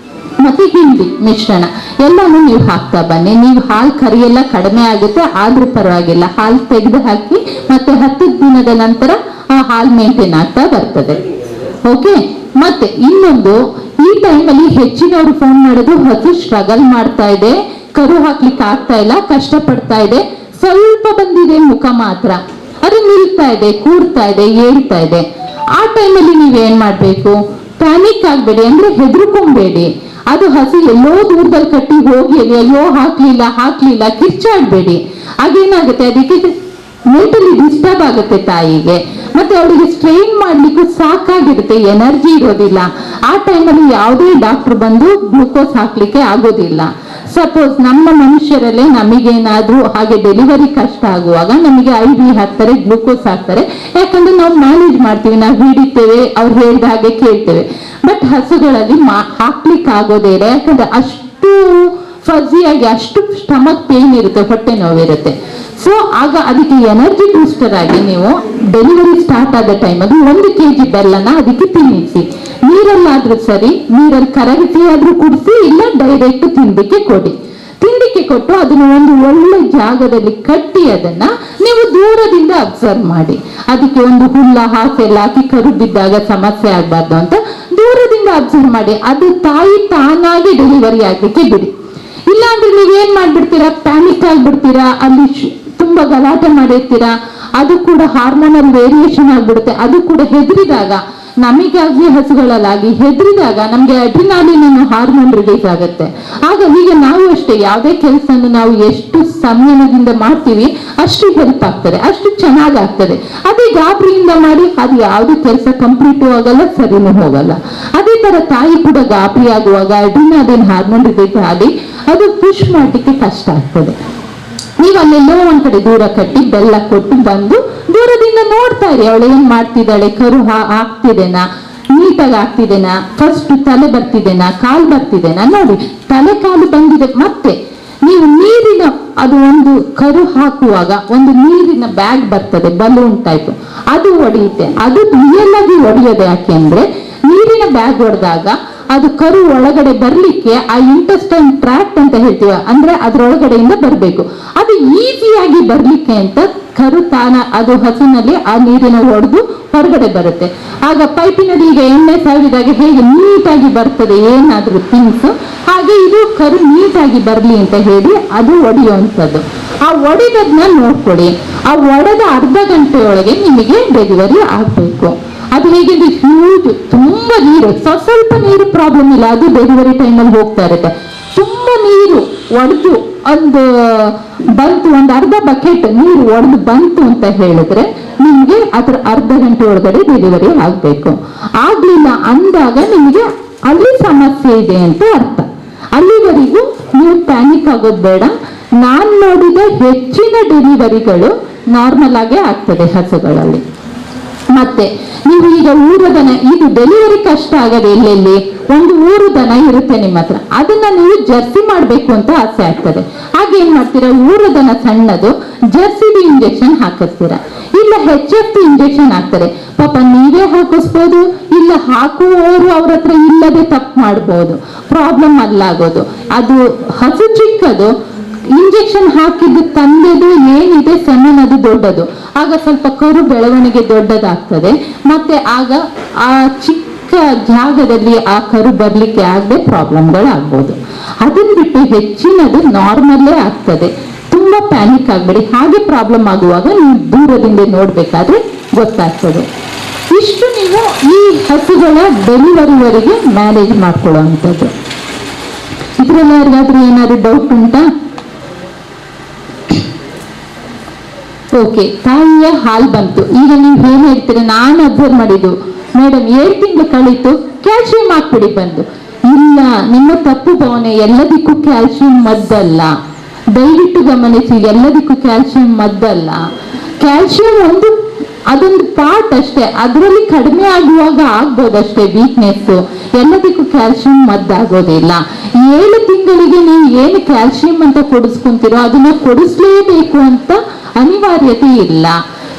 ಮತ್ತೆ ಹಿಂಡಿ ಮಿಶ್ರಣ ಎಲ್ಲಾನು ನೀವು ಹಾಕ್ತಾ ಬನ್ನಿ. ನೀವು ಹಾಲು ಕರಿಯೆಲ್ಲ ಕಡಿಮೆ ಆಗುತ್ತೆ, ಆದ್ರೂ ಪರವಾಗಿಲ್ಲ. ಹಾಲು ತೆಗೆದು ಹಾಕಿ ಮತ್ತೆ 10 ದಿನದ ನಂತರ ಆ ಹಾಲು ಮೇಂಟೈನ್ ಆಗ್ತಾ ಬರ್ತದೆ. ಓಕೆ. ಮತ್ತೆ ಇನ್ನೊಂದು, ಈ ಟೈಮಲ್ಲಿ ಹೆಚ್ಚಿನವರು ಫೋನ್ ಮಾಡೋದು ಹಸು ಸ್ಟ್ರಗಲ್ ಮಾಡ್ತಾ ಇದೆ, ಕರು ಹಾಕ್ಲಿಕ್ಕೆ ಆಗ್ತಾ ಇಲ್ಲ, ಕಷ್ಟ ಪಡ್ತಾ ಇದೆ, ಸ್ವಲ್ಪ ಬಂದಿದೆ ಮುಖ ಮಾತ್ರ, ಅದು ನಿಲ್ತಾ ಇದೆ, ಕೂರ್ತಾ ಇದೆ, ಏಳ್ತಾ ಇದೆ. ಆ ಟೈಮಲ್ಲಿ ನೀವೇನ್ ಮಾಡ್ಬೇಕು? ಪ್ಯಾನಿಕ್ ಆಗ್ಬೇಡಿ, ಅಂದ್ರೆ ಹೆದರ್ಕೊಂಬೇಡಿ. ಅದು ಹಸು ಎಲ್ಲೋ ದೂರದಲ್ಲಿ ಕಟ್ಟಿ ಹೋಗಿ ಅಯ್ಯೋ ಹಾಕ್ಲಿಲ್ಲ ಕಿರ್ಚಾಡ್ಬೇಡಿ. ಆಗೇನಾಗುತ್ತೆ, ಅದಕ್ಕೆ ಮೆಂಟಲಿ ಡಿಸ್ಟರ್ಬ್ ಆಗುತ್ತೆ ತಾಯಿಗೆ, ಮತ್ತೆ ಅವಳಿಗೆ ಸ್ಟ್ರೈನ್ ಮಾಡ್ಲಿಕ್ಕೂ ಸಾಕಾಗಿರುತ್ತೆ, ಎನರ್ಜಿ ಇರೋದಿಲ್ಲ. ಆ ಟೈಮಲ್ಲಿ ಯಾವುದೇ ಡಾಕ್ಟರ್ ಬಂದು ಗ್ಲೂಕೋಸ್ ಹಾಕ್ಲಿಕ್ಕೆ ಆಗೋದಿಲ್ಲ. ಸಪೋಸ್ ನಮ್ಮ ಮನುಷ್ಯರಲ್ಲೇ ನಮಗೇನಾದ್ರೂ ಹಾಗೆ ಡೆಲಿವರಿ ಕಷ್ಟ ಆಗುವಾಗ ನಮಗೆ IV ಹಾಕ್ತಾರೆ, ಗ್ಲೂಕೋಸ್ ಹಾಕ್ತಾರೆ. ಯಾಕಂದ್ರೆ ನಾವು ಮ್ಯಾನೇಜ್ ಮಾಡ್ತೀವಿ, ನಾವು ಹಿಡಿತೇವೆ, ಅವ್ರು ಹೇಳಿದ ಹಾಗೆ ಕೇಳ್ತೇವೆ. ಬಟ್ ಹಸುಗಳಲ್ಲಿ ಹಾಕ್ಲಿಕ್ಕೆ ಆಗೋದೇ ಇಲ್ಲ. ಯಾಕಂದ್ರೆ ಅಷ್ಟು ಫಜಿಯಾಗಿ, ಅಷ್ಟು ಸ್ಟಮಕ್ ಪೇನ್ ಇರುತ್ತೆ, ಹೊಟ್ಟೆ ನೋವಿರುತ್ತೆ. ಸೊ ಆಗ ಅದಕ್ಕೆ ಎನರ್ಜಿ ಬೂಸ್ಟರ್ ಆಗಿ ನೀವು ಡೆಲಿವರಿ ಸ್ಟಾರ್ಟ್ ಆದ ಟೈಮಲ್ಲಿ 1 kg ಬೆಲ್ಲನ ಅದಕ್ಕೆ ತಿನ್ನಿಸಿ. ನೀರಲ್ಲಾದ್ರೂ ಸರಿ, ನೀರಲ್ಲಿ ಕರಗಿಸಿ ಆದ್ರೂ ಕುಡಿಸಿ, ಇಲ್ಲ ಡೈರೆಕ್ಟ್ ತಿಂಡಿಕೆ ಕೊಡಿ. ತಿಂಡಿಕೆ ಕೊಟ್ಟು ಅದನ್ನ ಒಂದು ಒಳ್ಳೆ ಜಾಗದಲ್ಲಿ ಕಟ್ಟಿ ಅದನ್ನ ನೀವು ದೂರದಿಂದ ಅಬ್ಸರ್ವ್ ಮಾಡಿ. ಅದಕ್ಕೆ ಒಂದು ಹುಲ್ಲ ಹಾಸೆಲ್ಲ ಹಾಕಿ ಕರು ಬಿದ್ದಾಗ ಸಮಸ್ಯೆ ಆಗ್ಬಾರ್ದು ಅಂತ ದೂರದಿಂದ ಅಬ್ಸರ್ವ್ ಮಾಡಿ. ಅದು ತಾಯಿ ತಾನಾಗಿ ಡೆಲಿವರಿ ಆಗ್ಲಿಕ್ಕೆ ಬಿಡಿ. ಇಲ್ಲಾಂದ್ರೆ ನೀವೇನ್ ಮಾಡ್ಬಿಡ್ತೀರಾ, ಪ್ಯಾನಿಕ್ ಆಗ್ಬಿಡ್ತೀರಾ, ಅಲ್ಲಿ ತುಂಬಾ ಗಲಾಟೆ ಮಾಡಿರ್ತೀರಾ, ಅದು ಕೂಡ ಹಾರ್ಮೋನಲ್ ವೇರಿಯೇಷನ್ ಆಗ್ಬಿಡುತ್ತೆ. ಅದು ಕೂಡ ಹೆದರಿದಾಗ, ನಮಗಾಗಿ ಹಸುಗಳಲ್ಲಾಗಿ ಹೆದರಿದಾಗ ನಮ್ಗೆ ಅಡ್ರಿನಾಲಿನ್ ಹಾರ್ಮೋನ್ ರಿಲೀಸ್ ಆಗುತ್ತೆ. ಆಗ ಈಗ ನಾವು ಅಷ್ಟೇ ಯಾವುದೇ ಕೆಲಸವನ್ನು ನಾವು ಎಷ್ಟು ಸಂಯಮದಿಂದ ಮಾಡ್ತೀವಿ ಅಷ್ಟು ಹೆಲ್ಪ್ ಆಗ್ತದೆ, ಅಷ್ಟು ಚೆನ್ನಾಗಾಗ್ತದೆ. ಅದೇ ಗಾಬರಿಯಿಂದ ಮಾಡಿ ಅದು ಯಾವುದೇ ಕೆಲಸ ಕಂಪ್ಲೀಟು ಆಗಲ್ಲ, ಸರಿನೂ ಹೋಗಲ್ಲ. ಅದೇ ತರ ತಾಯಿ ಕೂಡ ಗಾಬರಿ ಆಗುವಾಗ ಅಡ್ರಿನಾಲಿನ್ ಹಾರ್ಮೋನ್ ರಿಲೀಸ್ ಆಗಿ ಅದು ಪುಷ್ ಮಾಡ್ಲಿಕ್ಕೆ ಕಷ್ಟ ಆಗ್ತದೆ. ನೀವು ಅಲ್ಲೆಲ್ಲೋ ಒಂದ್ ಕಡೆ ದೂರ ಕಟ್ಟಿ ಬೆಲ್ಲ ಕೊಟ್ಟು ಬಂದು ದೂರದಿಂದ ನೋಡ್ತಾ ಇರಿ, ಅವಳು ಏನ್ ಮಾಡ್ತಿದ್ದಾಳೆ, ಕರು ಆಗ್ತಿದೆನಾ, ನೀಟಾಗಿ ಆಗ್ತಿದೆನಾ, ಫಸ್ಟ್ ತಲೆ ಬರ್ತಿದೆನಾ, ಕಾಲು ಬರ್ತಿದೆನಾ ನೋಡಿ. ತಲೆ ಕಾಲು ಬಂದಿದೆ. ಮತ್ತೆ ನೀವು ನೀರಿನ, ಅದು ಒಂದು ಕರು ಹಾಕುವಾಗ ಒಂದು ನೀರಿನ ಬ್ಯಾಗ್ ಬರ್ತದೆ, ಬಲೂನ್ ಟೈಪ್, ಅದು ಒಡೆಯುತ್ತೆ. ಅದು ರಿಯಲ್ ಆಗಿ ಒಡೆಯೋದು ಯಾಕೆ ಅಂದ್ರೆ, ನೀರಿನ ಬ್ಯಾಗ್ ಹೊಡೆದಾಗ ಅದು ಕರು ಒಳಗಡೆ ಬರ್ಲಿಕ್ಕೆ ಆ ಇಂಟೆಸ್ಟೈನ್ ಟ್ರ್ಯಾಕ್ಟ್ ಅಂತ ಹೇಳ್ತೀವಿ, ಅಂದ್ರೆ ಅದ್ರೊಳಗಡೆಯಿಂದ ಬರ್ಬೇಕು. ಅದು ಈಸಿಯಾಗಿ ಬರ್ಲಿಕ್ಕೆ ಅಂತ ಕರು ತಾನ ಅದು ಹಸುನಲ್ಲಿ ಆ ನೀರಿನ ಹೊಡೆದು ಹೊರಗಡೆ ಬರುತ್ತೆ. ಆಗ ಪೈಪಿನಲ್ಲಿ ಈಗ ಎಣ್ಣೆ ಸಾವಿದಾಗ ಹೇಗೆ ನೀಟಾಗಿ ಬರ್ತದೆ ಏನಾದ್ರೂ ಥಿಂಗ್ಸ್, ಹಾಗೆ ಇದು ಕರು ನೀಟಾಗಿ ಬರ್ಲಿ ಅಂತ ಹೇಳಿ ಅದು ಒಡೆಯುವಂಥದ್ದು. ಆ ಒಡೆದದ್ನ ನೋಡ್ಕೊಡಿ. ಆ ಒಡೆದ ಅರ್ಧ ಗಂಟೆಯೊಳಗೆ ನಿಮಗೆ ಡೆಲಿವರಿ ಆಗ್ಬೇಕು. ಅದು ಹೇಗೆ ಹ್ಯೂಜ್, ತುಂಬಾ ನೀರು, ಸ್ವಲ್ಪ ನೀರು ಪ್ರಾಬ್ಲಮ್ ಇಲ್ಲ, ಅದು ಡೆಲಿವರಿ ಟೈಮಲ್ಲಿ ಹೋಗ್ತಾ ಇರುತ್ತೆ. ತುಂಬಾ ನೀರು ಒಡೆದು ಒಂದು ಬಂತು, ಒಂದು ಅರ್ಧ ಬಕೆಟ್ ನೀರು ಒಡೆದು ಬಂತು ಅಂತ ಹೇಳಿದ್ರೆ ನಿಮ್ಗೆ ಅದ್ರ ಅರ್ಧ ಗಂಟೆ ಒಳಗಡೆ ಡೆಲಿವರಿ ಆಗ್ಬೇಕು. ಆಗ್ಲಿಲ್ಲ ಅಂದಾಗ ನಿಮಗೆ ಅಲ್ಲಿ ಸಮಸ್ಯೆ ಇದೆ ಅಂತ ಅರ್ಥ. ಅಲ್ಲಿವರೆಗೂ ನೀವು ಪ್ಯಾನಿಕ್ ಆಗೋದು ಬೇಡ. ನಾನ್ ನೋಡಿದ ಹೆಚ್ಚಿನ ಡೆಲಿವರಿಗಳು ನಾರ್ಮಲ್ ಆಗೇ ಆಗ್ತದೆ ಹಸುಗಳಲ್ಲಿ. ಮತ್ತೆ ನೀವು ಈಗ ಊರದನ, ಇದು ಡೆಲಿವರಿ ಕಷ್ಟ ಆಗದೆ ಎಲ್ಲೆಲ್ಲಿ ಒಂದು ಊರು ದನ ಇರುತ್ತೆ ನಿಮ್ಮ ಹತ್ರ, ಅದನ್ನ ನೀವು ಜರ್ಸಿ ಮಾಡ್ಬೇಕು ಅಂತ ಆಸೆ ಆಗ್ತದೆ. ಹಾಗೆ ಏನ್ ಮಾಡ್ತೀರಾ, ಊರದನ ಸಣ್ಣದು ಜರ್ಸಿದು ಇಂಜೆಕ್ಷನ್ ಹಾಕಿಸ್ತೀರಾ, ಇಲ್ಲ HFT ಇಂಜೆಕ್ಷನ್ ಹಾಕ್ತಾರೆ. ಪಾಪ ನೀವೇ ಹಾಕಿಸ್ಬೋದು, ಇಲ್ಲ ಹಾಕುವವರು ಅವ್ರ ಹತ್ರ ಇಲ್ಲದೆ ತಪ್ಪು ಮಾಡ್ಬೋದು, ಪ್ರಾಬ್ಲಮ್ ಅಲ್ಲಾಗೋದು. ಅದು ಹಸು ಚಿಕ್ಕದು, ಇಂಜೆಕ್ಷನ್ ಹಾಕಿದ್ದು ತಂದೆದು ಏನಿದೆ ಸೆಮೆನ್ ಅದು ದೊಡ್ಡದು, ಆಗ ಸ್ವಲ್ಪ ಕರು ಬೆಳವಣಿಗೆ ದೊಡ್ಡದಾಗ್ತದೆ. ಮತ್ತೆ ಆಗ ಆ ಚಿಕ್ಕ ಜಾಗದಲ್ಲಿ ಆ ಕರು ಬರ್ಲಿಕ್ಕೆ ಆಗದೆ ಪ್ರಾಬ್ಲಮ್ಗಳಾಗ್ಬೋದು. ಅದನ್ನ ಬಿಟ್ಟು ಹೆಚ್ಚಿನದು ನಾರ್ಮಲ್ಲೇ ಆಗ್ತದೆ. ತುಂಬಾ ಪ್ಯಾನಿಕ್ ಆಗ್ಬೇಡಿ. ಹಾಗೆ ಪ್ರಾಬ್ಲಮ್ ಆಗುವಾಗ ನೀವು ದೂರದಿಂದ ನೋಡ್ಬೇಕಾದ್ರೆ ಗೊತ್ತಾಗ್ತದೆ. ಇಷ್ಟು ನೀವು ಈ ಹಸುಗಳ ಡೆಲಿವರಿವರೆಗೆ ಮ್ಯಾನೇಜ್ ಮಾಡ್ಕೊಳ್ಳುವಂಥದ್ದು. ಇದ್ರಲ್ಲಿ ಯಾರಿಗಾದ್ರೂ ಏನಾದ್ರು ಡೌಟ್ ಉಂಟಾ? ಓಕೆ. ತಾಯಿಯ ಹಾಲು ಬಂತು. ಈಗ ನೀವು ಏನ್ ಹೇಳ್ತೀರಾ, ನಾನು ಅಬ್ಸರ್ವ್ ಮಾಡಿದ್ದು ಮೇಡಮ್ 7 ತಿಂಗಳು ಕಳೀತು, ಕ್ಯಾಲ್ಸಿಯಂ ಹಾಕ್ಬಿಡಿ ಬಂದು. ಇಲ್ಲ, ನಿಮ್ಮ ತಪ್ಪು ಭಾವನೆ. ಎಲ್ಲದಕ್ಕೂ ಕ್ಯಾಲ್ಸಿಯಂ ಮದ್ದಲ್ಲ, ದಯವಿಟ್ಟು ಗಮನಿಸಿ. ಎಲ್ಲದಕ್ಕೂ ಕ್ಯಾಲ್ಸಿಯಂ ಮದ್ದಲ್ಲ. ಕ್ಯಾಲ್ಸಿಯಂ ಅದೊಂದು ಪಾರ್ಟ್ ಅಷ್ಟೇ, ಅದರಲ್ಲಿ ಕಡಿಮೆ ಆಗುವಾಗ ಆಗ್ಬೋದಷ್ಟೇ ವೀಕ್ನೆಸ್. ಎಲ್ಲದಕ್ಕೂ ಕ್ಯಾಲ್ಸಿಯಂ ಮದ್ದಾಗೋದಿಲ್ಲ. 7 ತಿಂಗಳಿಗೆ ನೀವು ಏನು ಕ್ಯಾಲ್ಸಿಯಂ ಅಂತ ಕೊಡಿಸ್ಕೊಂತೀರೋ ಅದನ್ನ ಕೊಡಿಸ್ಲೇಬೇಕು ಅಂತ ಅನಿವಾರ್ಯತೆ ಇಲ್ಲ.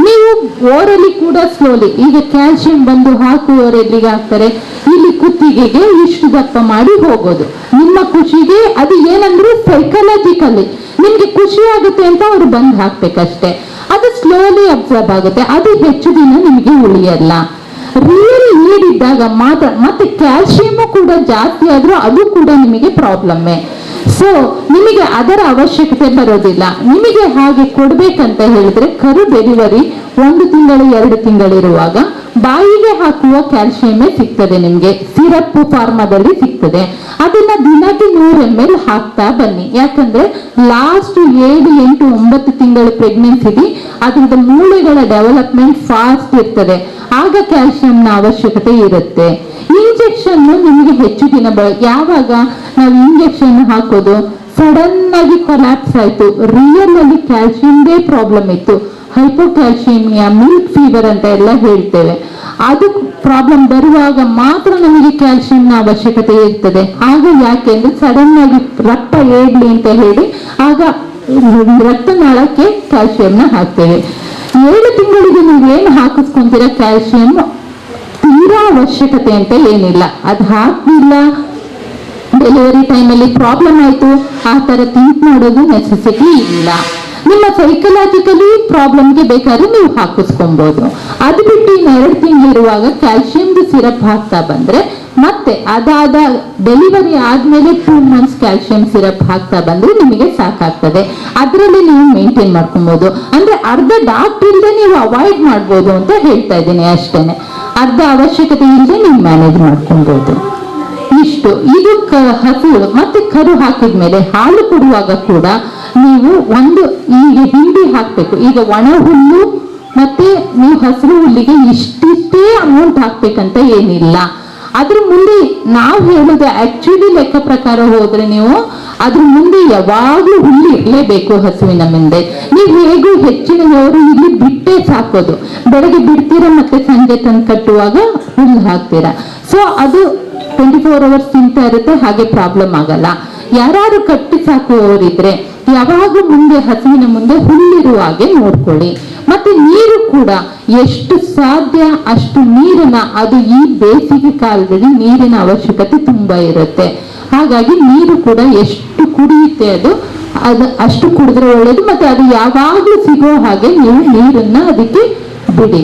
ನೀವು ಓರಲಿ ಕೂಡ ಸ್ಲೋಲಿ, ಈಗ ಕ್ಯಾಲ್ಸಿಯಂ ಬಂದು ಹಾಕುವವರು ಎಲ್ಲಿಗೆ ಹಾಕ್ತಾರೆ, ಇಲ್ಲಿ ಕುತ್ತಿಗೆಗೆ ಇಷ್ಟು ದಪ್ಪ ಮಾಡಿ ಹೋಗೋದು. ನಿಮ್ಮ ಖುಷಿಗೆ ಅದು ಏನಂದ್ರೆ ಸೈಕಲಾಜಿಕಲಿ ನಿಮ್ಗೆ ಖುಷಿ ಆಗುತ್ತೆ ಅಂತ ಅವ್ರು ಬಂದು ಹಾಕ್ಬೇಕಷ್ಟೇ. ಅದು ಸ್ಲೋಲಿ ಅಬ್ಸರ್ವ್ ಆಗುತ್ತೆ, ಅದು ಹೆಚ್ಚು ದಿನ ನಿಮಗೆ ಉಳಿಯಲ್ಲ. ರಿಯಲ್ ನೀಡ್ ಇದ್ದಾಗ ಮಾತ್ರ. ಮತ್ತೆ ಕ್ಯಾಲ್ಸಿಯಂ ಕೂಡ ಜಾಸ್ತಿ ಆದ್ರೂ ಅದು ಕೂಡ ನಿಮಗೆ ಪ್ರಾಬ್ಲಮ್ಮೇ. ಸೊ ನಿಮಗೆ ಅದರ ಅವಶ್ಯಕತೆ ಬರೋದಿಲ್ಲ. ನಿಮಗೆ ಹಾಗೆ ಕೊಡ್ಬೇಕಂತ ಹೇಳಿದ್ರೆ ಕರು ಡೆಲಿವರಿ 1 ತಿಂಗಳು 2 ತಿಂಗಳಿರುವಾಗ ಬಾಯಿಗೆ ಹಾಕುವ ಕ್ಯಾಲ್ಸಿಯಮೇ ಸಿಗ್ತದೆ ನಿಮ್ಗೆ, ಸಿರಪ್ ಫಾರ್ಮದಲ್ಲಿ ಸಿಗ್ತದೆ. ಅದನ್ನ ದಿನಕ್ಕೆ 100 ml ಹಾಕ್ತಾ ಬನ್ನಿ. ಯಾಕಂದ್ರೆ ಲಾಸ್ಟ್ 7, 8, 9 ತಿಂಗಳು ಪ್ರೆಗ್ನೆನ್ಸಿಗೆ ಅದ್ರದ್ದು ಮೂಳೆಗಳ ಡೆವಲಪ್ಮೆಂಟ್ ಫಾಸ್ಟ್ ಇರ್ತದೆ. ಆಗ ಕ್ಯಾಲ್ಸಿಯಂನ ಅವಶ್ಯಕತೆ ಇರುತ್ತೆ. ಇಂಜೆಕ್ಷನ್ ನಿಮಗೆ ಹೆಚ್ಚು ದಿನ ಯಾವಾಗ ನಾವು ಇಂಜೆಕ್ಷನ್ ಹಾಕೋದು ಸಡನ್ ಆಗಿ ಕೊಲ್ಯಾಪ್ಸ್ ಆಯ್ತು, ರಿಯಲ್ ಅಲ್ಲಿ ಕ್ಯಾಲ್ಸಿಯಂದೇ ಪ್ರಾಬ್ಲಮ್ ಇತ್ತು, ಹೈಪೋಕ್ಯಾಲ್ಸಿಯಮಿಯಾ, ಮಿಲ್ಕ್ ಫೀವರ್ ಅಂತ ಎಲ್ಲ ಹೇಳ್ತೇವೆ. ಅದು ಪ್ರಾಬ್ಲಮ್ ಬರುವಾಗ ಮಾತ್ರ ನಮಗೆ ಕ್ಯಾಲ್ಸಿಯಂನ ಅವಶ್ಯಕತೆ ಇರ್ತದೆ. ಆಗ ಯಾಕೆ ಅಂದ್ರೆ ಸಡನ್ ಆಗಿ ರಕ್ತ ಏರ್ಲಿ ಅಂತ ಹೇಳಿ ಆಗ ರಕ್ತನಾಳಕ್ಕೆ ಕ್ಯಾಲ್ಸಿಯಂನ ಹಾಕ್ತೇವೆ. 7 ತಿಂಗಳಿಗೆ ನೀವೇನು ಹಾಕಿಸ್ಕೊಂತೀರಾ ಕ್ಯಾಲ್ಸಿಯಂ ತೀರಾ ಅವಶ್ಯಕತೆ ಅಂತ ಏನಿಲ್ಲ. ಅದು ಹಾಕ್ಲಿಲ್ಲ, ಡೆಲಿವರಿ ಟೈಮಲ್ಲಿ ಪ್ರಾಬ್ಲಮ್ ಆಯ್ತು, ಆ ತರ ಥಿಂಕ್ ಮಾಡೋದು ನೆಸೆಸಿಟಿ ಇಲ್ಲ. ನಿಮ್ಮ ಸೈಕಲಾಜಿಕಲಿ ಪ್ರಾಬ್ಲಮ್ಗೆ ಬೇಕಾದ್ರೆ ನೀವು ಹಾಕಿಸ್ಕೊಬಹುದು. ಅದು ಬಿಟ್ಟು 2 ತಿಂಗಳಿರುವಾಗ ಕ್ಯಾಲ್ಸಿಯಂದು ಸಿರಪ್ ಹಾಕ್ತಾ ಬಂದ್ರೆ, ಮತ್ತೆ ಅದಾದ ಡೆಲಿವರಿ ಆದ್ಮೇಲೆ 2 ಮಂತ್ಸ್ ಕ್ಯಾಲ್ಸಿಯಂ ಸಿರಪ್ ಹಾಕ್ತಾ ಬಂದ್ರೆ ನಿಮಗೆ ಸಾಕಾಗ್ತದೆ. ಅದರಲ್ಲಿ ನೀವು ಮೇಂಟೈನ್ ಮಾಡ್ಕೊಬಹುದು. ಅಂದ್ರೆ ಅರ್ಧ ಡಾಕ್ಟರ್ ಇಲ್ಲದೆ ನೀವು ಅವಾಯ್ಡ್ ಮಾಡ್ಬೋದು ಅಂತ ಹೇಳ್ತಾ ಇದ್ದೀನಿ ಅಷ್ಟೇನೆ. ಅರ್ಧ ಅವಶ್ಯಕತೆ ಇಲ್ಲದೆ ನೀವು ಮ್ಯಾನೇಜ್ ಮಾಡ್ಕೊಬಹುದು. ಇಷ್ಟು ಇದು ಹಸುಗಳು. ಮತ್ತೆ ಕರು ಹಾಕಿದ್ಮೇಲೆ ಹಾಲು ಕೊಡುವಾಗ ಕೂಡ ನೀವು ಈಗ ಹಿಂಡಿ ಹಾಕ್ಬೇಕು. ಈಗ ಒಣ ಹುಲ್ಲು ಮತ್ತೆ ನೀವು ಹಸಿರು ಹುಲ್ಲಿಗೆ ಇಷ್ಟಿಷ್ಟೇ ಅಮೌಂಟ್ ಹಾಕ್ಬೇಕಂತ ಏನಿಲ್ಲ. ಅದ್ರ ಮುಂದೆ ನಾವು ಹೇಳೋದು ಆಕ್ಚುಲಿ ಲೆಕ್ಕ ಪ್ರಕಾರ ಹೋದ್ರೆ ನೀವು ಅದ್ರ ಮುಂದೆ ಯಾವಾಗ್ಲೂ ಹುಲ್ಲು ಇರ್ಲೇಬೇಕು ಹಸುವಿನ ಮುಂದೆ. ನೀವು ಹೇಗೂ ಹೆಚ್ಚಿನವರು ಇಲ್ಲಿ ಬಿಟ್ಟೇ ಸಾಕೋದು, ಬೆಳಗ್ಗೆ ಬಿಡ್ತೀರಾ ಮತ್ತೆ ಸಂಜೆ ತಂದು ಕಟ್ಟುವಾಗ ಹುಲ್ಲು ಹಾಕ್ತೀರಾ. ಸೊ ಅದು 24 hours ತಿಂತಾ ಇರುತ್ತೆ, ಹಾಗೆ ಪ್ರಾಬ್ಲಮ್ ಆಗಲ್ಲ. ಯಾರು ಕಟ್ಟಿ ಸಾಕುವವರಿದ್ರೆ ಯಾವಾಗ ಮುಂದೆ ಹಸುವಿನ ಮುಂದೆ ಹುಲ್ಲಿರುವ ಹಾಗೆ ನೋಡ್ಕೊಳ್ಳಿ. ಮತ್ತೆ ನೀರು ಕೂಡ ಎಷ್ಟು ಸಾಧ್ಯ ಅಷ್ಟು ನೀರನ್ನ, ಅದು ಈ ಬೇಸಿಗೆ ಕಾಲದಲ್ಲಿ ನೀರಿನ ಅವಶ್ಯಕತೆ ತುಂಬಾ ಇರುತ್ತೆ. ಹಾಗಾಗಿ ನೀರು ಕೂಡ ಎಷ್ಟು ಕುಡಿಯುತ್ತೆ ಅದು ಅಷ್ಟು ಕುಡಿದ್ರೆ ಒಳ್ಳೇದು. ಮತ್ತೆ ಅದು ಯಾವಾಗ್ಲೂ ಸಿಗೋ ಹಾಗೆ ನೀವು ನೀರನ್ನ ಅದಕ್ಕೆ ಬಿಡಿ.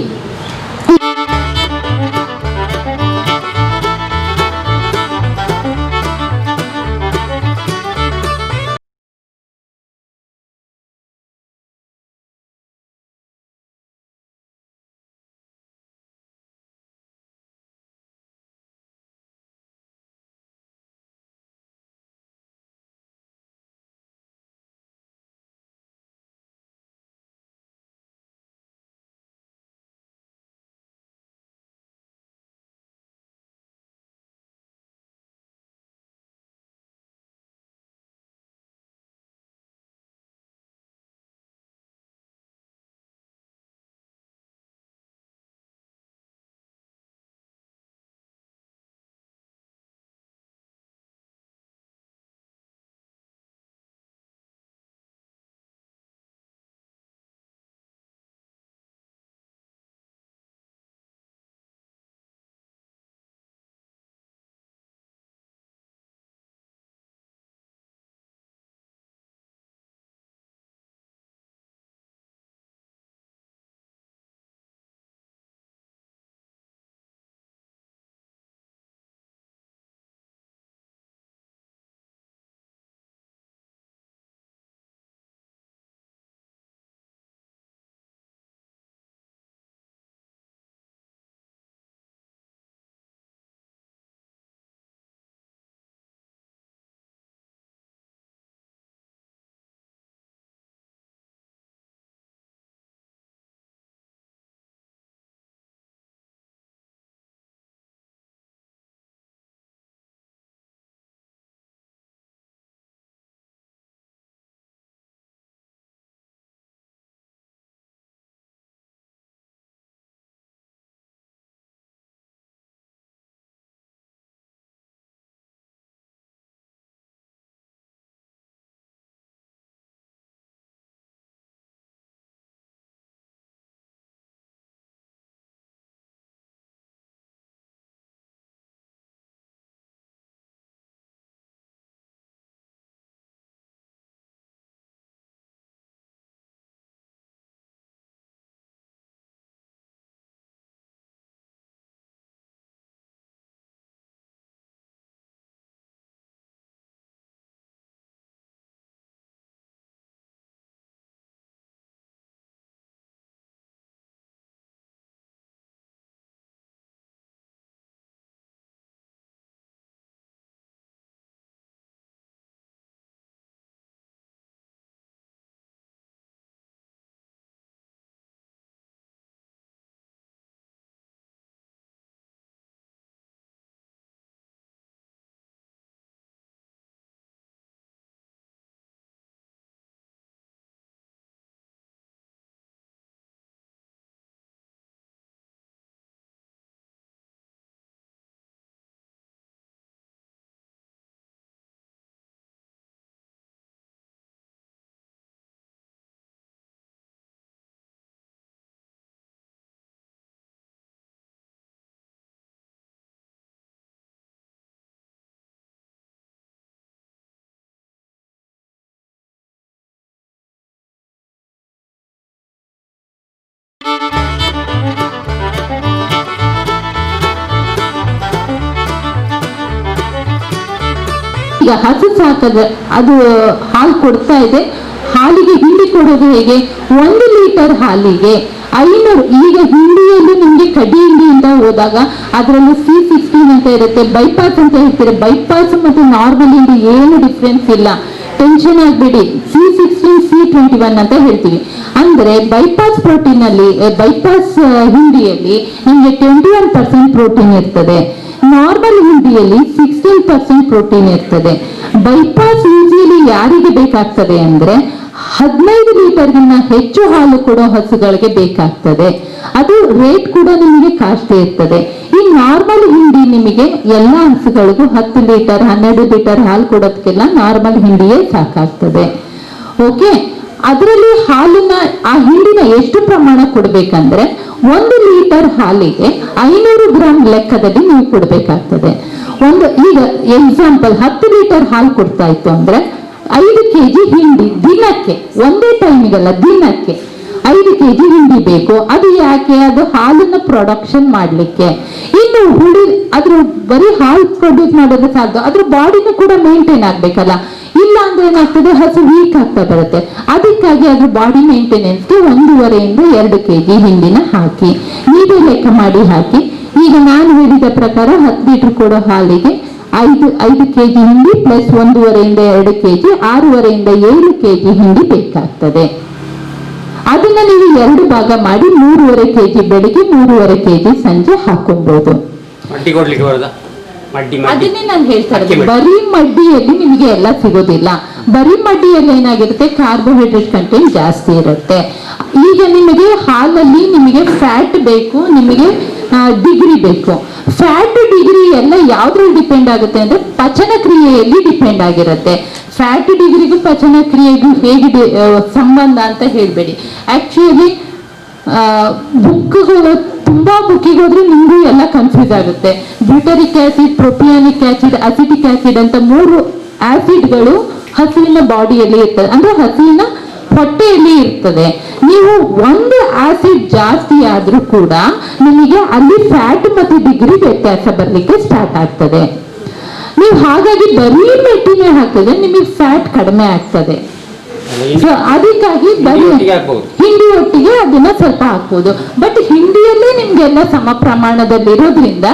ಹಸು ಸಾಕದ ಅದು ಹಾಲು ಕೊಡ್ತಾ ಇದೆ, ಹಾಲಿಗೆ ಹಿಂಡಿ ಕೊಡೋದು ಹೇಗೆ? 1 ಲೀಟರ್ ಹಾಲಿಗೆ 500. ಈಗ ಹಿಂಡಿಯಲ್ಲಿ ನಿಮಗೆ ಕಡ್ಡಿ ಹಿಂಡಿಯಿಂದ ಹೋದಾಗ ಅದರಲ್ಲಿ C16 ಅಂತ ಇರುತ್ತೆ, ಬೈಪಾಸ್ ಅಂತ ಹೇಳ್ತಾರೆ. ಬೈಪಾಸ್ ಮತ್ತು ನಾರ್ಮಲ್ ಹಿಂಡಿ ಏನು ಡಿಫ್ರೆನ್ಸ್ ಇಲ್ಲ, ಟೆನ್ಷನ್ ಆಗಬೇಡಿ. C16 C21 ಅಂತ ಹೇಳ್ತೀವಿ. ಅಂದ್ರೆ ಬೈಪಾಸ್ ಪ್ರೋಟೀನ್ ಅಲ್ಲಿ, ಬೈಪಾಸ್ ಹಿಂಡಿಯಲ್ಲಿ ನಿಮಗೆ 21% ಪ್ರೋಟೀನ್ ಇರ್ತದೆ, ನಾರ್ಮಲ್ ಹಿಂಡಿಯಲ್ಲಿ 16% ಪ್ರೋಟೀನ್ ಇರ್ತದೆ. ಬೈಪಾಸ್ ಯೂಸಿಯಲಿ ಯಾರಿಗೆ ಬೇಕಾಗ್ತದೆ ಅಂದ್ರೆ 15 ಲೀಟರ್ಗಿಂತ ಹೆಚ್ಚು ಹಾಲು ಕೊಡೋ ಹಸುಗಳಿಗೆ ಬೇಕಾಗ್ತದೆ. ಅದು ರೇಟ್ ಕೂಡ ನಿಮಗೆ ಕಾಸ್ಟ್ಲಿ ಇರ್ತದೆ. ಈ ನಾರ್ಮಲ್ ಹಿಂಡಿ ನಿಮಗೆ ಎಲ್ಲ ಹಸುಗಳಿಗೂ 10 ಲೀಟರ್ 12 ಲೀಟರ್ ಹಾಲು ಕೊಡೋದಕ್ಕೆಲ್ಲ ನಾರ್ಮಲ್ ಹಿಂಡಿಯೇ ಸಾಕಾಗ್ತದೆ. ಓಕೆ, ಅದರಲ್ಲಿ ಹಾಲನ್ನ, ಆ ಹಿಂಡಿನ ಎಷ್ಟು ಪ್ರಮಾಣ ಕೊಡ್ಬೇಕಂದ್ರೆ 1 ಲೀಟರ್ ಹಾಲಿಗೆ 500 ಗ್ರಾಮ್ ಲೆಕ್ಕದಲ್ಲಿ ನೀವು ಕೊಡ್ಬೇಕಾಗ್ತದೆ. ಈಗ ಎಕ್ಸಾಂಪಲ್ 10 ಲೀಟರ್ ಹಾಲು ಕೊಡ್ತಾ ಇತ್ತು ಅಂದ್ರೆ 5 kg ಹಿಂಡಿ ದಿನಕ್ಕೆ, ಒಂದೇ ಟೈಮಿಗಲ್ಲ, ದಿನಕ್ಕೆ 5 kg ಹಿಂಡಿ ಬೇಕು. ಅದು ಯಾಕೆ? ಅದು ಹಾಲನ್ನ ಪ್ರೊಡಕ್ಷನ್ ಮಾಡ್ಲಿಕ್ಕೆ. ಇನ್ನು ಅದ್ರ ಬರೀ ಹಾಲು ಪ್ರೊಡ್ಯೂಸ್ ಮಾಡೋದು ಸಾಧ್ಯ, ಅದ್ರ ಬಾಡಿನೂ ಕೂಡ ಮೇಂಟೈನ್ ಆಗ್ಬೇಕಲ್ಲ. ಇಲ್ಲ ಅಂದ್ರೆ ಏನಾಗ್ತದೆ, ಹಸು ವೀಕ್ ಆಗ್ತಾ ಬರುತ್ತೆ. ಅದಕ್ಕಾಗಿ ಅದ್ರ ಬಾಡಿ ಮೇಂಟೆನೆನ್ಸ್ಗೆ 1.5 ಇಂದ 2 kg ಹಿಂಡಿನ ಹಾಕಿ, ನೀವೇ ಲೆಕ್ಕ ಮಾಡಿ ಹಾಕಿ. ಈಗ ನಾನು ಹೇಳಿದ ಪ್ರಕಾರ 10 ಲೀಟರ್ ಕೊಡೋ ಹಾಲಿಗೆ 5 kg ಹಿಂಡಿ ಪ್ಲಸ್ 1.5 ಇಂದ 2 kg, 6.5 ಇಂದ 7 kg ಹಿಂಡಿ ಬೇಕಾಗ್ತದೆ. ಅದನ್ನ ನೀವು 2 ಭಾಗ ಮಾಡಿ 3.5 kg ಬೆಳಿಗ್ಗೆ, 3.5 kg ಸಂಜೆ ಹಾಕೊಬಹುದು. ಮಡ್ಡಿ ಕೊಡ್ಲಿಕ್ಕೆ ಬರೋದಾ? ಅದನ್ನೇ ನಾನು ಹೇಳ್ತಾ ಇರೋದು. ಬರೀ ಮಡ್ಡಿಯಲ್ಲಿ ನಿಮಗೆ ಎಲ್ಲ ಸಿಗೋದಿಲ್ಲ. ಬರೀ ಮಡ್ಡಿಯಲ್ಲಿ ಏನಾಗಿರುತ್ತೆ, ಕಾರ್ಬೋಹೈಡ್ರೇಟ್ ಕಂಟೆಂಟ್ ಜಾಸ್ತಿ ಇರುತ್ತೆ. ಈಗ ನಿಮಗೆ ಹಾಲಲ್ಲಿ ನಿಮಗೆ ಫ್ಯಾಟ್ ಬೇಕು, ನಿಮಗೆ ಡಿಗ್ರಿ ಬೇಕು. ಫ್ಯಾಟ್ ಡಿಗ್ರಿ ಎಲ್ಲ ಯಾವ್ದ್ರಲ್ಲಿ ಡಿಪೆಂಡ್ ಆಗುತ್ತೆ ಅಂದ್ರೆ ಪಚನ ಕ್ರಿಯೆಯಲ್ಲಿ ಡಿಪೆಂಡ್ ಆಗಿರುತ್ತೆ. ಫ್ಯಾಟ್ ಡಿಗ್ರಿಗೂ ಪಚನ ಕ್ರಿಯೆಗೂ ಹೇಗೆ ಸಂಬಂಧ ಅಂತ ಹೇಳ್ಬೇಡಿ. ಆಕ್ಚುಲಿ ಬುಕ್ಗಳು ತುಂಬಾ ಬುಕ್ಕಿಗೆ ಹೋದ್ರೆ ನಿಮಗೂ ಎಲ್ಲ ಕನ್ಫ್ಯೂಸ್ ಆಗುತ್ತೆ. Butyric acid, propionic acid, acetic acid ಅಂತ 3 ಆಸಿಡ್ಗಳು ಹಸುವಿನ ಬಾಡಿಯಲ್ಲಿ ಇರ್ತದೆ, ಅಂದ್ರೆ ಹಸುವಿನ ಹೊಟ್ಟೆಯಲ್ಲಿ ಇರ್ತದೆ. ನೀವು ಒಂದು ಆಸಿಡ್ ಜಾಸ್ತಿ ಆದ್ರೂ ಕೂಡ ನಿಮಗೆ ಅಲ್ಲಿ ಫ್ಯಾಟ್ ಮತ್ತು ಡಿಗ್ರಿ ವ್ಯತ್ಯಾಸ ಬರ್ಲಿಕ್ಕೆ ಸ್ಟಾರ್ಟ್ ಆಗ್ತದೆ. ನೀವು ಹಾಗಾಗಿ ಬರೀ ಮೆಟ್ಟಿನೇ ಹಾಕಿದ್ರೆ ನಿಮಗೆ ಫ್ಯಾಟ್ ಕಡಿಮೆ ಆಗ್ತದೆ. ಸೊ ಅದಕ್ಕಾಗಿ ಬರೀ ಹಿಂಡಿ ಒಟ್ಟಿಗೆ ಅದನ್ನ ಸ್ವಲ್ಪ ಹಾಕ್ಬೋದು. ಬಟ್ ಹಿಂಡಿಯಲ್ಲೇ ನಿಮ್ಗೆಲ್ಲ ಸಮ ಪ್ರಮಾಣದಲ್ಲಿ ಇರೋದ್ರಿಂದ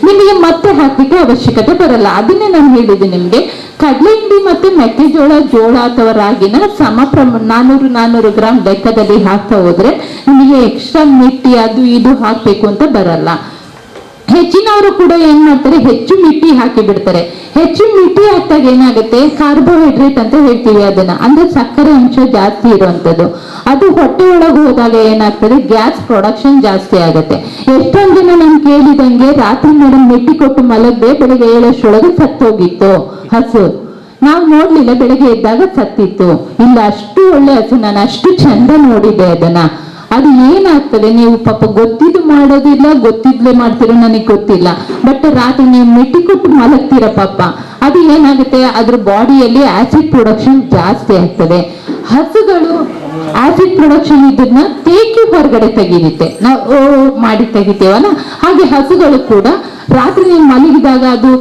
ನಿಮಗೆ ಮತ್ತೆ ಹಾಕ್ಲಿಕ್ಕೆ ಅವಶ್ಯಕತೆ ಬರಲ್ಲ. ಅದನ್ನೇ ನಾನು ಹೇಳಿದೆ ನಿಮ್ಗೆ, ಕಡಲೆ ಹಿಂಡಿ ಮತ್ತೆ ಮೆಕ್ಕೆಜೋಳ, ಜೋಳ ಅಥವಾ ರಾಗಿನ ಸಮ 400 ಗ್ರಾಮ್ ಲೆಕ್ಕದಲ್ಲಿ ಹಾಕ್ತಾ ಹೋದ್ರೆ ನಿಮಗೆ ಎಕ್ಸ್ಟ್ರಾ ಮಿಟ್ಟಿ ಅದು ಇದು ಹಾಕ್ಬೇಕು ಅಂತ ಬರಲ್ಲ. ಹೆಚ್ಚಿನವರು ಕೂಡ ಏನ್ ಮಾಡ್ತಾರೆ, ಹೆಚ್ಚು ಮಿಟ್ಟಿ ಹಾಕಿ ಬಿಡ್ತಾರೆ. ಹೆಚ್ಚು ಮಿಟ್ಟಿ ಹಾಕಿದಾಗ ಏನಾಗುತ್ತೆ, ಕಾರ್ಬೋಹೈಡ್ರೇಟ್ ಅಂತ ಹೇಳ್ತೀವಿ ಅದನ್ನ, ಅಂದ್ರೆ ಸಕ್ಕರೆ ಅಂಶ ಜಾಸ್ತಿ ಇರುವಂತದ್ದು. ಅದು ಹೊಟ್ಟೆ ಒಳಗೆ ಹೋದಾಗ ಏನಾಗ್ತದೆ, ಗ್ಯಾಸ್ ಪ್ರೊಡಕ್ಷನ್ ಜಾಸ್ತಿ ಆಗುತ್ತೆ. ಎಷ್ಟೊಂದು ಜನ ನಾನು ಕೇಳಿದಂಗೆ ರಾತ್ರಿ ಮೇಡಮ್ ಮೆಟ್ಟಿ ಕೊಟ್ಟು ಮಲಗದೆ ಬೆಳಿಗ್ಗೆ 7 ಸತ್ತೋಗಿತ್ತು ಹಸು. ನಾವು ನೋಡ್ಲಿಲ್ಲ, ಬೆಳಗ್ಗೆ ಎದ್ದಾಗ ಸತ್ತಿತ್ತು. ಇಲ್ಲ, ಅಷ್ಟು ಒಳ್ಳೆ ಹಸು, ನಾನು ಅಷ್ಟು ಚಂದ ನೋಡಿದ್ದೆ ಅದನ್ನ. ಅದು ಏನಾಗ್ತದೆ, ನೀವು ಪಾಪ ಗೊತ್ತಿದ್ದು ಮಾಡೋದಿಲ್ಲ, ಗೊತ್ತಿದ್ಲೇ ಮಾಡ್ತಿರೋ ನನಗೆ ಗೊತ್ತಿಲ್ಲ. ಬಟ್ ರಾತ್ರಿ ನೀವು ಮೆಟ್ಟಿ ಕೊಟ್ಟು ಮಲಗ್ತೀರ ಪಾಪ, ಅದು ಏನಾಗುತ್ತೆ, ಅದ್ರ ಬಾಡಿಯಲ್ಲಿ ಆಸಿಡ್ ಪ್ರೊಡಕ್ಷನ್ ಜಾಸ್ತಿ ಆಗ್ತದೆ. ಹಸುಗಳು ಆಸಿಡ್ ಪ್ರೊಡಕ್ಷನ್ ಇದನ್ನ ತೇಕಿ ಹೊರಗಡೆ ತೆಗೀರುತ್ತೆ, ನಾವು ಮಾಡಿ ತೆಗಿತೇವಲ್ಲ, ಹಾಗೆ ಹಸುಗಳು ಕೂಡ ರಾತ್ರಿ ನೀವು ಮಲಗಿದಾಗ ಅದು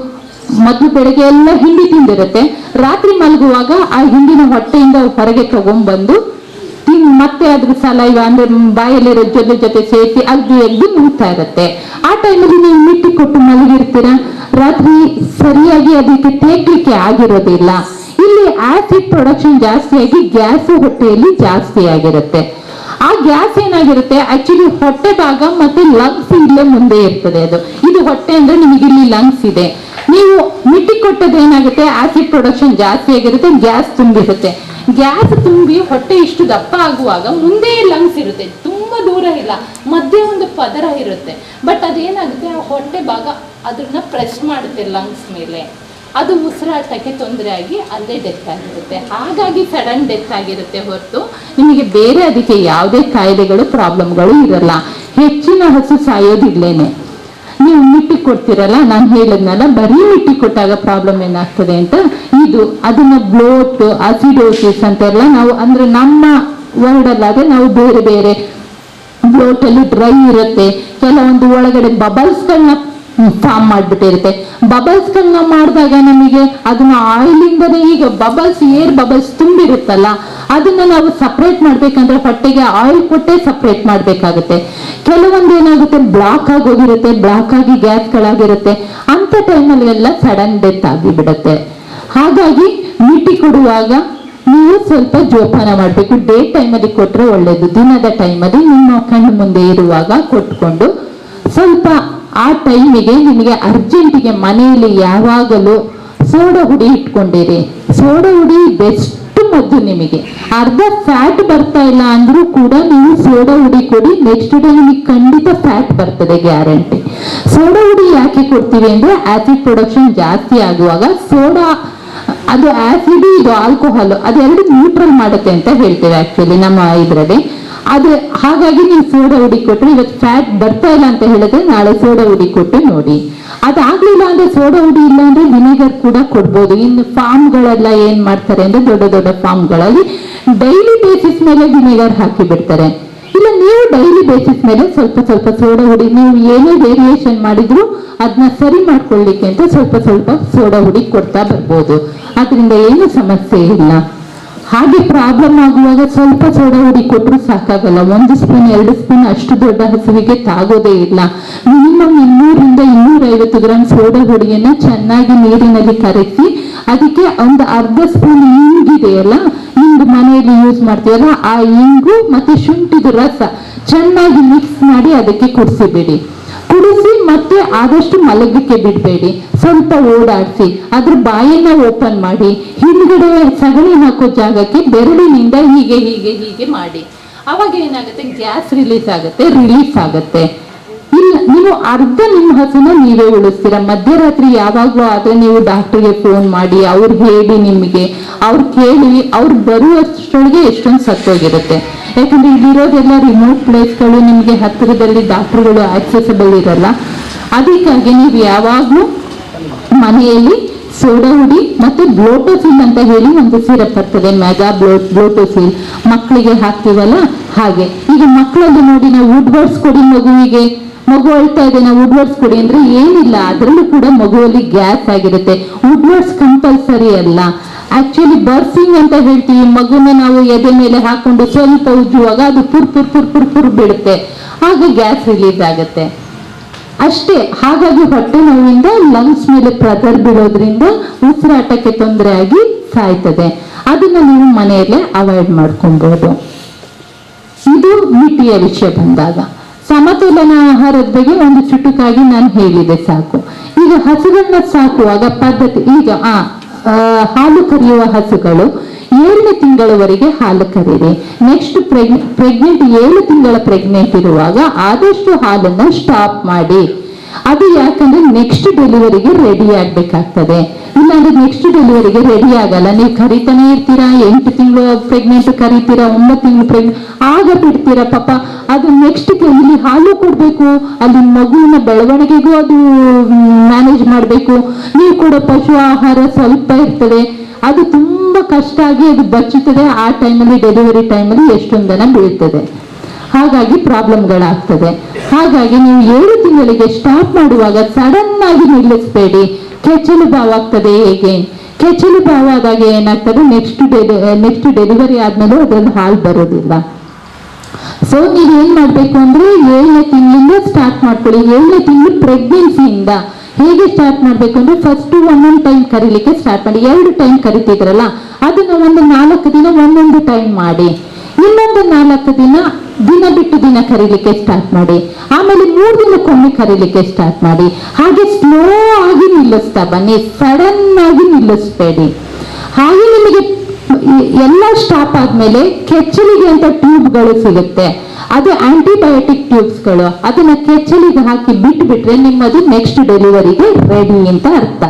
ಮೊದಲು ಬೆಳಗ್ಗೆ ಎಲ್ಲ ಹಿಂಡಿ ತಿಂದಿರುತ್ತೆ, ರಾತ್ರಿ ಮಲಗುವಾಗ ಆ ಹಿಂಡಿನ ಹೊಟ್ಟೆಯಿಂದ ಹೊರಗೆ ತಗೊಂಡ್ಬಂದು ಮತ್ತೆ ಅದ್ರ ಸಲೈವ ಅಂದ್ರೆ ಬಾಯಲ್ಲಿರೋ ಜೊತೆ ಸೇರಿಸಿ ಎದ್ದು ನುಗ್ತಾ ಇರುತ್ತೆ. ಆ ಟೈಮಲ್ಲಿ ನೀವು ಮಿಟ್ಟಿ ಕೊಟ್ಟು ಮಲಗಿರ್ತೀರ, ರಾತ್ರಿ ಸರಿಯಾಗಿ ಅದಕ್ಕೆ ತೇಗ್ಲಿಕ್ಕೆ ಆಗಿರೋದಿಲ್ಲ. ಇಲ್ಲಿ ಆಸಿಡ್ ಪ್ರೊಡಕ್ಷನ್ ಜಾಸ್ತಿಯಾಗಿ ಗ್ಯಾಸ್ ಹೊಟ್ಟೆಯಲ್ಲಿ ಜಾಸ್ತಿ ಆಗಿರುತ್ತೆ. ಆ ಗ್ಯಾಸ್ ಏನಾಗಿರುತ್ತೆ, ಆಕ್ಚುಲಿ ಹೊಟ್ಟೆ ಭಾಗ ಮತ್ತೆ ಲಂಗ್ಸ್ ಇಲ್ಲೇ ಮುಂದೆ ಇರ್ತದೆ. ಇದು ಹೊಟ್ಟೆ ಅಂದ್ರೆ ನಿಮಗೆ ಇಲ್ಲಿ ಲಂಗ್ಸ್ ಇದೆ. ನೀವು ಮಿಟ್ಟಿ ಕೊಟ್ಟದ್ದು ಏನಾಗುತ್ತೆ, ಆಸಿಡ್ ಪ್ರೊಡಕ್ಷನ್ ಜಾಸ್ತಿ ಆಗಿರುತ್ತೆ, ಗ್ಯಾಸ್ ತುಂಬಿರುತ್ತೆ. ಗ್ಯಾಸ್ ತುಂಬಿ ಹೊಟ್ಟೆ ಇಷ್ಟು ದಪ್ಪ ಆಗುವಾಗ ಮುಂದೆ ಲಂಗ್ಸ್ ಇರುತ್ತೆ, ತುಂಬಾ ದೂರ ಇಲ್ಲ, ಮಧ್ಯೆ ಒಂದು ಪದರ ಇರುತ್ತೆ. ಬಟ್ ಅದೇನಾಗುತ್ತೆ, ಆ ಹೊಟ್ಟೆ ಭಾಗ ಅದನ್ನ ಪ್ರೆಸ್ ಮಾಡುತ್ತೆ ಲಂಗ್ಸ್ ಮೇಲೆ, ಅದು ಉಸಿರಾಟಕ್ಕೆ ತೊಂದರೆ ಆಗಿ ಅಲ್ಲೇ ಡೆತ್ ಆಗಿರುತ್ತೆ. ಹಾಗಾಗಿ ಸಡನ್ ಡೆತ್ ಆಗಿರುತ್ತೆ ಹೊರತು ನಿಮಗೆ ಬೇರೆ ಅದಕ್ಕೆ ಯಾವುದೇ ಕಾಯಿಲೆಗಳು ಪ್ರಾಬ್ಲಮ್ಗಳು ಇರಲ್ಲ. ಹೆಚ್ಚಿನ ಹಸು ಸಾಯೋದಿಲ್ಲೇನೆ. ನೀವು ಮಿಟ್ಟಿ ಕೊಡ್ತೀರಲ್ಲ, ನಾನು ಹೇಳಿದ್ನಲ್ಲ, ಬರೀ ಮಿಟ್ಟಿ ಕೊಟ್ಟಾಗ ಪ್ರಾಬ್ಲಮ್ ಏನಾಗ್ತದೆ ಅಂತ, ಅದನ್ನ ಬ್ಲೋಟ್, ಅಸಿಡೋಸಿಸ್ ಅಂತೆಲ್ಲ ನಾವು, ಅಂದ್ರೆ ನಮ್ಮ ವರ್ಡ್ ಅಲ್ಲಾದ್ರೆ ನಾವು ಬೇರೆ ಬೇರೆ ಬ್ಲೋಟ್ ಅಲ್ಲಿ ಡ್ರೈ ಇರುತ್ತೆ, ಕೆಲವೊಂದು ಒಳಗಡೆ ಬಬಲ್ಸ್ಗಳನ್ನ ಫಾರ್ಮ್ ಮಾಡ್ಬಿಟ್ಟಿರುತ್ತೆ. ಬಬಲ್ಸ್ಗಳನ್ನ ಮಾಡಿದಾಗ ನಮಗೆ ಅದನ್ನ ಆಯಿಲಿಂದನೇ, ಈಗ ಬಬಲ್ಸ್ ಏರ್ ಬಬಲ್ಸ್ ತುಂಬಿರುತ್ತಲ್ಲ, ಅದನ್ನ ನಾವು ಸಪ್ರೇಟ್ ಮಾಡ್ಬೇಕಂದ್ರೆ ಹೊಟ್ಟೆಗೆ ಆಯಿಲ್ ಕೊಟ್ಟೆ ಸಪ್ರೇಟ್ ಮಾಡ್ಬೇಕಾಗುತ್ತೆ. ಕೆಲವೊಂದು ಏನಾಗುತ್ತೆ, ಬ್ಲಾಕ್ ಆಗೋಗಿರುತ್ತೆ, ಬ್ಲಾಕ್ ಆಗಿ ಗ್ಯಾಸ್ಗಳಾಗಿರುತ್ತೆ. ಅಂತ ಟೈಮಲ್ಲಿ ಎಲ್ಲ ಸಡನ್ ಡೆತ್ ಆಗಿಬಿಡುತ್ತೆ. ಹಾಗಾಗಿ ಮಿಟಿ ಕೊಡುವಾಗ ನೀವು ಸ್ವಲ್ಪ ಜೋಪಾನ ಮಾಡಬೇಕು. ಡೇ ಟೈಮಲ್ಲಿ ಕೊಟ್ಟರೆ ಒಳ್ಳೇದು. ದಿನದ ಟೈಮಲ್ಲಿ ನಿಮ್ಮ ಕಣ್ಣು ಮುಂದೆ ಇರುವಾಗ ಕೊಟ್ಕೊಂಡು ಸ್ವಲ್ಪ ಆ ಟೈಮಿಗೆ ನಿಮಗೆ ಅರ್ಜೆಂಟಿಗೆ ಮನೆಯಲ್ಲಿ ಯಾವಾಗಲೂ ಸೋಡಾ ಹುಡಿ ಇಟ್ಕೊಂಡಿರಿ. ಸೋಡಾ ಹುಡಿ ಬೆಸ್ಟ್ ಮದ್ದು. ನಿಮಗೆ ಅರ್ಧ ಫ್ಯಾಟ್ ಬರ್ತಾ ಇಲ್ಲ ಅಂದ್ರೂ ಕೂಡ ನೀವು ಸೋಡಾ ಹುಡಿ ಕೊಡಿ, ನೆಕ್ಸ್ಟ್ ಡೇ ನಿಮಗೆ ಖಂಡಿತ ಫ್ಯಾಟ್ ಬರ್ತದೆ, ಗ್ಯಾರಂಟಿ. ಸೋಡಾ ಹುಡಿ ಯಾಕೆ ಕೊಡ್ತೀವಿ ಅಂದ್ರೆ ಆಸಿಡ್ ಪ್ರೊಡಕ್ಷನ್ ಜಾಸ್ತಿ ಆಗುವಾಗ ಸೋಡಾ, ಅದು ಆಸಿಡ್, ಇದು ಆಲ್ಕೋಹಾಲ್, ಅದೆರಡು ನ್ಯೂಟ್ರಲ್ ಮಾಡುತ್ತೆ ಅಂತ ಹೇಳ್ತೇವೆ ಆಕ್ಚುಲಿ ನಮ್ಮ ಇದರಲ್ಲಿ. ಅದು ಹಾಗಾಗಿ ನೀವು ಸೋಡಾ ಹುಡಿ ಕೊಟ್ಟರೆ, ಇವತ್ತು ಫ್ಯಾಟ್ ಬರ್ತಾ ಇಲ್ಲ ಅಂತ ಹೇಳಿದ್ರೆ ನಾಳೆ ಸೋಡಾ ಹುಡಿ ಕೊಟ್ಟು ನೋಡಿ. ಅದಾಗ್ಲಿಲ್ಲ ಅಂದ್ರೆ ಸೋಡಾ ಹುಡಿ ಇಲ್ಲ ಅಂದ್ರೆ ವಿನೆಗರ್ ಕೂಡ ಕೊಡ್ಬೋದು. ಇನ್ನು ಫಾರ್ಮ್ಗಳೆಲ್ಲ ಏನ್ ಮಾಡ್ತಾರೆ ಅಂದ್ರೆ ದೊಡ್ಡ ದೊಡ್ಡ ಫಾರ್ಮ್ಗಳಲ್ಲಿ ಡೈಲಿ ಬೇಸಿಸ್ ಮೇಲೆ ವಿನೆಗರ್ ಹಾಕಿ ಬಿಡ್ತಾರೆ. ಇಲ್ಲ ನೀವು ಡೈಲಿ ಬೇಸಿಸ್ ಮೇಲೆ ಸ್ವಲ್ಪ ಸ್ವಲ್ಪ ಸೋಡಾ ಹುಡಿ, ನೀವು ಏನೇ ವೇರಿಯೇಷನ್ ಮಾಡಿದ್ರು ಅದನ್ನ ಸರಿ ಮಾಡ್ಕೊಳ್ಳಿಕ್ಕೆ ಅಂತ ಸ್ವಲ್ಪ ಸ್ವಲ್ಪ ಸೋಡಾ ಹುಡಿ ಕೊಡ್ತಾ ಬರ್ಬೋದು. ಅದರಿಂದ ಏನು ಸಮಸ್ಯೆ ಇಲ್ಲ. ಹಾಗೆ ಪ್ರಾಬ್ಲಮ್ ಆಗುವಾಗ ಸ್ವಲ್ಪ ಸೋಡಾ ಹುಡಿ ಕೊಟ್ಟರು ಸಾಕಾಗಲ್ಲ. 1 ಸ್ಪೂನ್ 2 ಸ್ಪೂನ್ ಅಷ್ಟು ದೊಡ್ಡ ಹಸುವಿಗೆ ತಾಗೋದೇ ಇಲ್ಲ. ಮಿನಿಮಮ್ 200 ರಿಂದ 250 ಗ್ರಾಮ್ ಸೋಡಾ ಹುಡಿಯನ್ನ ಚೆನ್ನಾಗಿ ನೀರಿನಲ್ಲಿ ಕರಗಿಸಿ ಅದಕ್ಕೆ ಒಂದು ಅರ್ಧ ಸ್ಪೂನ್ ಇಂಗಿದೆಯಲ್ಲ, ಇಂಗು ಮನೆಯಲ್ಲಿ ಯೂಸ್ ಮಾಡ್ತೀವಲ್ಲ, ಆ ಇಂಗು ಮತ್ತೆ ಶುಂಠಿದು ರಸ ಚೆನ್ನಾಗಿ ಮಿಕ್ಸ್ ಮಾಡಿ ಅದಕ್ಕೆ ಕುಡಿಸಿಬಿಡಿ. ಕುಡಿಸಿ ಮತ್ತೆ ಆದಷ್ಟು ಮಲಗಕ್ಕೆ ಬಿಡಬೇಡಿ. ಸ್ವಲ್ಪ ಓಡಾಡಿಸಿ, ಅದ್ರ ಬಾಯನ್ನ ಓಪನ್ ಮಾಡಿ, ಹಿಂದ್ಗಡೆ ಸಗಣಿ ಹಾಕೋ ಜಾಗಕ್ಕೆ ಬೆರಳಿನಿಂದ ಹೀಗೆ ಹೀಗೆ ಹೀಗೆ ಮಾಡಿ. ಅವಾಗ ಏನಾಗುತ್ತೆ, ಗ್ಯಾಸ್ ರಿಲೀಸ್ ಆಗುತ್ತೆ. ಇಲ್ಲ ನೀವು ಅರ್ಧ ನಿಮ್ಮ ಹಸುನ ನೀವೇ ಉಳಿಸ್ತೀರ. ಮಧ್ಯರಾತ್ರಿ ಯಾವಾಗಲೂ ಆದ್ರೆ ನೀವು ಡಾಕ್ಟರ್ಗೆ ಫೋನ್ ಮಾಡಿ, ಅವ್ರು ಹೇಳಿ, ನಿಮಗೆ ಅವ್ರು ಕೇಳಿ, ಅವ್ರು ಬರುವಷ್ಟರೊಳಗೆ ಎಷ್ಟೊಂದು ಸತ್ತೋಗಿರುತ್ತೆ. ಯಾಕಂದ್ರೆ ಇಲ್ಲಿರೋದೆಲ್ಲ ರಿಮೋಟ್ ಪ್ಲೇಸ್ಗಳು, ನಿಮಗೆ ಹತ್ತಿರದಲ್ಲಿ ಡಾಕ್ಟರ್ಗಳು ಆಕ್ಸೆಸಿಬಲ್ ಇರಲ್ಲ. ಅದಕ್ಕಾಗಿ ನೀವು ಯಾವಾಗ್ಲೂ ಮನೆಯಲ್ಲಿ ಸೋಡಾ ಹುಡಿ ಮತ್ತೆ ಬ್ಲೋಟೋಸಿಲ್ ಅಂತ ಹೇಳಿ ಒಂದು ಸಿರಪ್ ಬರ್ತದೆ, ಮೆಗಾ ಬ್ಲೋಟೋಸಿಲ್, ಮಕ್ಕಳಿಗೆ ಹಾಕ್ತೀವಲ್ಲ ಹಾಗೆ. ಈಗ ಮಕ್ಕಳಲ್ಲಿ ನೋಡಿ, ನಾವು ವುಡ್ವರ್ಡ್ಸ್ ಕೊಡಿ ಮಗುವಿಗೆ, ಮಗು ಅಳ್ತಾ ಇದೆ, ನಾವು ವುಡ್ವರ್ಡ್ಸ್ ಕೊಡಿ ಅಂದ್ರೆ ಏನಿಲ್ಲ, ಅದರಲ್ಲೂ ಕೂಡ ಮಗುವಲ್ಲಿ ಗ್ಯಾಸ್ ಆಗಿರುತ್ತೆ. ವುಡ್ವರ್ಡ್ಸ್ ಕಂಪಲ್ಸರಿ ಅಲ್ಲ, ಆಕ್ಚುಲಿ ಬರ್ಸಿಂಗ್ ಅಂತ ಹೇಳ್ತೀವಿ. ಮಗುನ ನಾವು ಎದೆ ಮೇಲೆ ಹಾಕೊಂಡು ಸ್ವಲ್ಪ ಉಜ್ಜುವಾಗ ಅದು ಪುರ್ ಬಿಡುತ್ತೆ, ಆಗ ಗ್ಯಾಸ್ ರಿಲೀಸ್ ಆಗುತ್ತೆ ಅಷ್ಟೇ. ಹಾಗಾಗಿ ಹೊಟ್ಟೆ ನೋವಿಂದ ಲಂಗ್ಸ್ ಮೇಲೆ ಪ್ರೆಷರ್ ಬೀಳೋದ್ರಿಂದ ಉಸಿರಾಟಕ್ಕೆ ತೊಂದರೆ ಆಗಿ ಸಾಯ್ತದೆ. ಅದನ್ನ ನೀವು ಮನೆಯಲ್ಲೇ ಅವಾಯ್ಡ್ ಮಾಡ್ಕೊಬಹುದು. ಇದು ಮಿತಿಯ ವಿಷಯ ಬಂದಾಗ. ಸಮತೋಲನ ಆಹಾರದ ಬಗ್ಗೆ ಒಂದು ಚುಟುಕಾಗಿ ನಾನು ಹೇಳಿದೆ ಸಾಕು. ಈಗ ಹಸುಗಳನ್ನ ಸಾಕುವಾಗ ಪದ್ಧತಿ, ಈಗ ಹಾಲು ಕರೆಯುವ ಹಸುಗಳು 7ನೇ ತಿಂಗಳವರೆಗೆ ಹಾಲು ಕರೀರಿ. ನೆಕ್ಸ್ಟ್ ಪ್ರೆಗ್ನೆಂಟ್ 7 ತಿಂಗಳ ಪ್ರೆಗ್ನೆಂಟ್ ಇರುವಾಗ ಆದಷ್ಟು ಹಾಲನ್ನ ಸ್ಟಾಪ್ ಮಾಡಿ. ಅದು ಯಾಕಂದ್ರೆ ನೆಕ್ಸ್ಟ್ ಡೆಲಿವರಿಗೆ ರೆಡಿ ಆಗ್ಬೇಕಾಗ್ತದೆ. ಇಲ್ಲಾಂದ್ರೆ ನೆಕ್ಸ್ಟ್ ಡೆಲಿವರಿಗೆ ರೆಡಿ ಆಗಲ್ಲ. ನೀವು ಕರಿತಾನೆ ಇರ್ತೀರಾ, 8 ತಿಂಗಳು ಪ್ರೆಗ್ನೆಂಟ್ ಕರಿತೀರಾ, 9 ತಿಂಗಳು ಪ್ರೆಗ್ನೆಂಟ್ ಆಗ ಬಿಡ್ತೀರಾ. ಪಾಪ ಅದು ನೆಕ್ಸ್ಟ್ ಇಲ್ಲಿ ಹಾಲು ಕೊಡ್ಬೇಕು, ಅಲ್ಲಿ ಮಗುವಿನ ಬೆಳವಣಿಗೆಗೂ ಅದು ಮ್ಯಾನೇಜ್ ಮಾಡ್ಬೇಕು. ನೀವು ಕೂಡ ಪಶು ಆಹಾರ ಸ್ವಲ್ಪ ಇರ್ತದೆ, ಅದು ತುಂಬಾ ಕಷ್ಟ ಆಗಿ ಅದು ಬಚ್ಚುತ್ತದೆ. ಆ ಟೈಮಲ್ಲಿ ಡೆಲಿವರಿ ಟೈಮಲ್ಲಿ ಎಷ್ಟೊಂದನ ಬೀಳ್ತದೆ, ಹಾಗಾಗಿ ಪ್ರಾಬ್ಲಮ್ಗಳಾಗ್ತದೆ. ಹಾಗಾಗಿ ನೀವು 7 ತಿಂಗಳಿಗೆ ಸ್ಟಾಪ್ ಮಾಡುವಾಗ ಸಡನ್ ಆಗಿ ನಿಲ್ಲಿಸಬೇಡಿ. ಕೆಚ್ಚಲು ಬಾವ್ ಆಗ್ತದೆ. ಹೇಗೆ ಕೆಚ್ಚಲು ಬಾವ್ ಆದಾಗ ಏನಾಗ್ತದೆ, ನೆಕ್ಸ್ಟ್ ಡೆಲಿವರಿ ಆದ್ಮೇಲೆ ಅದ್ರಲ್ಲಿ ಹಾಲು ಬರೋದಿಲ್ಲ. ಸೊ ನೀವು ಏನ್ ಮಾಡ್ಬೇಕು ಅಂದ್ರೆ 7ನೇ ತಿಂಗಳಿಂದ ಸ್ಟಾರ್ಟ್ ಮಾಡ್ಕೊಳ್ಳಿ. 7ನೇ ತಿಂಗಳು ಪ್ರೆಗ್ನೆನ್ಸಿಯಿಂದ ಹೇಗೆ ಸ್ಟಾರ್ಟ್ ಮಾಡ್ಬೇಕು ಅಂದ್ರೆ, ಫಸ್ಟ್ ಒಂದೊಂದು ಟೈಮ್ ಕರೀಲಿಕ್ಕೆ ಸ್ಟಾರ್ಟ್ ಮಾಡಿ. 2 ಟೈಮ್ ಕರಿತಿದ್ರಲ್ಲ, ಅದನ್ನ ಒಂದು 4 ದಿನ ಒಂದೊಂದು ಟೈಮ್ ಮಾಡಿ. ಇನ್ನೊಂದು 4 ದಿನ ಬಿಟ್ಟು ದಿನ ಕರೀಲಿಕ್ಕೆ ಸ್ಟಾರ್ಟ್ ಮಾಡಿ. ಆಮೇಲೆ 3 ದಿನಕ್ಕೊಮ್ಮೆ ಕರೀಲಿಕ್ಕೆ ಸ್ಟಾರ್ಟ್ ಮಾಡಿ. ಹಾಗೆ ಸ್ಲೋ ಆಗಿ ನಿಲ್ಲಿಸ್ತಾ ಬನ್ನಿ, ಸಡನ್ ಆಗಿ ನಿಲ್ಲಿಸ್ಬೇಡಿ. ಹಾಗೆ ನಿಮಗೆ ಎಲ್ಲ ಸ್ಟಾಪ್ ಆದ್ಮೇಲೆ ಕೆಚ್ಚಲಿಗೆ ಅಂತ ಟ್ಯೂಬ್ಗಳು ಸಿಗುತ್ತೆ, ಅದು ಆಂಟಿಬಯೋಟಿಕ್ ಟ್ಯೂಬ್ಸ್ಗಳು. ಅದನ್ನ ಕೆಚ್ಚಲಿಗೆ ಹಾಕಿ ಬಿಟ್ರೆ ನಿಮ್ಮದು ನೆಕ್ಸ್ಟ್ ಡೆಲಿವರಿಗೆ ರೆಡಿ ಅಂತ ಅರ್ಥ.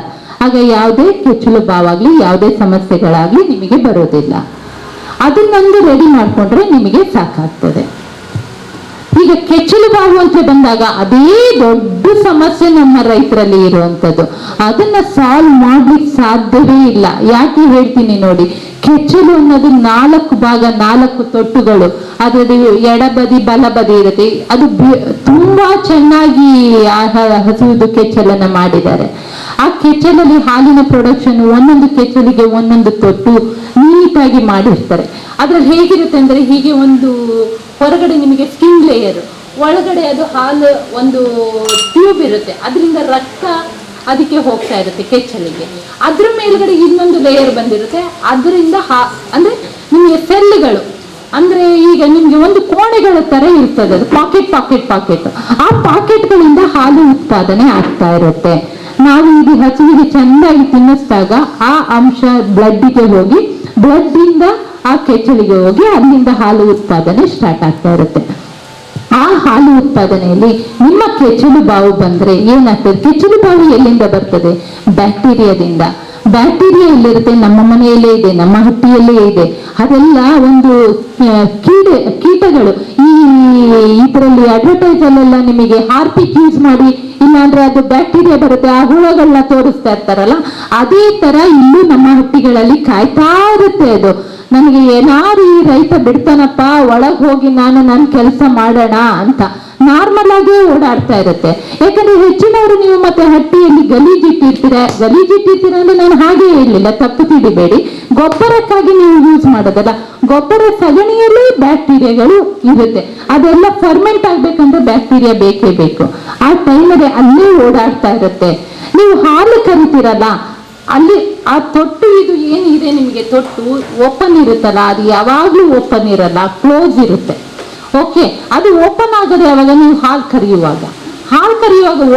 ಆಗ ಯಾವುದೇ ಕೆಚ್ಚಲು ಬಾವಾಗ್ಲಿ ಯಾವುದೇ ಸಮಸ್ಯೆಗಳಾಗ್ಲಿ ನಿಮಗೆ ಬರೋದಿಲ್ಲ. ಅದನ್ನೊಂದು ರೆಡಿ ಮಾಡ್ಕೊಂಡ್ರೆ ನಿಮಗೆ ಸಾಕಾಗ್ತದೆ. ಈಗ ಕೆಚ್ಚಲು ಬಾವು ಅಂತ ಬಂದಾಗ ಅದೇ ದೊಡ್ಡ ಸಮಸ್ಯೆ ನಮ್ಮ ರೈತರಲ್ಲಿ ಇರುವಂತದ್ದು. ಅದನ್ನ ಸಾಲ್ವ್ ಮಾಡ್ಲಿಕ್ಕೆ ಸಾಧ್ಯವೇ ಇಲ್ಲ. ಯಾಕೆ ಹೇಳ್ತೀನಿ ನೋಡಿ, ಕೆಚ್ಚಲು ಅನ್ನೋದು 4 ಭಾಗ, 4 ತೊಟ್ಟುಗಳು, ಅದರಲ್ಲಿ ಎಡಬದಿ ಬಲಬದಿ ಇರುತ್ತೆ. ಅದು ತುಂಬಾ ಚೆನ್ನಾಗಿ ಹಸುವುದು ಕೆಚ್ಚಲನ್ನ ಮಾಡಿದ್ದಾರೆ. ಆ ಕೆಚ್ಚಲಲ್ಲಿ ಹಾಲಿನ ಪ್ರೊಡಕ್ಷನ್ ಒಂದೊಂದು ಕೆಚ್ಚಲಿಗೆ ಒಂದೊಂದು ತೊಟ್ಟು ನೀಟಾಗಿ ಮಾಡಿರ್ತಾರೆ. ಅದ್ರಲ್ಲಿ ಹೇಗಿರುತ್ತೆ ಅಂದ್ರೆ, ಹೀಗೆ ಒಂದು ಹೊರಗಡೆ ನಿಮಗೆ ಸ್ಕಿನ್ ಲೇಯರ್, ಒಳಗಡೆ ಅದು ಹಾಲು ಒಂದು ಟ್ಯೂಬ್ ಇರುತ್ತೆ, ಅದರಿಂದ ರಕ್ತ ಅದಕ್ಕೆ ಹೋಗ್ತಾ ಇರುತ್ತೆ ಕೆಚ್ಚಲಿಗೆ. ಅದ್ರ ಮೇಲ್ಗಡೆ ಇನ್ನೊಂದು ಲೇಯರ್ ಬಂದಿರುತ್ತೆ, ಅದರಿಂದ ಅಂದ್ರೆ ನಿಮಗೆ ಸೆಲ್ಗಳು, ಅಂದ್ರೆ ಈಗ ನಿಮ್ಗೆ ಒಂದು ಕೋಣೆಗಳ ತರ ಇರ್ತದೆ, ಅದು ಪಾಕೆಟ್. ಆ ಪಾಕೆಟ್ಗಳಿಂದ ಹಾಲು ಉತ್ಪಾದನೆ ಆಗ್ತಾ ಇರುತ್ತೆ. ನಾವು ಇದು ಹಸುವಿಗೆ ಚೆನ್ನಾಗಿ ತಿನ್ನಿಸಿದಾಗ ಆ ಅಂಶ ಬ್ಲಡ್ಗೆ ಹೋಗಿ, ಬ್ಲಡ್ ಇಂದ ಆ ಕೆಚ್ಚಲಿಗೆ ಹೋಗಿ ಅಲ್ಲಿಂದ ಹಾಲು ಉತ್ಪಾದನೆ ಸ್ಟಾರ್ಟ್ ಆಗ್ತಾ ಇರುತ್ತೆ. ಆ ಹಾಲು ಉತ್ಪಾದನೆಯಲ್ಲಿ ನಿಮ್ಮ ಕೆಚ್ಚಲು ಬಾವು ಬಂದ್ರೆ ಏನಾಗ್ತದೆ? ಕೆಚ್ಚಲು ಬಾವು ಎಲ್ಲಿಂದ ಬರ್ತದೆ? ಬ್ಯಾಕ್ಟೀರಿಯಾದಿಂದ. ಬ್ಯಾಕ್ಟೀರಿಯಾ ಎಲ್ಲಿರುತ್ತೆ? ನಮ್ಮ ಮನೆಯಲ್ಲೇ ಇದೆ, ನಮ್ಮ ಹಟ್ಟಿಯಲ್ಲೇ ಇದೆ. ಅದೆಲ್ಲ ಒಂದು ಕೀಟಗಳು. ಇದರಲ್ಲಿ ಅಡ್ವರ್ಟೈಸ್ ಅಲ್ಲೆಲ್ಲ ನಿಮಗೆ ಹಾರ್ಪಿಕ್ ಯೂಸ್ ಮಾಡಿ, ಇಲ್ಲಾಂದ್ರೆ ಅದು ಬ್ಯಾಕ್ಟೀರಿಯಾ ಬರುತ್ತೆ, ಆ ಹುಳಗಳನ್ನ ತೋರಿಸ್ತಾ ಇರ್ತಾರಲ್ಲ, ಅದೇ ತರ ಇಲ್ಲೂ ನಮ್ಮ ಹಟ್ಟಿಗಳಲ್ಲಿ ಕಾಯ್ತಾ ಇರುತ್ತೆ. ಅದು ನನಗೆ ಏನಾದ್ರು ಈ ರೈತ ಬಿಡ್ತಾನಪ್ಪ, ಒಳಗ್ ಹೋಗಿ ನಾನು ನನ್ನ ಕೆಲಸ ಮಾಡೋಣ ಅಂತ ನಾರ್ಮಲ್ ಆಗಿ ಓಡಾಡ್ತಾ ಇರುತ್ತೆ. ಯಾಕಂದ್ರೆ ಹೆಚ್ಚಿನವರು ನೀವು ಮತ್ತೆ ಹಟ್ಟಿಯಲ್ಲಿ ಗಲೀಜಿಟ್ಟಿರ್ತೀರ ಅಂದ್ರೆ ನಾನು ಹಾಗೆ ಹೇಳಲಿಲ್ಲ, ತಪ್ಪು ತಿಳಿಬೇಡಿ. ಗೊಬ್ಬರಕ್ಕಾಗಿ ನೀವು ಯೂಸ್ ಮಾಡೋದಲ್ಲ, ಗೊಬ್ಬರ ಸಗಣಿಯಲ್ಲಿ ಬ್ಯಾಕ್ಟೀರಿಯಾಗಳು ಇರುತ್ತೆ. ಅದೆಲ್ಲ ಫರ್ಮೆಂಟ್ ಆಗ್ಬೇಕಂದ್ರೆ ಬ್ಯಾಕ್ಟೀರಿಯಾ ಬೇಕೇ ಬೇಕು. ಆ ಟೈಮಲ್ಲಿ ಅಲ್ಲೇ ಓಡಾಡ್ತಾ ಇರುತ್ತೆ. ನೀವು ಹಾಲು ಕರಿತೀರಲ್ಲ, ಅಲ್ಲಿ ಆ ತೊಟ್ಟು, ಇದು ಏನಿದೆ ನಿಮಗೆ ತೊಟ್ಟು ಓಪನ್ ಇರುತ್ತಲ್ಲ, ಅದು ಯಾವಾಗ್ಲೂ ಓಪನ್ ಇರಲ್ಲ, ಕ್ಲೋಸ್ ಇರುತ್ತೆ. ಓಕೆ, ಅದು ಓಪನ್ ಆಗೋದು ಯಾವಾಗ? ನೀವು ಹಾಲು ಕರಿಯುವಾಗ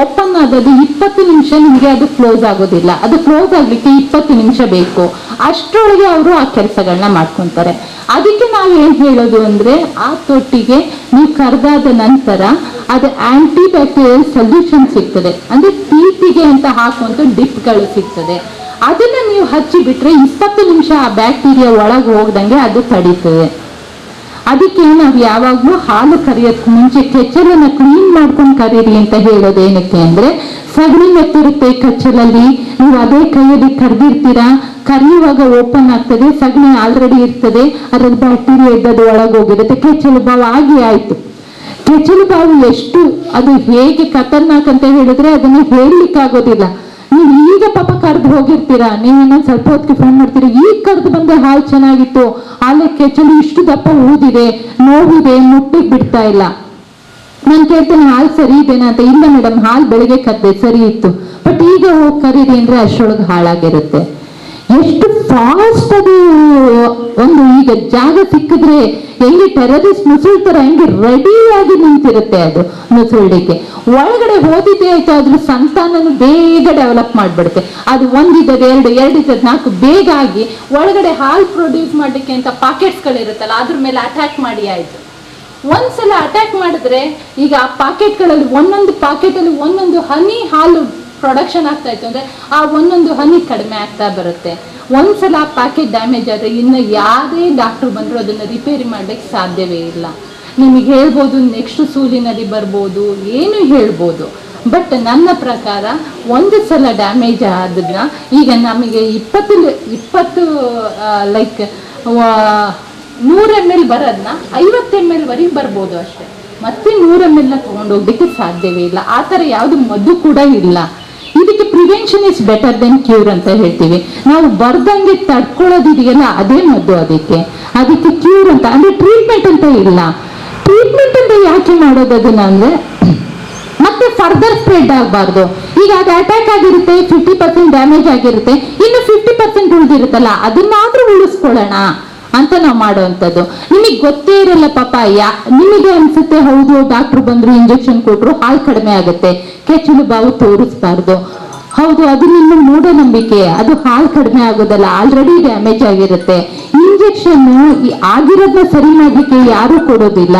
ಓಪನ್ ಆಗೋದು 20 ನಿಮಿಷ, ನಿಮಗೆ ಅದು ಕ್ಲೋಸ್ ಆಗೋದಿಲ್ಲ. ಅದು ಕ್ಲೋಸ್ ಆಗ್ಲಿಕ್ಕೆ 20 ನಿಮಿಷ ಬೇಕು. ಅಷ್ಟರೊಳಗೆ ಅವರು ಆ ಕೆಲಸಗಳನ್ನ ಮಾಡ್ಕೊಂತಾರೆ. ಅದಕ್ಕೆ ನಾವು ಏನ್ ಹೇಳೋದು ಅಂದ್ರೆ, ಆ ತೊಟ್ಟಿಗೆ ನೀವು ಕರೆದಾದ ನಂತರ ಅದು ಆಂಟಿ ಬ್ಯಾಕ್ಟೀರಿಯಲ್ ಸೊಲ್ಯೂಷನ್ ಸಿಗ್ತದೆ, ಅಂದ್ರೆ ಟೀತಿಗೆ ಅಂತ ಹಾಕುವಂತ ಡಿಪ್ಗಳು ಸಿಗ್ತದೆ. ಅದನ್ನ ನೀವು ಹಚ್ಚಿ ಬಿಟ್ರೆ 20 ನಿಮಿಷ ಆ ಬ್ಯಾಕ್ಟೀರಿಯಾ ಒಳಗೆ ಹೋಗ್ದಂಗೆ ಅದು ತಡೀತದೆ. ಅದಕ್ಕೆ ನಾವು ಯಾವಾಗ್ಲೂ ಹಾಲು ಕರಿಯೋದಕ್ಕೆ ಮುಂಚೆ ಕೆಚ್ಚಲನ್ನ ಕ್ಲೀನ್ ಮಾಡ್ಕೊಂಡು ಕರೀರಿ ಅಂತ ಹೇಳೋದು. ಏನಕ್ಕೆ ಅಂದ್ರೆ, ಸಗಣಿ ಮೆತ್ತಿರುತ್ತೆ ಕೆಚ್ಚಲಲ್ಲಿ, ನೀವು ಅದೇ ಕೈಯಲ್ಲಿ ಕರೆದಿರ್ತೀರಾ, ಕರಿಯುವಾಗ ಓಪನ್ ಆಗ್ತದೆ, ಸಗಣಿ ಆಲ್ರೆಡಿ ಇರ್ತದೆ, ಅದ್ರಲ್ಲಿ ಬ್ಯಾಕ್ಟೀರಿಯಾ ಇದ್ದದ್ದು ಒಳಗೆ ಹೋಗಿರುತ್ತೆ, ಕೆಚ್ಚಲು ಬಾವು ಆಗಿ ಆಯ್ತು. ಕೆಚ್ಚಲು ಬಾವು ಎಷ್ಟು ಅದು ಹೇಗೆ ಖತರ್ನಾಕ್ ಅಂತ ಹೇಳಿದ್ರೆ ಅದನ್ನ ಹೇಳಲಿಕ್ಕೆ ಆಗೋದಿಲ್ಲ. ನೀವು ಈಗ ಪಾಪ ಕರೆದು ಹೋಗಿರ್ತೀರಾ, ನೀವು ಇನ್ನೊಂದು ಸ್ವಲ್ಪ ಹೊತ್ತಿಗೆ ಫೋನ್ ಮಾಡ್ತೀರಾ, ಈಗ ಕರೆದು ಬಂದೆ ಹಾಲು ಚೆನ್ನಾಗಿತ್ತು, ಹಾಲೆ ಕೆಚ್ಚಲು ಇಷ್ಟು ದಪ್ಪ ಊದಿದೆ, ನೋವಿದೆ, ಮುಟ್ಟಿಗೆ ಬಿಡ್ತಾ ಇಲ್ಲ. ನಾನು ಕೇಳ್ತೇನೆ, ಹಾಲು ಸರಿ ಇದೆನಾ ಅಂತ. ಇಲ್ಲ ಮೇಡಮ್, ಹಾಲು ಬೆಳಿಗ್ಗೆ ಕದ್ದೆ ಸರಿ ಇತ್ತು, ಬಟ್ ಈಗ ಹೋಗಿ ಕರೀರಿ ಅಂದ್ರೆ ಅಷ್ಟರೊಳಗೆ ಹಾಳಾಗಿರುತ್ತೆ. ಎಷ್ಟು ಫಾಸ್ಟ್ ಅದು ಒಂದು, ಈಗ ಜಾಗ ಸಿಕ್ಕಿದ್ರೆ ಹೆಂಗೆ ಟೆರರಿಸ್ಟ್ ನುಸುಳ್ತಾರ ಹೆಂಗೆ ರೆಡಿಯಾಗಿ ನಿಂತಿರುತ್ತೆ ಅದು ನುಸುಳ್ಳಿಕ್ಕೆ. ಒಳಗಡೆ ಹೋದಿದ್ದೆ ಆಯ್ತು, ಅದ್ರ ಸಂತಾನನು ಬೇಗ ಡೆವಲಪ್ ಮಾಡ್ಬಿಡುತ್ತೆ. ಅದು ಒಂದಿದ್ದದ್ದು 2, 2 ಇದ್ದದ್ದು 4 ಬೇಗ ಆಗಿ ಒಳಗಡೆ ಹಾಲು ಪ್ರೊಡ್ಯೂಸ್ ಮಾಡ್ಲಿಕ್ಕೆ ಅಂತ ಪಾಕೆಟ್ಸ್ಗಳಿರುತ್ತಲ್ಲ, ಅದ್ರ ಮೇಲೆ ಅಟ್ಯಾಕ್ ಮಾಡಿ ಆಯ್ತು. ಒಂದ್ಸಲ ಅಟ್ಯಾಕ್ ಮಾಡಿದ್ರೆ ಈಗ ಆ ಪಾಕೆಟ್ಗಳಲ್ಲಿ ಒಂದೊಂದು ಪಾಕೆಟಲ್ಲಿ ಒಂದೊಂದು ಹನಿ ಹಾಲು ಪ್ರೊಡಕ್ಷನ್ ಆಗ್ತಾ ಇತ್ತು ಅಂದ್ರೆ ಆ ಒಂದೊಂದು ಹನಿ ಕಡಿಮೆ ಆಗ್ತಾ ಬರುತ್ತೆ. ಒಂದ್ಸಲ ಆ ಪ್ಯಾಕೆಟ್ ಡ್ಯಾಮೇಜ್ ಆದರೆ ಇನ್ನು ಯಾವುದೇ ಡಾಕ್ಟರ್ ಬಂದರೂ ಅದನ್ನು ರಿಪೇರಿ ಮಾಡ್ಲಿಕ್ಕೆ ಸಾಧ್ಯವೇ ಇಲ್ಲ. ನಿಮಗೆ ಹೇಳ್ಬೋದು ನೆಕ್ಸ್ಟ್ ಸೂಲಿನಲ್ಲಿ ಬರ್ಬೋದು, ಏನು ಹೇಳ್ಬೋದು, ಬಟ್ ನನ್ನ ಪ್ರಕಾರ ಒಂದು ಸಲ ಡ್ಯಾಮೇಜ್ ಆದನ್ನ ಈಗ ನಮಗೆ 20 ಲೈಕ್ 100 ml ಬರೋದನ್ನ 50 ml ವರೆಗೆ ಬರ್ಬೋದು ಅಷ್ಟೇ. ಮತ್ತೆ 100 ml ತಗೊಂಡೋಗ್ಲಿಕ್ಕೆ ಸಾಧ್ಯವೇ ಇಲ್ಲ. ಆ ಥರ ಯಾವುದು ಮದ್ದು ಕೂಡ ಇಲ್ಲ. ಇದಕ್ಕೆ prevention is better then cure ಅಂತ ಹೇಳ್ತೀವಿ ನಾವು. ಬರ್ದಂಗೆ ತಡ್ಕೊಳ್ಳೋದಿದೆಯಲ್ಲ ಅದೇ ಮದ್ದು. ಅದಕ್ಕೆ ಕ್ಯೂರ್ ಅಂತ ಅಂದ್ರೆ ಟ್ರೀಟ್ಮೆಂಟ್ ಅಂತ ಇಲ್ಲ. ಟ್ರೀಟ್ಮೆಂಟ್ ಅಂತ ಯಾಕೆ ಮಾಡೋದು ಅದನ್ನ ಅಂದ್ರೆ, ಮತ್ತೆ ಫರ್ದರ್ ಸ್ಪ್ರೆಡ್ ಆಗಬಾರ್ದು. ಈಗ ಅದು ಅಟ್ಯಾಕ್ ಆಗಿರುತ್ತೆ, 50% ಡ್ಯಾಮೇಜ್ ಆಗಿರುತ್ತೆ, ಇನ್ನು 50% ಉಳಿದಿರುತ್ತಲ್ಲ, ಅದನ್ನಾದ್ರೂ ಉಳಿಸ್ಕೊಳ್ಳೋಣ ಅಂತ ನಾವು ಮಾಡುವಂಥದ್ದು. ನಿಮಗೆ ಗೊತ್ತೇ ಇರಲ್ಲ ಪಾಪ, ನಿಮಗೆ ಅನ್ಸುತ್ತೆ ಹೌದು ಡಾಕ್ಟರ್ ಬಂದ್ರು ಇಂಜೆಕ್ಷನ್ ಕೊಟ್ರು ಹಾಲು ಕಡಿಮೆ ಆಗುತ್ತೆ, ಕೆಚ್ಚಲು ಬಾವು ತೋರಿಸ್ಬಾರ್ದು. ಹೌದು, ಅದು ನಿಮ್ಮ ಮೂಢನಂಬಿಕೆ. ಅದು ಹಾಲು ಕಡಿಮೆ ಆಗೋದಲ್ಲ, ಆಲ್ರೆಡಿ ಡ್ಯಾಮೇಜ್ ಆಗಿರುತ್ತೆ. ಇಂಜೆಕ್ಷನ್ ಆಗಿರೋದನ್ನ ಸರಿ ಮಾಡ್ಲಿಕ್ಕೆ ಯಾರು ಕೊಡೋದಿಲ್ಲ.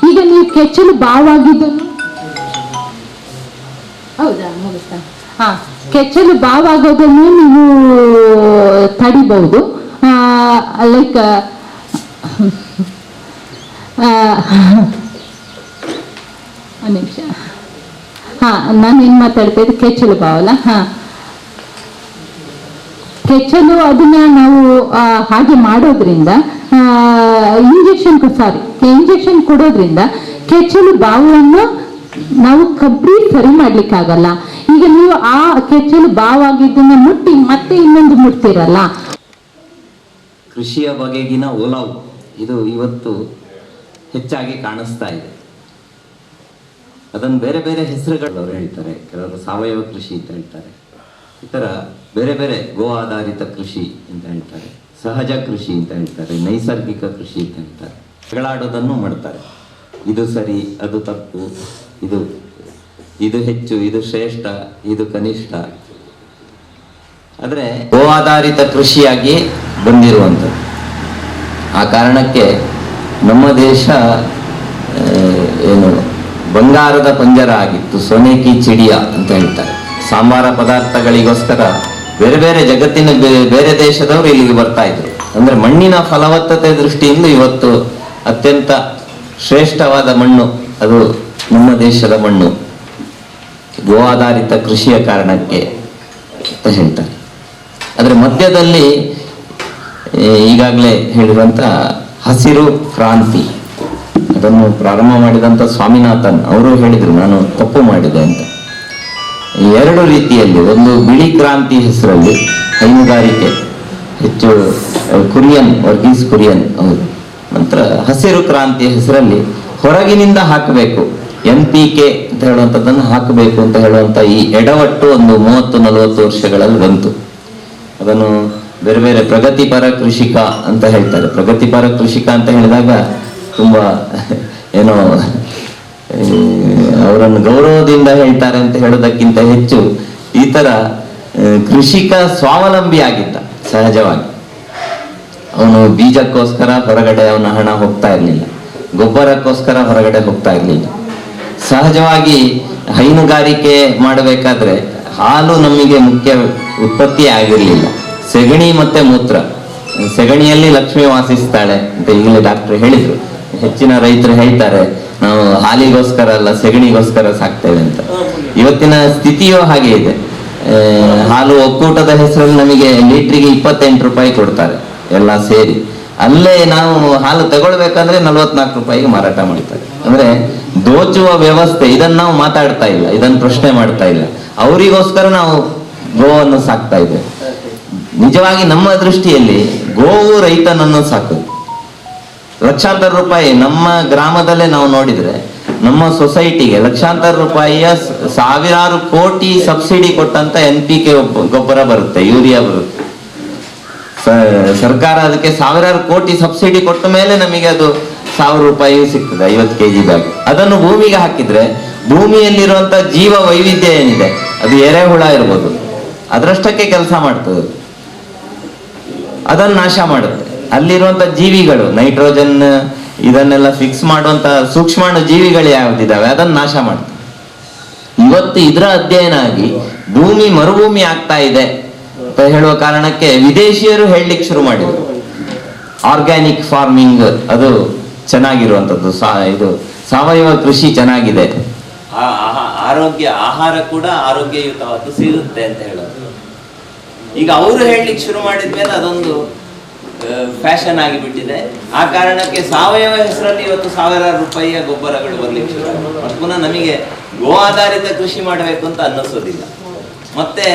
ಈಗ ನೀವು ಕೆಚ್ಚಲು ಬಾವಾಗಿದ್ದನ್ನು, ಹೌದಾ ಮುಗಿಸ್ತಾ, ಕೆಚ್ಚಲು ಬಾವಾಗೋದನ್ನು ನೀವು ತಡಿಬಹುದು. ಲೈಕ್ ಒಂದು ನಿಮಿಷ. ಹಾ, ನಾನು ಏನು ಮಾತಾಡ್ತಾ ಇದ್ದೆ, ಕೆಚ್ಚಲು ಬಾವಲ್ಲ. ಹಾ, ಕೆಚ್ಚಲು ಅದನ್ನ ನಾವು ಹಾಗೆ ಮಾಡೋದ್ರಿಂದ ಇಂಜೆಕ್ಷನ್ ಕೊಡೋದ್ರಿಂದ ಕೆಚ್ಚಲು ಬಾವನ್ನು ನಾವು ಕಂಪ್ಲೀಟ್ ಸರಿ ಮಾಡ್ಲಿಕ್ಕಾಗಲ್ಲ. ಈಗ ನೀವು ಆ ಕೆಚ್ಚಲು ಬಾವಾಗಿದ್ದನ್ನ ಮುಟ್ಟಿ ಮತ್ತೆ ಇನ್ನೊಂದು ಮುಟ್ತಿರಲ್ಲ. ಕೃಷಿಯ ಬಗೆಗಿನ ಒಲವು ಇದು ಇವತ್ತು ಹೆಚ್ಚಾಗಿ ಕಾಣಿಸ್ತಾ ಇದೆ. ಅದನ್ನು ಬೇರೆ ಬೇರೆ ಹೆಸರುಗಳು ಅವರು ಹೇಳ್ತಾರೆ. ಕೆಲವರು ಸಾವಯವ ಕೃಷಿ ಅಂತ ಹೇಳ್ತಾರೆ, ಈ ಥರ ಬೇರೆ ಬೇರೆ ಗೋ ಆಧಾರಿತ ಕೃಷಿ ಅಂತ ಹೇಳ್ತಾರೆ, ಸಹಜ ಕೃಷಿ ಅಂತ ಹೇಳ್ತಾರೆ, ನೈಸರ್ಗಿಕ ಕೃಷಿ ಅಂತ ಹೇಳ್ತಾರೆ. ಜಗಳಾಡೋದನ್ನು ಮಾಡ್ತಾರೆ. ಇದು ಸರಿ, ಅದು ತಪ್ಪು, ಇದು ಹೆಚ್ಚು, ಇದು ಶ್ರೇಷ್ಠ, ಇದು ಕನಿಷ್ಠ. ಆದರೆ ಗೋ ಆಧಾರಿತ ಕೃಷಿಯಾಗಿ ಬಂದಿರುವಂಥದ್ದು. ಆ ಕಾರಣಕ್ಕೆ ನಮ್ಮ ದೇಶ ಏನು ಬಂಗಾರದ ಪಂಜರ ಆಗಿತ್ತು, ಸೊನೆ ಕಿ ಚಿಡಿಯಾ ಅಂತ ಹೇಳ್ತಾರೆ. ಸಾಂಬಾರ ಪದಾರ್ಥಗಳಿಗೋಸ್ಕರ ಬೇರೆ ಬೇರೆ ಜಗತ್ತಿನ ಬೇರೆ ದೇಶದವರು ಇಲ್ಲಿಗೆ ಬರ್ತಾ ಇದ್ರು. ಅಂದ್ರೆ ಮಣ್ಣಿನ ಫಲವತ್ತತೆ ದೃಷ್ಟಿಯಿಂದ ಇವತ್ತು ಅತ್ಯಂತ ಶ್ರೇಷ್ಠವಾದ ಮಣ್ಣು ಅದು ನಮ್ಮ ದೇಶದ ಮಣ್ಣು, ಗೋ ಆಧಾರಿತ ಕೃಷಿಯ ಕಾರಣಕ್ಕೆ ಅಂತ ಹೇಳ್ತಾರೆ. ಅದರ ಮಧ್ಯದಲ್ಲಿ ಈಗಾಗಲೇ ಹೇಳಿರುವಂತ ಹಸಿರು ಕ್ರಾಂತಿ ಅದನ್ನು ಪ್ರಾರಂಭ ಮಾಡಿದಂಥ ಸ್ವಾಮಿನಾಥನ್ ಅವರು ಹೇಳಿದರು, ನಾನು ತಪ್ಪು ಮಾಡಿದೆ ಅಂತ. ಎರಡು ರೀತಿಯಲ್ಲಿ, ಒಂದು ಬಿಳಿ ಕ್ರಾಂತಿ ಹೆಸರಲ್ಲಿ ಹೈನುಗಾರಿಕೆ ಹೆಚ್ಚು, ವರ್ಗೀಸ್ ಕುರಿಯನ್ ಅವರು. ನಂತರ ಹಸಿರು ಕ್ರಾಂತಿಯ ಹೆಸರಲ್ಲಿ ಹೊರಗಿನಿಂದ ಹಾಕಬೇಕು, NPK ಅಂತ ಹೇಳುವಂಥದ್ದನ್ನು ಹಾಕಬೇಕು ಅಂತ ಹೇಳುವಂಥ ಈ ಎಡವಟ್ಟು ಒಂದು 30-40 ವರ್ಷಗಳಲ್ಲಿ ಬಂತು. ಅದನ್ನು ಬೇರೆ ಬೇರೆ ಪ್ರಗತಿಪರ ಕೃಷಿಕ ಅಂತ ಹೇಳ್ತಾರೆ. ಪ್ರಗತಿಪರ ಕೃಷಿಕ ಅಂತ ಹೇಳಿದಾಗ ತುಂಬಾ ಏನೋ ಅವರನ್ನು ಗೌರವದಿಂದ ಹೇಳ್ತಾರೆ ಅಂತ ಹೇಳೋದಕ್ಕಿಂತ ಹೆಚ್ಚು ಈ ತರ ಕೃಷಿಕ ಸ್ವಾವಲಂಬಿ ಆಗಿದ್ದ. ಸಹಜವಾಗಿ ಅವನು ಬೀಜಕ್ಕೋಸ್ಕರ ಹೊರಗಡೆ ಅವನ ಹಣ ಹೋಗ್ತಾ ಇರಲಿಲ್ಲ, ಗೊಬ್ಬರಕ್ಕೋಸ್ಕರ ಹೊರಗಡೆ ಹೋಗ್ತಾ ಇರಲಿಲ್ಲ. ಸಹಜವಾಗಿ ಹೈನುಗಾರಿಕೆ ಮಾಡಬೇಕಾದ್ರೆ ಹಾಲು ನಮಗೆ ಮುಖ್ಯ ಉತ್ಪತ್ತಿ ಆಗಿರಲಿಲ್ಲ. ಸೆಗಣಿ ಮತ್ತೆ ಮೂತ್ರ, ಸೆಗಣಿಯಲ್ಲಿ ಲಕ್ಷ್ಮಿ ವಾಸಿಸ್ತಾಳೆ ಅಂತ ಈಗಲೇ ಡಾಕ್ಟರ್ ಹೇಳಿದ್ರು. ಹೆಚ್ಚಿನ ರೈತರು ಹೇಳ್ತಾರೆ, ನಾವು ಹಾಲಿಗೋಸ್ಕರ ಅಲ್ಲ ಸೆಗಣಿಗೋಸ್ಕರ ಸಾಕ್ತೇವೆ ಅಂತ. ಇವತ್ತಿನ ಸ್ಥಿತಿಯೂ ಹಾಗೆ ಇದೆ. ಹಾಲು ಒಕ್ಕೂಟದ ಹೆಸರಲ್ಲಿ ನಮಗೆ ಲೀಟ್ರಿಗೆ 28 ರೂಪಾಯಿ ಕೊಡ್ತಾರೆ ಎಲ್ಲ ಸೇರಿ. ಅಲ್ಲೇ ನಾವು ಹಾಲು ತಗೊಳ್ಬೇಕಾದ್ರೆ 44 ರೂಪಾಯಿಗೆ ಮಾರಾಟ ಮಾಡ್ತಾರೆ. ಅಂದ್ರೆ ದೋಚುವ ವ್ಯವಸ್ಥೆ, ಇದನ್ನ ನಾವು ಮಾತಾಡ್ತಾ ಇಲ್ಲ, ಇದನ್ನ ಪ್ರಶ್ನೆ ಮಾಡ್ತಾ ಇಲ್ಲ. ಅವರಿಗೋಸ್ಕರ ನಾವು ಗೋವನ್ನು ಸಾಕ್ತಾ ಇದ್ದೇವೆ. ನಿಜವಾಗಿ ನಮ್ಮ ದೃಷ್ಟಿಯಲ್ಲಿ ಗೋವು ರೈತನನ್ನು ಸಾಕೋದು. ಲಕ್ಷಾಂತರ ರೂಪಾಯಿ ನಮ್ಮ ಗ್ರಾಮದಲ್ಲೇ ನಾವು ನೋಡಿದ್ರೆ, ನಮ್ಮ ಸೊಸೈಟಿಗೆ ಲಕ್ಷಾಂತರ ರೂಪಾಯಿಯ ಸಾವಿರಾರು ಕೋಟಿ ಸಬ್ಸಿಡಿ ಕೊಟ್ಟಂತ NPK ಗೊಬ್ಬರ ಬರುತ್ತೆ, ಯೂರಿಯಾ ಬರುತ್ತೆ. ಸರ್ಕಾರ ಅದಕ್ಕೆ ಸಾವಿರಾರು ಕೋಟಿ ಸಬ್ಸಿಡಿ ಕೊಟ್ಟ ಮೇಲೆ ನಮಗೆ ಅದು 1000 ರೂಪಾಯಿ ಸಿಗ್ತದೆ 50 kg ಬ್ಯಾಗ್. ಅದನ್ನು ಭೂಮಿಗೆ ಹಾಕಿದ್ರೆ ಭೂಮಿಯಲ್ಲಿರುವಂತ ಜೀವ ವೈವಿಧ್ಯ ಏನಿದೆ, ಅದು ಎರೆಹುಳ ಇರ್ಬೋದು, ಅದರಷ್ಟಕ್ಕೆ ಕೆಲಸ ಮಾಡ್ತದೆ, ಅದನ್ನು ನಾಶ ಮಾಡುತ್ತೆ. ಅಲ್ಲಿರುವಂತ ಜೀವಿಗಳು, ನೈಟ್ರೋಜನ್ ಇದನ್ನೆಲ್ಲ ಫಿಕ್ಸ್ ಮಾಡುವಂತ ಸೂಕ್ಷ್ಮಾಣು ಜೀವಿಗಳು ಯಾವ್ದಿದಾವೆ ಅದನ್ನು ನಾಶ ಮಾಡ್ತದೆ. ಇವತ್ತು ಇದರ ಅಧ್ಯಯನ ಆಗಿ ಭೂಮಿ ಮರುಭೂಮಿ ಆಗ್ತಾ ಇದೆ ಅಂತ ಹೇಳುವ ಕಾರಣಕ್ಕೆ ವಿದೇಶಿಯರು ಹೇಳಲಿಕ್ಕೆ ಶುರು ಮಾಡಿದರು, ಆರ್ಗ್ಯಾನಿಕ್ ಫಾರ್ಮಿಂಗ್ ಅದು ಚೆನ್ನಾಗಿರುವಂಥದ್ದು, ಇದು ಸಾವಯವ ಕೃಷಿ ಚೆನ್ನಾಗಿದೆ, ಆಹಾರ ಕೂಡ ಆರೋಗ್ಯಯುತವಾದ್ದು ಸಿಗುತ್ತೆ ಅಂತ ಹೇಳೋದು. ಈಗ ಅವರು ಹೇಳಲಿಕ್ಕೆ ಶುರು ಮಾಡಿದ್ಮೇಲೆ ಅದೊಂದು ಫ್ಯಾಷನ್ ಆಗಿಬಿಟ್ಟಿದೆ. ಆ ಕಾರಣಕ್ಕೆ ಸಾವಯವ ಹೆಸರಲ್ಲಿ ಇವತ್ತು ಸಾವಿರಾರು ರೂಪಾಯಿಯ ಗೊಬ್ಬರಗಳು ಬರ್ಲಿಕ್ಕೆ ಶುರು ಆಗಿದೆ. ಪುನಃ ನಮಗೆ ಗೋ ಆಧಾರಿತ ಕೃಷಿ ಮಾಡಬೇಕು ಅಂತ ಅನ್ನಿಸೋದಿಲ್ಲ. ಮತ್ತೆ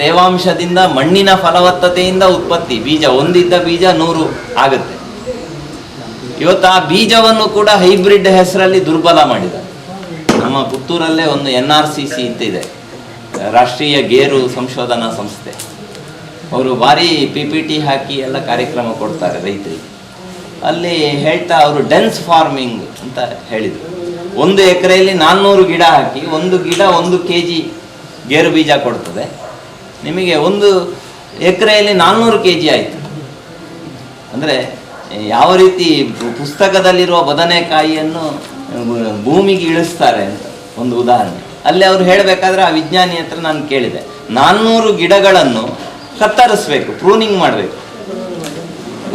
ತೇವಾಂಶದಿಂದ, ಮಣ್ಣಿನ ಫಲವತ್ತತೆಯಿಂದ ಉತ್ಪತ್ತಿ. ಬೀಜ ಒಂದಿದ್ದ ಬೀಜ 100 ಆಗುತ್ತೆ. ಇವತ್ತು ಆ ಬೀಜವನ್ನು ಕೂಡ ಹೈಬ್ರಿಡ್ ಹೆಸರಲ್ಲಿ ದುರ್ಬಲ ಮಾಡಿದ್ದಾರೆ. ನಮ್ಮ ಪುತ್ತೂರಲ್ಲೇ ಒಂದು NRCC ಅಂತ ಇದೆ, ರಾಷ್ಟ್ರೀಯ ಗೇರು ಸಂಶೋಧನಾ ಸಂಸ್ಥೆ. ಅವರು ಭಾರಿ PPT ಹಾಕಿ ಎಲ್ಲ ಕಾರ್ಯಕ್ರಮ ಕೊಡ್ತಾರೆ ರೈತರಿಗೆ. ಅಲ್ಲಿ ಹೇಳ್ತಾ ಅವರು ಡೆನ್ಸ್ ಫಾರ್ಮಿಂಗ್ ಅಂತ ಹೇಳಿದರು. 1 ಎಕರೆಯಲ್ಲಿ 400 ಗಿಡ ಹಾಕಿ, ಒಂದು ಗಿಡ 1 kg ಗೇರು ಬೀಜ ಕೊಡ್ತದೆ. ನಿಮಗೆ 1 ಎಕರೆಯಲ್ಲಿ 400 kg ಆಯಿತು. ಅಂದರೆ ಯಾವ ರೀತಿ ಪುಸ್ತಕದಲ್ಲಿರುವ ಬದನೆಕಾಯಿಯನ್ನು ಭೂಮಿಗೆ ಇಳಿಸ್ತಾರೆ ಅಂತ ಒಂದು ಉದಾಹರಣೆ. ಅಲ್ಲಿ ಅವರು ಹೇಳಬೇಕಾದ್ರೆ ಆ ವಿಜ್ಞಾನಿ ಹತ್ರ ನಾನು ಕೇಳಿದೆ, 400 ಗಿಡಗಳನ್ನು ಕತ್ತರಿಸ್ಬೇಕು, ಪ್ರೂನಿಂಗ್ ಮಾಡಬೇಕು.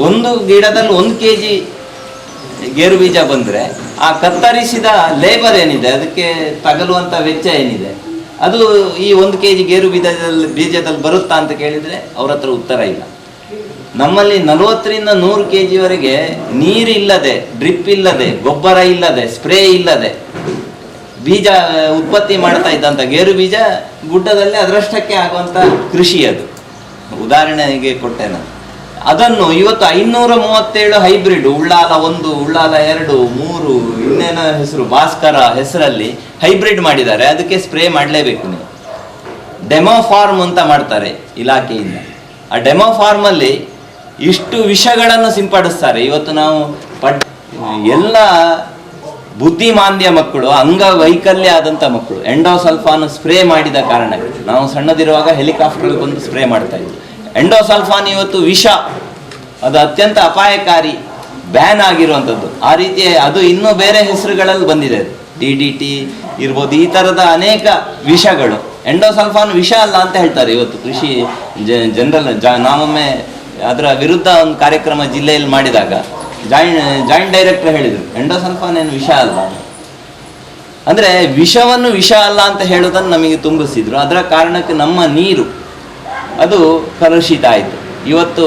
ಒಂದು ಗಿಡದಲ್ಲಿ 1 kg ಗೇರು ಬೀಜ ಬಂದರೆ ಆ ಕತ್ತರಿಸಿದ ಲೇಬರ್ ಏನಿದೆ, ಅದಕ್ಕೆ ತಗಲುವಂಥ ವೆಚ್ಚ ಏನಿದೆ, ಅದು ಈ 1 kg ಗೇರು ಬೀಜದಲ್ಲಿ ಬರುತ್ತಾ ಅಂತ ಕೇಳಿದರೆ ಅವ್ರ ಹತ್ರ ಉತ್ತರ ಇಲ್ಲ. ನಮ್ಮಲ್ಲಿ 40ರಿಂದ 100 kgವರೆಗೆ ನೀರಿಲ್ಲದೆ, ಡ್ರಿಪ್ ಇಲ್ಲದೆ, ಗೊಬ್ಬರ ಇಲ್ಲದೆ, ಸ್ಪ್ರೇ ಇಲ್ಲದೆ ಬೀಜ ಉತ್ಪತ್ತಿ ಮಾಡ್ತಾ ಇದ್ದಂಥ ಗೇರು ಬೀಜ ಗುಡ್ಡದಲ್ಲಿ ಅದರಷ್ಟಕ್ಕೆ ಆಗುವಂಥ ಕೃಷಿ ಅದು. ಉದಾಹರಣೆಗೆ ಕೊಟ್ಟೆ ನಾನು. ಅದನ್ನು ಇವತ್ತು 537 ಹೈಬ್ರಿಡ್, ಉಳ್ಳಾಲ 1, ಉಳ್ಳಾಲ 2, 3, ಇನ್ನೇನೋ ಹೆಸರು, ಭಾಸ್ಕರ ಹೆಸರಲ್ಲಿ ಹೈಬ್ರಿಡ್ ಮಾಡಿದ್ದಾರೆ. ಅದಕ್ಕೆ ಸ್ಪ್ರೇ ಮಾಡಲೇಬೇಕು ನೀವು. ಡೆಮೋ ಫಾರ್ಮ್ ಅಂತ ಮಾಡ್ತಾರೆ ಇಲಾಖೆಯಿಂದ. ಆ ಡೆಮೋ ಫಾರ್ಮಲ್ಲಿ ಇಷ್ಟು ವಿಷಗಳನ್ನು ಸಿಂಪಡಿಸ್ತಾರೆ. ಇವತ್ತು ನಾವು ಎಲ್ಲ ಬುದ್ಧಿಮಾಂದ್ಯ ಮಕ್ಕಳು, ಅಂಗವೈಕಲ್ಯ ಆದಂಥ ಮಕ್ಕಳು ಎಂಡೋಸಲ್ಫಾನ್ ಸ್ಪ್ರೇ ಮಾಡಿದ ಕಾರಣಕ್ಕೆ ನಾವು ಸಣ್ಣದಿರುವಾಗ ಹೆಲಿಕಾಪ್ಟರ್ ಬಂದು ಸ್ಪ್ರೇ ಮಾಡ್ತಾ ಇದ್ವಿ. ಎಂಡೋಸಲ್ಫಾನ್ ಇವತ್ತು ವಿಷ, ಅದು ಅತ್ಯಂತ ಅಪಾಯಕಾರಿ, ಬ್ಯಾನ್ ಆಗಿರುವಂಥದ್ದು. ಆ ರೀತಿ ಅದು ಇನ್ನೂ ಬೇರೆ ಹೆಸರುಗಳಲ್ಲಿ ಬಂದಿದೆ. DDT ಇರ್ಬೋದು, ಈ ಥರದ ಅನೇಕ ವಿಷಗಳು. ಎಂಡೋಸಲ್ಫಾನ್ ವಿಷ ಅಲ್ಲ ಅಂತ ಹೇಳ್ತಾರೆ ಇವತ್ತು ಕೃಷಿ ಜನರಲ್. ನಾವೊಮ್ಮೆ ಅದರ ವಿರುದ್ಧ ಒಂದು ಕಾರ್ಯಕ್ರಮ ಜಿಲ್ಲೆಯಲ್ಲಿ ಮಾಡಿದಾಗ ಜಾಯಿಂಟ್ ಡೈರೆಕ್ಟರ್ ಹೇಳಿದರು, ಎಂಡೋಸಲ್ಫಾನ್ ಏನು ವಿಷ ಅಲ್ಲ. ಅಂದರೆ ವಿಷವನ್ನು ವಿಷ ಅಲ್ಲ ಅಂತ ಹೇಳೋದನ್ನು ನಮಗೆ ತುಂಬಿಸಿದ್ರು. ಅದರ ಕಾರಣಕ್ಕೆ ನಮ್ಮ ನೀರು ಅದು ಕಲುಷಿತ ಆಯಿತು. ಇವತ್ತು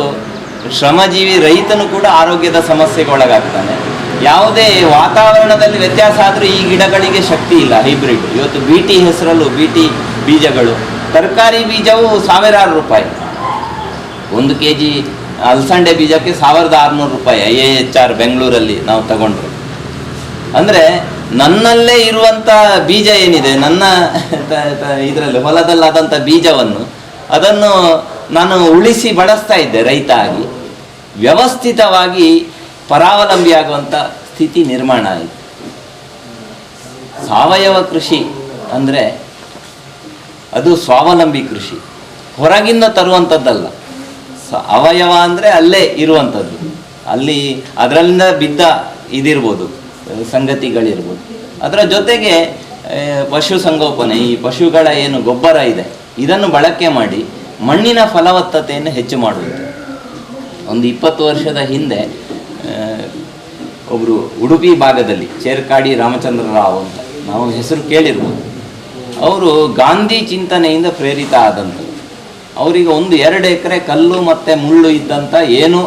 ಶ್ರಮಜೀವಿ ರೈತನು ಕೂಡ ಆರೋಗ್ಯದ ಸಮಸ್ಯೆಗೆ ಒಳಗಾಗ್ತಾನೆ. ಯಾವುದೇ ವಾತಾವರಣದಲ್ಲಿ ವ್ಯತ್ಯಾಸ ಆದರೂ ಈ ಗಿಡಗಳಿಗೆ ಶಕ್ತಿ ಇಲ್ಲ. ಹೈಬ್ರಿಡ್ ಇವತ್ತು BT ಹೆಸರಲ್ಲೂ BT ಬೀಜಗಳು, ತರಕಾರಿ ಬೀಜವು ಸಾವಿರಾರು ರೂಪಾಯಿ. 1 kg ಅಲಸಂಡೆ ಬೀಜಕ್ಕೆ 1600 ರೂಪಾಯಿ IIHR ಬೆಂಗಳೂರಲ್ಲಿ ನಾವು ತಗೊಂಡ್ರೆ. ಅಂದರೆ ನನ್ನಲ್ಲೇ ಇರುವಂಥ ಬೀಜ ಏನಿದೆ, ನನ್ನ ಇದರಲ್ಲಿ ಹೊಲದಲ್ಲಾದಂಥ ಬೀಜವನ್ನು ಅದನ್ನು ನಾನು ಉಳಿಸಿ ಬಳಸ್ತಾ ಇದ್ದೆ ರೈತ ಆಗಿ. ವ್ಯವಸ್ಥಿತವಾಗಿ ಪರಾವಲಂಬಿಯಾಗುವಂಥ ಸ್ಥಿತಿ ನಿರ್ಮಾಣ ಆಯಿತು. ಸಾವಯವ ಕೃಷಿ ಅಂದರೆ ಅದು ಸ್ವಾವಲಂಬಿ ಕೃಷಿ, ಹೊರಗಿಂದ ತರುವಂಥದ್ದಲ್ಲ. ಅವಯವ ಅಂದರೆ ಅಲ್ಲೇ ಇರುವಂಥದ್ದು, ಅಲ್ಲಿ ಅದರಲ್ಲಿಂದ ಬಿದ್ದ ಇದಿರ್ಬೋದು, ಸಂಗತಿಗಳಿರ್ಬೋದು. ಅದರ ಜೊತೆಗೆ ಪಶು ಸಂಗೋಪನೆ, ಈ ಪಶುಗಳ ಏನು ಗೊಬ್ಬರ ಇದೆ ಇದನ್ನು ಬಳಕೆ ಮಾಡಿ ಮಣ್ಣಿನ ಫಲವತ್ತತೆಯನ್ನು ಹೆಚ್ಚು ಮಾಡುವುದು. ಒಂದು 20 ವರ್ಷದ ಹಿಂದೆ ಒಬ್ಬರು ಉಡುಪಿ ಭಾಗದಲ್ಲಿ ಚೇರ್ಕಾಡಿ ರಾಮಚಂದ್ರ ರಾವ್ ಅಂತ, ನಾವು ಹೆಸರು ಕೇಳಿರ್ಬೋದು, ಅವರು ಗಾಂಧಿ ಚಿಂತನೆಯಿಂದ ಪ್ರೇರಿತ ಆದಂಥದ್ದು. ಅವರಿಗೆ 1-2 ಎಕರೆ ಕಲ್ಲು ಮತ್ತು ಮುಳ್ಳು ಇದ್ದಂಥ, ಏನು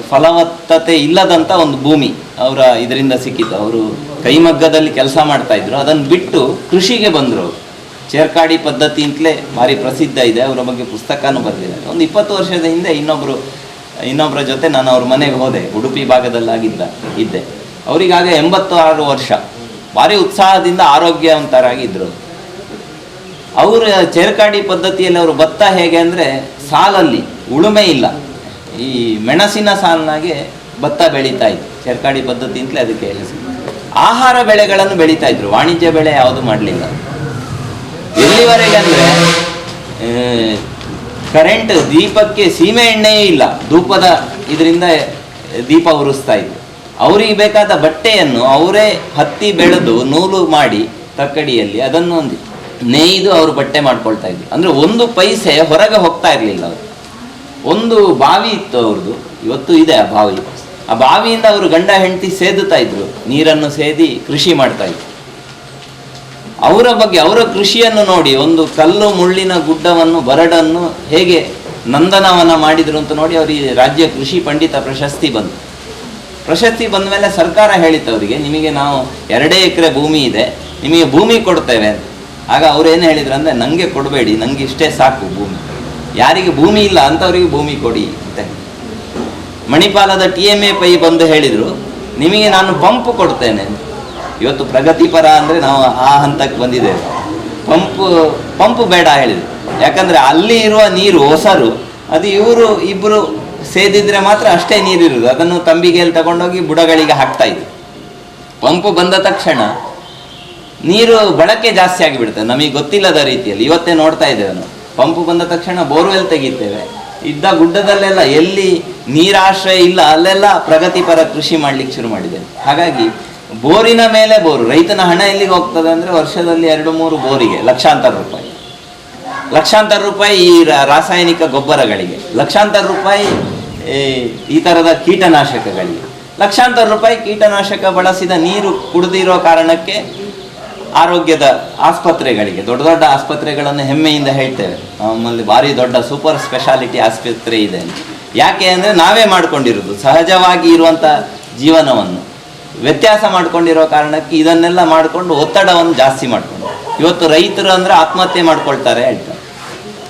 ಫಲವತ್ತತೆ ಇಲ್ಲದಂಥ ಒಂದು ಭೂಮಿ ಅವರ ಇದರಿಂದ ಸಿಕ್ಕಿತ್ತು. ಅವರು ಕೈಮಗ್ಗದಲ್ಲಿ ಕೆಲಸ ಮಾಡ್ತಾಯಿದ್ರು. ಅದನ್ನು ಬಿಟ್ಟು ಕೃಷಿಗೆ ಬಂದರು. ಅವರು ಚೇರ್ಕಾಡಿ ಪದ್ಧತಿ ಅಂತಲೇ ಭಾರಿ ಪ್ರಸಿದ್ಧ ಇದೆ, ಅವರ ಬಗ್ಗೆ ಪುಸ್ತಕನೂ ಬರೆದಿದ್ದಾರೆ. ಒಂದು 20 ವರ್ಷದ ಹಿಂದೆ ಇನ್ನೊಬ್ಬರ ಜೊತೆ ನಾನು ಅವ್ರ ಮನೆಗೆ ಹೋದೆ. ಉಡುಪಿ ಭಾಗದಲ್ಲಾಗಿದ್ದೆ. ಅವರಿಗಾಗ 86 ವರ್ಷ. ಭಾರಿ ಉತ್ಸಾಹದಿಂದ ಆರೋಗ್ಯವಂತರಾಗಿದ್ದರು. ಅವರ ಚೇರ್ಕಾಡಿ ಪದ್ಧತಿಯಲ್ಲಿ ಅವರು ಭತ್ತ ಹೇಗೆ ಅಂದರೆ ಸಾಲಲ್ಲಿ ಉಳುಮೆ ಇಲ್ಲ, ಈ ಮೆಣಸಿನ ಸಾಲಿನಾಗೆ ಭತ್ತ ಬೆಳೀತಾ ಇದ್ರು. ಚೇರ್ಕಾಡಿ ಪದ್ಧತಿ ಅಂತಲೇ ಅದಕ್ಕೆ ಹೆಸರು. ಆಹಾರ ಬೆಳೆಗಳನ್ನು ಬೆಳೀತಾ ಇದ್ರು, ವಾಣಿಜ್ಯ ಬೆಳೆ ಯಾವುದು ಮಾಡಲಿಲ್ಲ. ಎಲ್ಲಿವರೆಗೆ ಅಂದರೆ ಕರೆಂಟ್ ದೀಪಕ್ಕೆ ಸೀಮೆ ಎಣ್ಣೆಯೇ ಇಲ್ಲ, ಧೂಪದ ಇದರಿಂದ ದೀಪ ಉರಿಸ್ತಾ ಇದ್ರು. ಅವರಿಗೆ ಬೇಕಾದ ಬಟ್ಟೆಯನ್ನು ಅವರೇ ಹತ್ತಿ ಬೆಳೆದು ನೂಲು ಮಾಡಿ ತಕ್ಕಡಿಯಲ್ಲಿ ಅದನ್ನು ನೇಯ್ದು ಅವರು ಬಟ್ಟೆ ಮಾಡ್ಕೊಳ್ತಾ ಇದ್ರು. ಅಂದರೆ 1 ಪೈಸೆ ಹೊರಗೆ ಹೋಗ್ತಾ ಇರಲಿಲ್ಲ ಅವರು. ಒಂದು ಬಾವಿ ಇತ್ತು ಅವ್ರದ್ದು, ಇವತ್ತು ಇದೆ ಆ ಬಾವಿ. ಆ ಬಾವಿಯಿಂದ ಅವರು ಗಂಡ ಹೆಂಡತಿ ಸೇದುತ್ತಾ ಇದ್ರು, ನೀರನ್ನು ಸೇದಿ ಕೃಷಿ ಮಾಡ್ತಾ ಇದ್ರು. ಅವರ ಬಗ್ಗೆ, ಅವರ ಕೃಷಿಯನ್ನು ನೋಡಿ, ಒಂದು ಕಲ್ಲು ಮುಳ್ಳಿನ ಗುಡ್ಡವನ್ನು, ಬರಡನ್ನು ಹೇಗೆ ನಂದನವನ ಮಾಡಿದ್ರು ಅಂತ ನೋಡಿ ಅವರಿಗೆ ರಾಜ್ಯ ಕೃಷಿ ಪಂಡಿತ ಪ್ರಶಸ್ತಿ ಬಂತು. ಪ್ರಶಸ್ತಿ ಬಂದ ಮೇಲೆ ಸರ್ಕಾರ ಹೇಳಿತ್ತು ಅವರಿಗೆ, ನಿಮಗೆ ನಾವು 2 ಎಕರೆ ಭೂಮಿ ಇದೆ, ನಿಮಗೆ ಭೂಮಿ ಕೊಡ್ತೇವೆ ಅಂತ. ಆಗ ಅವ್ರು ಏನು ಹೇಳಿದ್ರು ಅಂದರೆ, ನನಗೆ ಕೊಡಬೇಡಿ, ನನಗೆ ಇಷ್ಟೇ ಸಾಕು ಭೂಮಿ. ಯಾರಿಗೆ ಭೂಮಿ ಇಲ್ಲ ಅಂಥವರಿಗೆ ಭೂಮಿ ಕೊಡಿ ಅಂತ. ಮಣಿಪಾಲದ TMA ಪೈ ಬಂದು ಹೇಳಿದರು, ನಿಮಗೆ ನಾನು ಪಂಪ್ ಕೊಡ್ತೇನೆ. ಇವತ್ತು ಪ್ರಗತಿಪರ ಅಂದರೆ ನಾವು ಆ ಹಂತಕ್ಕೆ ಬಂದಿದ್ದೇವೆ. ಪಂಪು ಬೇಡ ಹೇಳಿದರು. ಯಾಕಂದರೆ ಅಲ್ಲಿ ಇರುವ ನೀರು ಹೊಸರು, ಅದು ಇವರು ಇಬ್ಬರು ಸೇದಿದ್ರೆ ಮಾತ್ರ ಅಷ್ಟೇ ನೀರಿರುವುದು. ಅದನ್ನು ತಂಬಿಗೆಯಲ್ಲಿ ತಗೊಂಡೋಗಿ ಬುಡಗಳಿಗೆ ಹಾಕ್ತಾ ಇದ್ರು. ಪಂಪು ಬಂದ ತಕ್ಷಣ ನೀರು ಬಳಕೆ ಜಾಸ್ತಿ ಆಗಿಬಿಡ್ತದೆ, ನಮಗೆ ಗೊತ್ತಿಲ್ಲದ ರೀತಿಯಲ್ಲಿ. ಇವತ್ತೇ ನೋಡ್ತಾ ಇದ್ದೇವೆ ನಾವು, ಪಂಪು ಬಂದ ತಕ್ಷಣ ಬೋರ್ವೆಲ್ ತೆಗಿತೇವೆ. ಇದ್ದ ಗುಡ್ಡದಲ್ಲೆಲ್ಲ ಎಲ್ಲಿ ನೀರಾಶ್ರಯ ಇಲ್ಲ ಅಲ್ಲೆಲ್ಲ ಪ್ರಗತಿಪರ ಕೃಷಿ ಮಾಡ್ಲಿಕ್ಕೆ ಶುರು ಮಾಡಿದ್ದೇವೆ. ಹಾಗಾಗಿ ಬೋರಿನ ಮೇಲೆ ಬೋರು, ರೈತನ ಹಣ ಎಲ್ಲಿಗೆ ಹೋಗ್ತದೆ ಅಂದರೆ ವರ್ಷದಲ್ಲಿ 2-3 ಬೋರಿಗೆ ಲಕ್ಷಾಂತರ ರೂಪಾಯಿ ಈ ರಾಸಾಯನಿಕ ಗೊಬ್ಬರಗಳಿಗೆ, ಲಕ್ಷಾಂತರ ರೂಪಾಯಿ ಈ ಥರದ ಕೀಟನಾಶಕಗಳಿಗೆ, ಲಕ್ಷಾಂತರ ರೂಪಾಯಿ ಕೀಟನಾಶಕ ಬಳಸಿದ ನೀರು ಕುಡಿದಿರೋ ಕಾರಣಕ್ಕೆ ಆರೋಗ್ಯದ ಆಸ್ಪತ್ರೆಗಳಿಗೆ, ದೊಡ್ಡ ದೊಡ್ಡ ಆಸ್ಪತ್ರೆಗಳನ್ನು ಹೆಮ್ಮೆಯಿಂದ ಹೇಳ್ತೇವೆ, ನಮ್ಮಲ್ಲಿ ಭಾರಿ ದೊಡ್ಡ ಸೂಪರ್ ಸ್ಪೆಷಾಲಿಟಿ ಆಸ್ಪತ್ರೆ ಇದೆ ಅಂತ. ಯಾಕೆ ಅಂದರೆ ನಾವೇ ಮಾಡ್ಕೊಂಡಿರೋದು, ಸಹಜವಾಗಿ ಇರುವಂಥ ಜೀವನವನ್ನು ವ್ಯತ್ಯಾಸ ಮಾಡ್ಕೊಂಡಿರೋ ಕಾರಣಕ್ಕೆ ಇದನ್ನೆಲ್ಲ ಮಾಡಿಕೊಂಡು ಒತ್ತಡವನ್ನು ಜಾಸ್ತಿ ಮಾಡಿಕೊಂಡು ಇವತ್ತು ರೈತರು ಅಂದರೆ ಆತ್ಮಹತ್ಯೆ ಮಾಡ್ಕೊಳ್ತಾರೆ ಹೇಳ್ತಾರೆ.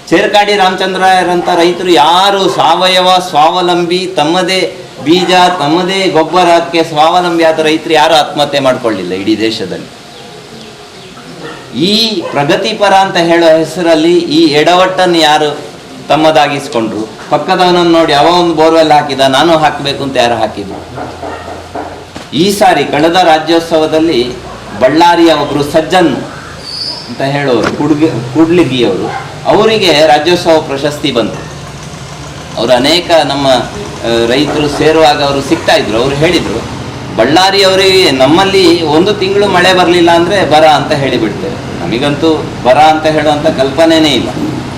ಚೇರ್ಕಾಡಿ ರಾಮಚಂದ್ರಾಯರಂಥ ರೈತರು ಯಾರು ಸಾವಯವ ಸ್ವಾವಲಂಬಿ, ತಮ್ಮದೇ ಬೀಜ ತಮ್ಮದೇ ಗೊಬ್ಬರಕ್ಕೆ ಸ್ವಾವಲಂಬಿ ಆದ ರೈತರು ಯಾರು ಆತ್ಮಹತ್ಯೆ ಮಾಡ್ಕೊಳ್ಳಿಲ್ಲ ಇಡೀ ದೇಶದಲ್ಲಿ. ಈ ಪ್ರಗತಿಪರ ಅಂತ ಹೇಳೋ ಹೆಸರಲ್ಲಿ ಈ ಎಡವಟ್ಟನ್ನು ಯಾರು ತಮ್ಮದಾಗಿಸ್ಕೊಂಡ್ರು, ಪಕ್ಕದವನನ್ನು ನೋಡಿ ಅವ ಒಂದು ಬೋರ್ವೆಲ್ ಹಾಕಿದ ನಾನು ಹಾಕಬೇಕು ಅಂತ ಯಾರು ಹಾಕಿದ್ರು. ಈ ಸಾರಿ ಕಳೆದ ರಾಜ್ಯೋತ್ಸವದಲ್ಲಿ ಬಳ್ಳಾರಿಯ ಒಬ್ಬರು ಸಜ್ಜನ್ ಅಂತ ಹೇಳೋರು, ಕೂಡ್ಲಿಗಿಯವರು, ಅವರಿಗೆ ರಾಜ್ಯೋತ್ಸವ ಪ್ರಶಸ್ತಿ ಬಂತು. ಅವರು ಅನೇಕ ನಮ್ಮ ರೈತರು ಸೇರುವಾಗ ಅವರು ಸಿಗ್ತಾ ಇದ್ರು. ಅವರು ಹೇಳಿದರು, ಬಳ್ಳಾರಿಯವರಿಗೆ ನಮ್ಮಲ್ಲಿ 1 ತಿಂಗಳು ಮಳೆ ಬರಲಿಲ್ಲ ಅಂದರೆ ಬರ ಅಂತ ಹೇಳಿಬಿಡ್ತೇವೆ, ನಮಗಂತೂ ಬರ ಅಂತ ಹೇಳುವಂಥ ಕಲ್ಪನೆಯೇ ಇಲ್ಲ.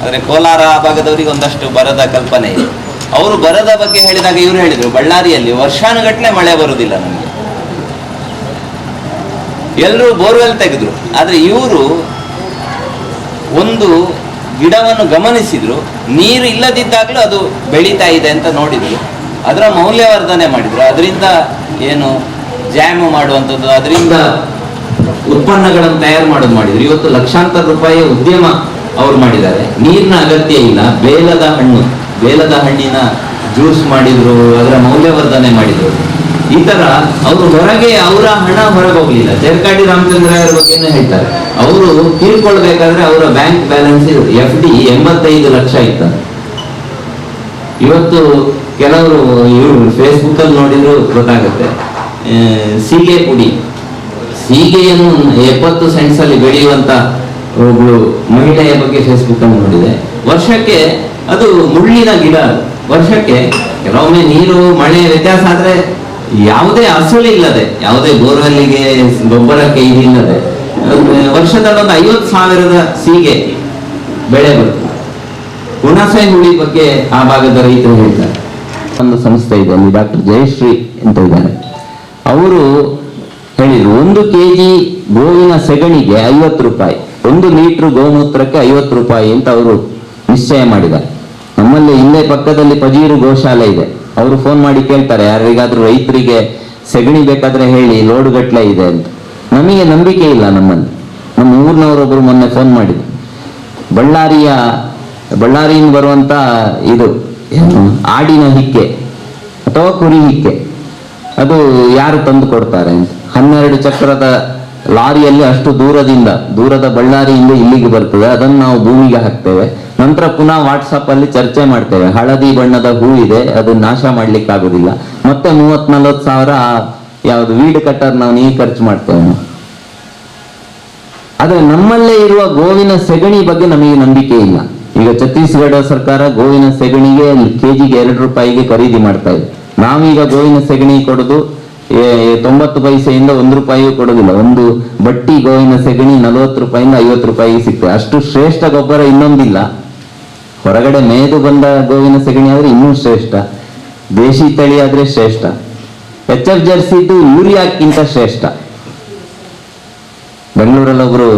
ಆದರೆ ಕೋಲಾರ ಆ ಭಾಗದವರಿಗೆ ಒಂದಷ್ಟು ಬರದ ಕಲ್ಪನೆ ಇದೆ. ಅವರು ಬರದ ಬಗ್ಗೆ ಹೇಳಿದಾಗ ಇವರು ಹೇಳಿದರು, ಬಳ್ಳಾರಿಯಲ್ಲಿ ವರ್ಷಾನುಗಟ್ಟಲೆ ಮಳೆ ಬರುವುದಿಲ್ಲ ನಮಗೆ. ಎಲ್ಲರೂ ಬೋರ್ವೆಲ್ ತೆಗೆದ್ರು, ಆದರೆ ಇವರು ಒಂದು ಗಿಡವನ್ನು ಗಮನಿಸಿದ್ರು, ನೀರು ಇಲ್ಲದಿದ್ದಾಗಲೂ ಅದು ಬೆಳೀತಾ ಇದೆ ಅಂತ ನೋಡಿದ್ರು, ಅದರ ಮೌಲ್ಯವರ್ಧನೆ ಮಾಡಿದ್ರು. ಅದರಿಂದ ಏನು ಜಾಮು ಮಾಡುವಂಥದ್ದು, ಅದರಿಂದ ಉತ್ಪನ್ನಗಳನ್ನು ತಯಾರು ಮಾಡೋದು ಮಾಡಿದ್ರು. ಇವತ್ತು ಲಕ್ಷಾಂತರ ರೂಪಾಯಿ ಉದ್ಯಮ ಅವರು ಮಾಡಿದ್ದಾರೆ. ನೀರಿನ ಅಗತ್ಯ ಇಲ್ಲ, ಬೇಲದ ಹಣ್ಣಿನ ಜ್ಯೂಸ್ ಮಾಡಿದ್ರು, ಅದರ ಮೌಲ್ಯವರ್ಧನೆ ಮಾಡಿದ್ರು. ಈ ತರ ಅವರು ಹೊರಗೆ ಅವರ ಹಣ ಹೊರಗೆ ಹೋಗ್ಲಿಲ್ಲ. ಚೇರ್ಕಾಡಿ ರಾಮಚಂದ್ರಾಯರ ಬಗ್ಗೆನೂ ಹೇಳ್ತಾರೆ, ಅವರು ತೀರ್ಕೊಳ್ಬೇಕಾದ್ರೆ ಅವರ ಬ್ಯಾಂಕ್ ಬ್ಯಾಲೆನ್ಸ್ FD 85 ಲಕ್ಷ ಇತ್ತು. ಇವತ್ತು ಕೆಲವರು ಇವರು ಫೇಸ್ಬುಕ್ ಅಲ್ಲಿ ನೋಡಿದ್ರು ಗೊತ್ತಾಗುತ್ತೆ. ಸೀಗೆ ಪುಡಿ, ಸೀಗೆಯನ್ನು 70 ಸೆಂಟ್ಸ್ ಅಲ್ಲಿ ಬೆಳೆಯುವಂತ ಒಬ್ಳು ಮಹಿಳೆಯ ಬಗ್ಗೆ ಫೇಸ್ಬುಕ್ ಅಲ್ಲಿ ನೋಡಿದೆ. ವರ್ಷಕ್ಕೆ ಅದು ಮುಳ್ಳಿನ ಗಿಡ, ವರ್ಷಕ್ಕೆ ಕೆಲವೊಮ್ಮೆ ನೀರು ಮಳೆ ವ್ಯತ್ಯಾಸ ಆದ್ರೆ ಯಾವುದೇ ಅಸಲಿಲ್ಲದೆ, ಯಾವುದೇ ಬೋರ್ವೆಲ್ಗೆ ಗೊಬ್ಬರಕ್ಕೆ ಇದಿಲ್ಲದೆ ವರ್ಷದಲ್ಲಿ ಒಂದು 50,000 ಸೀಗೆ ಬೆಳೆ ಬರ್ತದೆ. ಹುಣಸೆ ಹುಳಿ ಬಗ್ಗೆ ಆ ಭಾಗದ ರೈತರು ಹೇಳ್ತಾರೆ. ಒಂದು ಸಂಸ್ಥೆ ಇದೆ ಅಲ್ಲಿ, ಡಾಕ್ಟರ್ ಜಯಶ್ರೀ ಅಂತ ಇದ್ದಾರೆ. ಅವರು ಹೇಳಿದ್ರು, 1 kg ಗೋವಿನ ಸೆಗಣಿಗೆ 50 ರೂಪಾಯಿ, 1 ಲೀಟರ್ ಗೋಮೂತ್ರಕ್ಕೆ 50 ರೂಪಾಯಿ ಅಂತ ಅವರು ನಿಶ್ಚಯ ಮಾಡಿದ್ದಾರೆ. ನಮ್ಮಲ್ಲಿ ಇಲ್ಲೇ ಪಕ್ಕದಲ್ಲಿ ಪಜೀರು ಗೋಶಾಲೆ ಇದೆ. ಅವರು ಫೋನ್ ಮಾಡಿ ಕೇಳ್ತಾರೆ, ಯಾರಿಗಾದ್ರೂ ರೈತರಿಗೆ ಸೆಗಣಿ ಬೇಕಾದ್ರೆ ಹೇಳಿ, ಲೋಡ್ ಗಟ್ಲೆ ಇದೆ ಅಂತ. ನಮಗೆ ನಂಬಿಕೆ ಇಲ್ಲ ನಮ್ಮಲ್ಲಿ. ನಮ್ಮ ಊರಿನವರೊಬ್ಬರು ಮೊನ್ನೆ ಫೋನ್ ಮಾಡಿದ್ರು, ಬಳ್ಳಾರಿಯಿಂದ ಬರುವಂತ ಇದು ಆಡಿನ ಹಿಕ್ಕೆ ಅಥವಾ ಕುರಿ ಹಿಕ್ಕೆ, ಅದು ಯಾರು ತಂದು ಕೊಡ್ತಾರೆ ಅಂತ. 12 ಚಕ್ರದ ಲಾರಿಯಲ್ಲಿ ಅಷ್ಟು ದೂರದ ಬಳ್ಳಾರಿಯಿಂದ ಇಲ್ಲಿಗೆ ಬರ್ತದೆ. ಅದನ್ನು ನಾವು ಭೂಮಿಗೆ ಹಾಕ್ತೇವೆ. ನಂತರ ಪುನಃ ವಾಟ್ಸಪ್ ಅಲ್ಲಿ ಚರ್ಚೆ ಮಾಡ್ತೇವೆ, ಹಳದಿ ಬಣ್ಣದ ಹೂ ಇದೆ, ಅದು ನಾಶ ಮಾಡ್ಲಿಕ್ಕೆ ಆಗುದಿಲ್ಲ. ಮತ್ತೆ 30-40 ಸಾವಿರ ಯಾವ್ದು ವೀಡ್ ಕಟ್ಟರ್ ನಾವು ಖರ್ಚು ಮಾಡ್ತೇವೆ ನಾವು. ಆದ್ರೆ ನಮ್ಮಲ್ಲೇ ಇರುವ ಗೋವಿನ ಸೆಗಣಿ ಬಗ್ಗೆ ನಮಗೆ ನಂಬಿಕೆ ಇಲ್ಲ. ಈಗ ಛತ್ತೀಸ್ಗಢ ಸರ್ಕಾರ ಗೋವಿನ ಸೆಗಣಿಗೆ ಕೆಜಿಗೆ 2 ರೂಪಾಯಿಗೆ ಖರೀದಿ ಮಾಡ್ತಾ ಇದೆ. ನಾವೀಗ ಗೋವಿನ ಸೆಗಣಿ ಕೊಡೋದು 90 ಪೈಸೆಯಿಂದ 1 ರೂಪಾಯಿಯೂ ಕೊಡೋದಿಲ್ಲ. ಒಂದು ಬಟ್ಟಿ ಗೋವಿನ ಸೆಗಣಿ 40 ರೂಪಾಯಿಂದ 50 ರೂಪಾಯಿಗೆ ಸಿಗ್ತದೆ. ಅಷ್ಟು ಶ್ರೇಷ್ಠ ಗೊಬ್ಬರ ಇನ್ನೊಂದಿಲ್ಲ. ಹೊರಗಡೆ ಮೇದು ಬಂದ ಗೋವಿನ ಸೆಗಣಿ ಆದ್ರೆ ಇನ್ನೂ ಶ್ರೇಷ್ಠ, ದೇಶಿ ತಳಿ ಆದ್ರೆ ಶ್ರೇಷ್ಠ, HF ಜರ್ಸಿದ್ದು ಯೂರಿಯಾಕ್ಕಿಂತ ಶ್ರೇಷ್ಠ. ಬೆಂಗಳೂರಲ್ಲಿ ಒಬ್ರು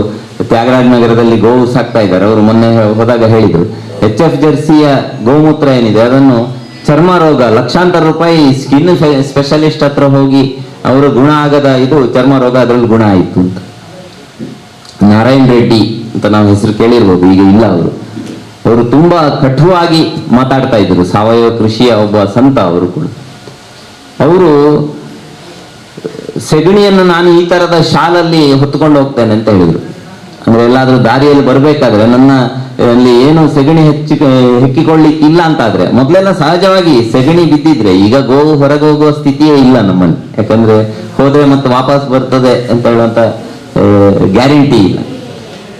ತ್ಯಾಗರಾಜ ನಗರದಲ್ಲಿ ಗೋವು ಸಾಕ್ತಾ ಇದ್ದಾರೆ. ಅವರು ಮೊನ್ನೆ ಹೋದಾಗ ಹೇಳಿದ್ರು, HF ಜರ್ಸಿಯ ಗೋಮೂತ್ರ ಏನಿದೆ ಅದನ್ನು ಚರ್ಮ ರೋಗ, ಲಕ್ಷಾಂತರ ರೂಪಾಯಿ ಸ್ಕಿನ್ ಸ್ಪೆಷಲಿಸ್ಟ್ ಹತ್ರ ಹೋಗಿ ಅವರು ಗುಣ ಆಗದ ಇದು ಚರ್ಮ ರೋಗ ಅದ್ರಲ್ಲಿ ಗುಣ ಆಯಿತು ಅಂತ. ನಾರಾಯಣ್ ರೆಡ್ಡಿ ಅಂತ ನಾವು ಹೆಸರು ಕೇಳಿರ್ಬೋದು, ಈಗ ಇಲ್ಲ ಅವರು. ಅವರು ತುಂಬಾ ಕಟುವಾಗಿ ಮಾತಾಡ್ತಾ ಇದ್ರು. ಸಾವಯವ ಕೃಷಿಯ ಒಬ್ಬ ಸಂತ ಅವರು ಕೂಡ. ಅವರು ಸೆಗಣಿಯನ್ನು ನಾನು ಈ ತರದ ಶಾಲಲ್ಲಿ ಹೊತ್ಕೊಂಡು ಹೋಗ್ತೇನೆ ಅಂತ ಹೇಳಿದ್ರು. ಅಂದ್ರೆ ಎಲ್ಲಾದ್ರೂ ದಾರಿಯಲ್ಲಿ ಬರ್ಬೇಕಾದ್ರೆ ನನ್ನ ಅಲ್ಲಿ ಏನು ಸೆಗಣಿ ಹೆಕ್ಕಿಕೊಳ್ಳಿಕ್ಕಿಲ್ಲ ಅಂತಾದ್ರೆ, ಮೊದ್ಲೆಲ್ಲ ಸಹಜವಾಗಿ ಸೆಗಣಿ ಬಿದ್ದಿದ್ರೆ, ಈಗ ಗೋವು ಹೊರಗೆ ಹೋಗುವ ಸ್ಥಿತಿಯೇ ಇಲ್ಲ ನಮ್ಮಲ್ಲಿ. ಯಾಕಂದ್ರೆ ಹೋದ್ರೆ ಮತ್ತೆ ವಾಪಸ್ ಬರ್ತದೆ ಅಂತ ಹೇಳುವಂತ ಗ್ಯಾರಂಟಿ ಇಲ್ಲ.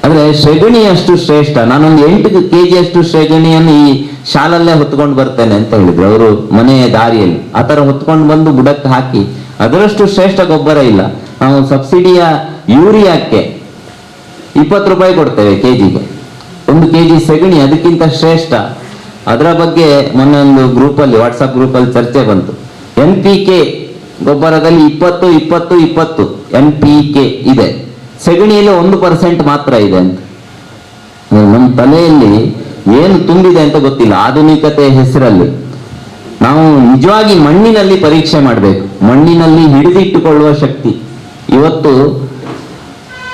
ಆದ್ರೆ ಸೆಗಣಿ ಅಷ್ಟು ಶ್ರೇಷ್ಠ. ನಾನೊಂದು 8 kg ಅಷ್ಟು ಸೆಗಣಿಯನ್ನು ಈ ಶಾಲಲ್ಲೇ ಹೊತ್ಕೊಂಡು ಬರ್ತೇನೆ ಅಂತ ಹೇಳಿದ್ರು ಅವರು, ಮನೆಯ ದಾರಿಯಲ್ಲಿ. ಆ ತರ ಹೊತ್ಕೊಂಡು ಬಂದು ಬುಡಕ್ಕೆ ಹಾಕಿ, ಅದರಷ್ಟು ಶ್ರೇಷ್ಠ ಗೊಬ್ಬರ ಇಲ್ಲ. ನಾವು ಸಬ್ಸಿಡಿಯ ಯೂರಿಯಾಕ್ಕೆ 20 ರೂಪಾಯಿ ಕೊಡ್ತೇವೆ ಕೆಜಿಗೆ. 1 kg ಸೆಗಣಿ ಅದಕ್ಕಿಂತ ಶ್ರೇಷ್ಠ. ಅದರ ಬಗ್ಗೆ ಮೊನ್ನೆ ಒಂದು ಗ್ರೂಪಲ್ಲಿ, ವಾಟ್ಸಪ್ ಗ್ರೂಪಲ್ಲಿ ಚರ್ಚೆ ಬಂತು. NPK ಗೊಬ್ಬರದಲ್ಲಿ 20-20-20 NPK ಇದೆ, ಸೆಗಣಿಯಲ್ಲಿ 1% ಮಾತ್ರ ಇದೆ ಅಂತ. ನಮ್ಮ ತಲೆಯಲ್ಲಿ ಏನು ತುಂಬಿದೆ ಅಂತ ಗೊತ್ತಿಲ್ಲ. ಆಧುನಿಕತೆ ಹೆಸರಲ್ಲಿ ನಾವು ನಿಜವಾಗಿ ಮಣ್ಣಿನಲ್ಲಿ ಪರೀಕ್ಷೆ ಮಾಡಬೇಕು. ಮಣ್ಣಿನಲ್ಲಿ ಹಿಡಿದಿಟ್ಟುಕೊಳ್ಳುವ ಶಕ್ತಿ. ಇವತ್ತು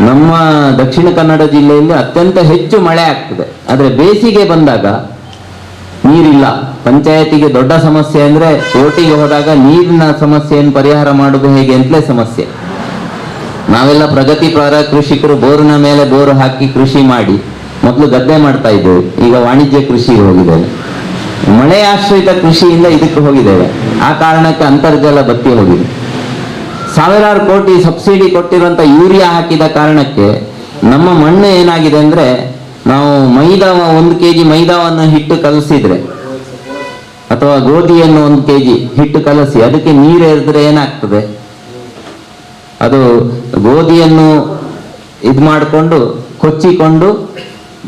ನಮ್ಮ ದಕ್ಷಿಣ ಕನ್ನಡ ಜಿಲ್ಲೆಯಲ್ಲಿ ಅತ್ಯಂತ ಹೆಚ್ಚು ಮಳೆ ಆಗ್ತದೆ, ಆದ್ರೆ ಬೇಸಿಗೆ ಬಂದಾಗ ನೀರಿಲ್ಲ. ಪಂಚಾಯತಿಗೆ ದೊಡ್ಡ ಸಮಸ್ಯೆ ಅಂದ್ರೆ ಕೋರ್ಟಿಗೆ ಹೋದಾಗ ನೀರಿನ ಸಮಸ್ಯೆಯನ್ನು ಪರಿಹಾರ ಮಾಡುವುದು ಹೇಗೆ ಅಂತಲೇ ಸಮಸ್ಯೆ. ನಾವೆಲ್ಲ ಪ್ರಗತಿಪರ ಕೃಷಿಕರು ಬೋರಿನ ಮೇಲೆ ಬೋರು ಹಾಕಿ ಕೃಷಿ ಮಾಡಿ ಮೊದಲು ಗದ್ದೆ ಮಾಡ್ತಾ ಇದ್ದೇವೆ. ಈಗ ವಾಣಿಜ್ಯ ಕೃಷಿಗೆ ಹೋಗಿದ್ದೇವೆ. ಮಳೆ ಆಶ್ರಿತ ಕೃಷಿಯಿಂದ ಇದಕ್ಕೆ ಹೋಗಿದ್ದೇವೆ. ಆ ಕಾರಣಕ್ಕೆ ಅಂತರ್ಜಲ ಬತ್ತಿ ಹೋಗಿದೆ. ಸಾವಿರಾರು ಕೋಟಿ ಸಬ್ಸಿಡಿ ಕೊಟ್ಟಿರುವಂತ ಯೂರಿಯಾ ಹಾಕಿದ ಕಾರಣಕ್ಕೆ ನಮ್ಮ ಮಣ್ಣು ಏನಾಗಿದೆ ಅಂದ್ರೆ, ನಾವು ಮೈದಾವ 1 kg ಮೈದಾವನ್ನು ಹಿಟ್ಟು ಕಲಸಿದ್ರೆ, ಅಥವಾ ಗೋಧಿಯನ್ನು 1 kg ಹಿಟ್ಟು ಕಲಸಿ ಅದಕ್ಕೆ ನೀರು ಎರೆದ್ರೆ ಏನಾಗ್ತದೆ, ಅದು ಗೋಧಿಯನ್ನು ಇದು ಮಾಡಿಕೊಂಡು ಕೊಚ್ಚಿಕೊಂಡು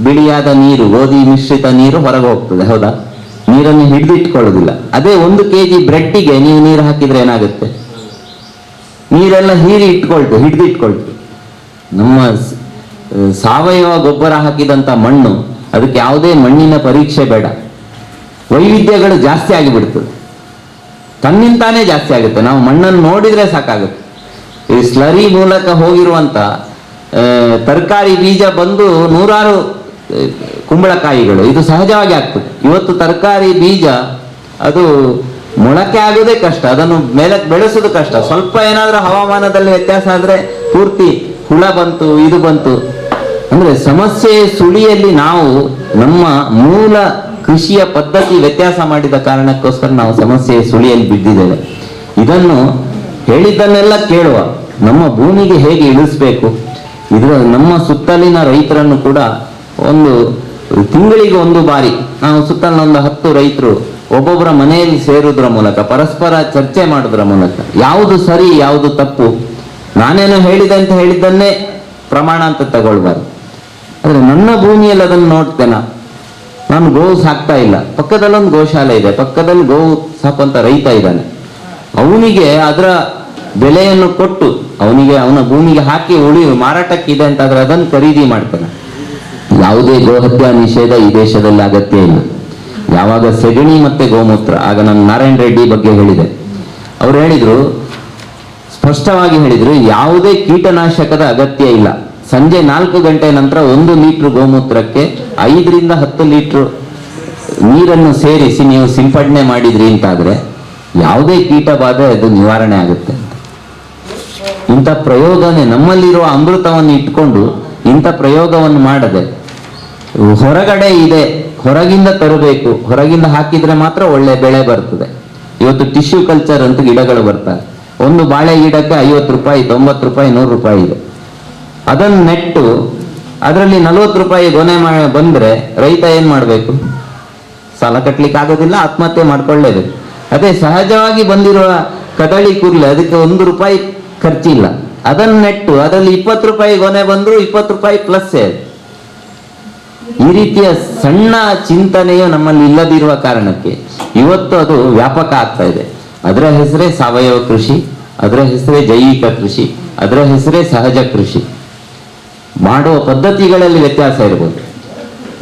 ಬಿಳಿಯಾದ ನೀರು, ಗೋಧಿ ಮಿಶ್ರಿತ ನೀರು ಹೊರಗೆ ಹೋಗ್ತದೆ. ಹೌದಾ? ನೀರನ್ನು ಹಿಡಿದಿಟ್ಕೊಳ್ಳೋದಿಲ್ಲ. ಅದೇ 1 kg ಬ್ರೆಡ್ಡಿಗೆ ನೀವು ನೀರು ಹಾಕಿದ್ರೆ ಏನಾಗುತ್ತೆ? ನೀರೆಲ್ಲ ಹಿಡಿದಿಟ್ಕೊಳ್ತು. ನಮ್ಮ ಸಾವಯವ ಗೊಬ್ಬರ ಹಾಕಿದಂತ ಮಣ್ಣು, ಅದಕ್ಕೆ ಯಾವುದೇ ಮಣ್ಣಿನ ಪರೀಕ್ಷೆ ಬೇಡ. ವೈವಿಧ್ಯಗಳು ಜಾಸ್ತಿ ಆಗಿಬಿಡ್ತದೆ, ತನ್ನಿಂತಾನೇ ಜಾಸ್ತಿ ಆಗುತ್ತೆ. ನಾವು ಮಣ್ಣನ್ನು ನೋಡಿದ್ರೆ ಸಾಕಾಗುತ್ತೆ. ಈ ಸ್ಲರಿ ಮೂಲಕ ಹೋಗಿರುವಂತ ತರಕಾರಿ ಬೀಜ ಬಂದು 100 ಕುಂಬಳಕಾಯಿಗಳು, ಇದು ಸಹಜವಾಗಿ ಆಗ್ತದೆ. ಇವತ್ತು ತರಕಾರಿ ಬೀಜ ಅದು ಮೊಳಕೆ ಆಗೋದೇ ಕಷ್ಟ, ಅದನ್ನು ಮೇಲಕ್ಕೆ ಬೆಳೆಸೋದು ಕಷ್ಟ. ಸ್ವಲ್ಪ ಏನಾದ್ರೂ ಹವಾಮಾನದಲ್ಲಿ ವ್ಯತ್ಯಾಸ ಆದ್ರೆ ಪೂರ್ತಿ ಹುಳ ಬಂತು, ಇದು ಬಂತು. ಅಂದ್ರೆ ಸಮಸ್ಯೆಯ ಸುಳಿಯಲ್ಲಿ ನಾವು ನಮ್ಮ ಮೂಲ ಕೃಷಿಯ ಪದ್ಧತಿ ವ್ಯತ್ಯಾಸ ಮಾಡಿದ ಕಾರಣಕ್ಕೋಸ್ಕರ ನಾವು ಸಮಸ್ಯೆಯ ಸುಳಿಯಲ್ಲಿ ಬಿದ್ದಿದ್ದೇವೆ. ಇದನ್ನು ಹೇಳಿದ್ದನ್ನೆಲ್ಲ ಕೇಳುವ, ನಮ್ಮ ಭೂಮಿಗೆ ಹೇಗೆ ಇಳಿಸ್ಬೇಕು, ಇದರ ನಮ್ಮ ಸುತ್ತಲಿನ ರೈತರನ್ನು ಕೂಡ ಒಂದು ತಿಂಗಳಿಗೆ 1 ಬಾರಿ ನಾವು ಸುತ್ತಲಿನ ಒಂದು 10 ರೈತರು ಒಬ್ಬೊಬ್ಬರ ಮನೆಯಲ್ಲಿ ಸೇರುವುದರ ಮೂಲಕ, ಪರಸ್ಪರ ಚರ್ಚೆ ಮಾಡೋದ್ರ ಮೂಲಕ, ಯಾವುದು ಸರಿ ಯಾವುದು ತಪ್ಪು, ನಾನೇನೋ ಹೇಳಿದೆ ಅಂತ ಹೇಳಿದ್ದನ್ನೇ ಪ್ರಮಾಣ ಅಂತ ತಗೊಳ್ಬಾರ್ದು. ಆದ್ರೆ ನನ್ನ ಭೂಮಿಯಲ್ಲಿ ಅದನ್ನು ನೋಡ್ತೇನೆ. ನಾನು ಗೋವು ಸಾಕ್ತಾ ಇಲ್ಲ, ಪಕ್ಕದಲ್ಲೊಂದು ಗೋಶಾಲೆ ಇದೆ, ಪಕ್ಕದಲ್ಲಿ ಗೋವು ಸಾಕುವಂತ ರೈತ ಇದ್ದಾನೆ. ಅವನಿಗೆ ಅದರ ಬೆಲೆಯನ್ನು ಕೊಟ್ಟು ಅವನಿಗೆ ಅವನ ಭೂಮಿಗೆ ಹಾಕಿ ಮಾರಾಟಕ್ಕಿದೆ ಅಂತ ಆದ್ರೆ ಅದನ್ನು ಖರೀದಿ ಮಾಡ್ತಾನೆ. ಯಾವುದೇ ಗೋಹತ್ಯಾ ನಿಷೇಧ ಈ ದೇಶದಲ್ಲಿ ಅಗತ್ಯ ಇಲ್ಲ. ಯಾವಾಗ ಸೆಗಣಿ ಮತ್ತೆ ಗೋಮೂತ್ರ, ಆಗ ನಾನು ನಾರಾಯಣ ರೆಡ್ಡಿ ಬಗ್ಗೆ ಹೇಳಿದೆ, ಅವ್ರು ಹೇಳಿದ್ರು, ಸ್ಪಷ್ಟವಾಗಿ ಹೇಳಿದ್ರು, ಯಾವುದೇ ಕೀಟನಾಶಕದ ಅಗತ್ಯ ಇಲ್ಲ. ಸಂಜೆ 4 ಗಂಟೆ ನಂತರ 1 ಲೀಟರ್ ಗೋಮೂತ್ರಕ್ಕೆ 5 ರಿಂದ 10 ಲೀಟರ್ ನೀರನ್ನು ಸೇರಿಸಿ ನೀವು ಸಿಂಪಡಣೆ ಮಾಡಿದ್ರಿ ಅಂತಾದ್ರೆ ಯಾವುದೇ ಕೀಟ ಬಾಧೆ ಅದು ನಿವಾರಣೆ ಆಗುತ್ತೆ. ಇಂಥ ಪ್ರಯೋಗನೇ, ನಮ್ಮಲ್ಲಿರುವ ಅಮೃತವನ್ನು ಇಟ್ಕೊಂಡು ಇಂಥ ಪ್ರಯೋಗವನ್ನು ಮಾಡದೆ, ಹೊರಗಡೆ ಇದೆ ಹೊರಗಿಂದ ತರಬೇಕು, ಹೊರಗಿಂದ ಹಾಕಿದ್ರೆ ಮಾತ್ರ ಒಳ್ಳೆ ಬೆಳೆ ಬರ್ತದೆ. ಇವತ್ತು ಟಿಶ್ಯೂ ಕಲ್ಚರ್ ಅಂತ ಗಿಡಗಳು ಬರ್ತಾರೆ. ಒಂದು ಬಾಳೆ ಗಿಡಕ್ಕೆ 50 ರೂಪಾಯಿ, 90 ರೂಪಾಯಿ, 100 ರೂಪಾಯಿ ಇದೆ. ಅದನ್ನು ನೆಟ್ಟು ಅದರಲ್ಲಿ 40 ರೂಪಾಯಿ ಗೊನೆ ಬಂದ್ರೆ ರೈತ ಏನ್ ಮಾಡ್ಬೇಕು? ಸಾಲ ಕಟ್ಲಿಕ್ಕೆ ಆಗೋದಿಲ್ಲ, ಆತ್ಮಹತ್ಯೆ ಮಾಡ್ಕೊಳ್ಳೇಬೇಕು. ಅದೇ ಸಹಜವಾಗಿ ಬಂದಿರುವ ಕದಳಿ ಕೂರ್ಲೆ, ಅದಕ್ಕೆ 1 ರೂಪಾಯಿ ಖರ್ಚಿಲ್ಲ. ಅದನ್ನು ನೆಟ್ಟು ಅದರಲ್ಲಿ 20 ರೂಪಾಯಿ ಗೊನೆ ಬಂದ್ರು 20 ರೂಪಾಯಿ ಪ್ಲಸ್. ಈ ರೀತಿಯ ಸಣ್ಣ ಚಿಂತನೆಯು ನಮ್ಮಲ್ಲಿ ಇಲ್ಲದಿರುವ ಕಾರಣಕ್ಕೆ ಇವತ್ತು ಅದು ವ್ಯಾಪಕ ಆಗ್ತಾ ಇದೆ. ಅದರ ಹೆಸರೇ ಸಾವಯವ ಕೃಷಿ, ಅದರ ಹೆಸರೇ ಜೈವಿಕ ಕೃಷಿ, ಅದರ ಹೆಸರೇ ಸಹಜ ಕೃಷಿ. ಮಾಡುವ ಪದ್ಧತಿಗಳಲ್ಲಿ ವ್ಯತ್ಯಾಸ ಇರ್ಬೋದು.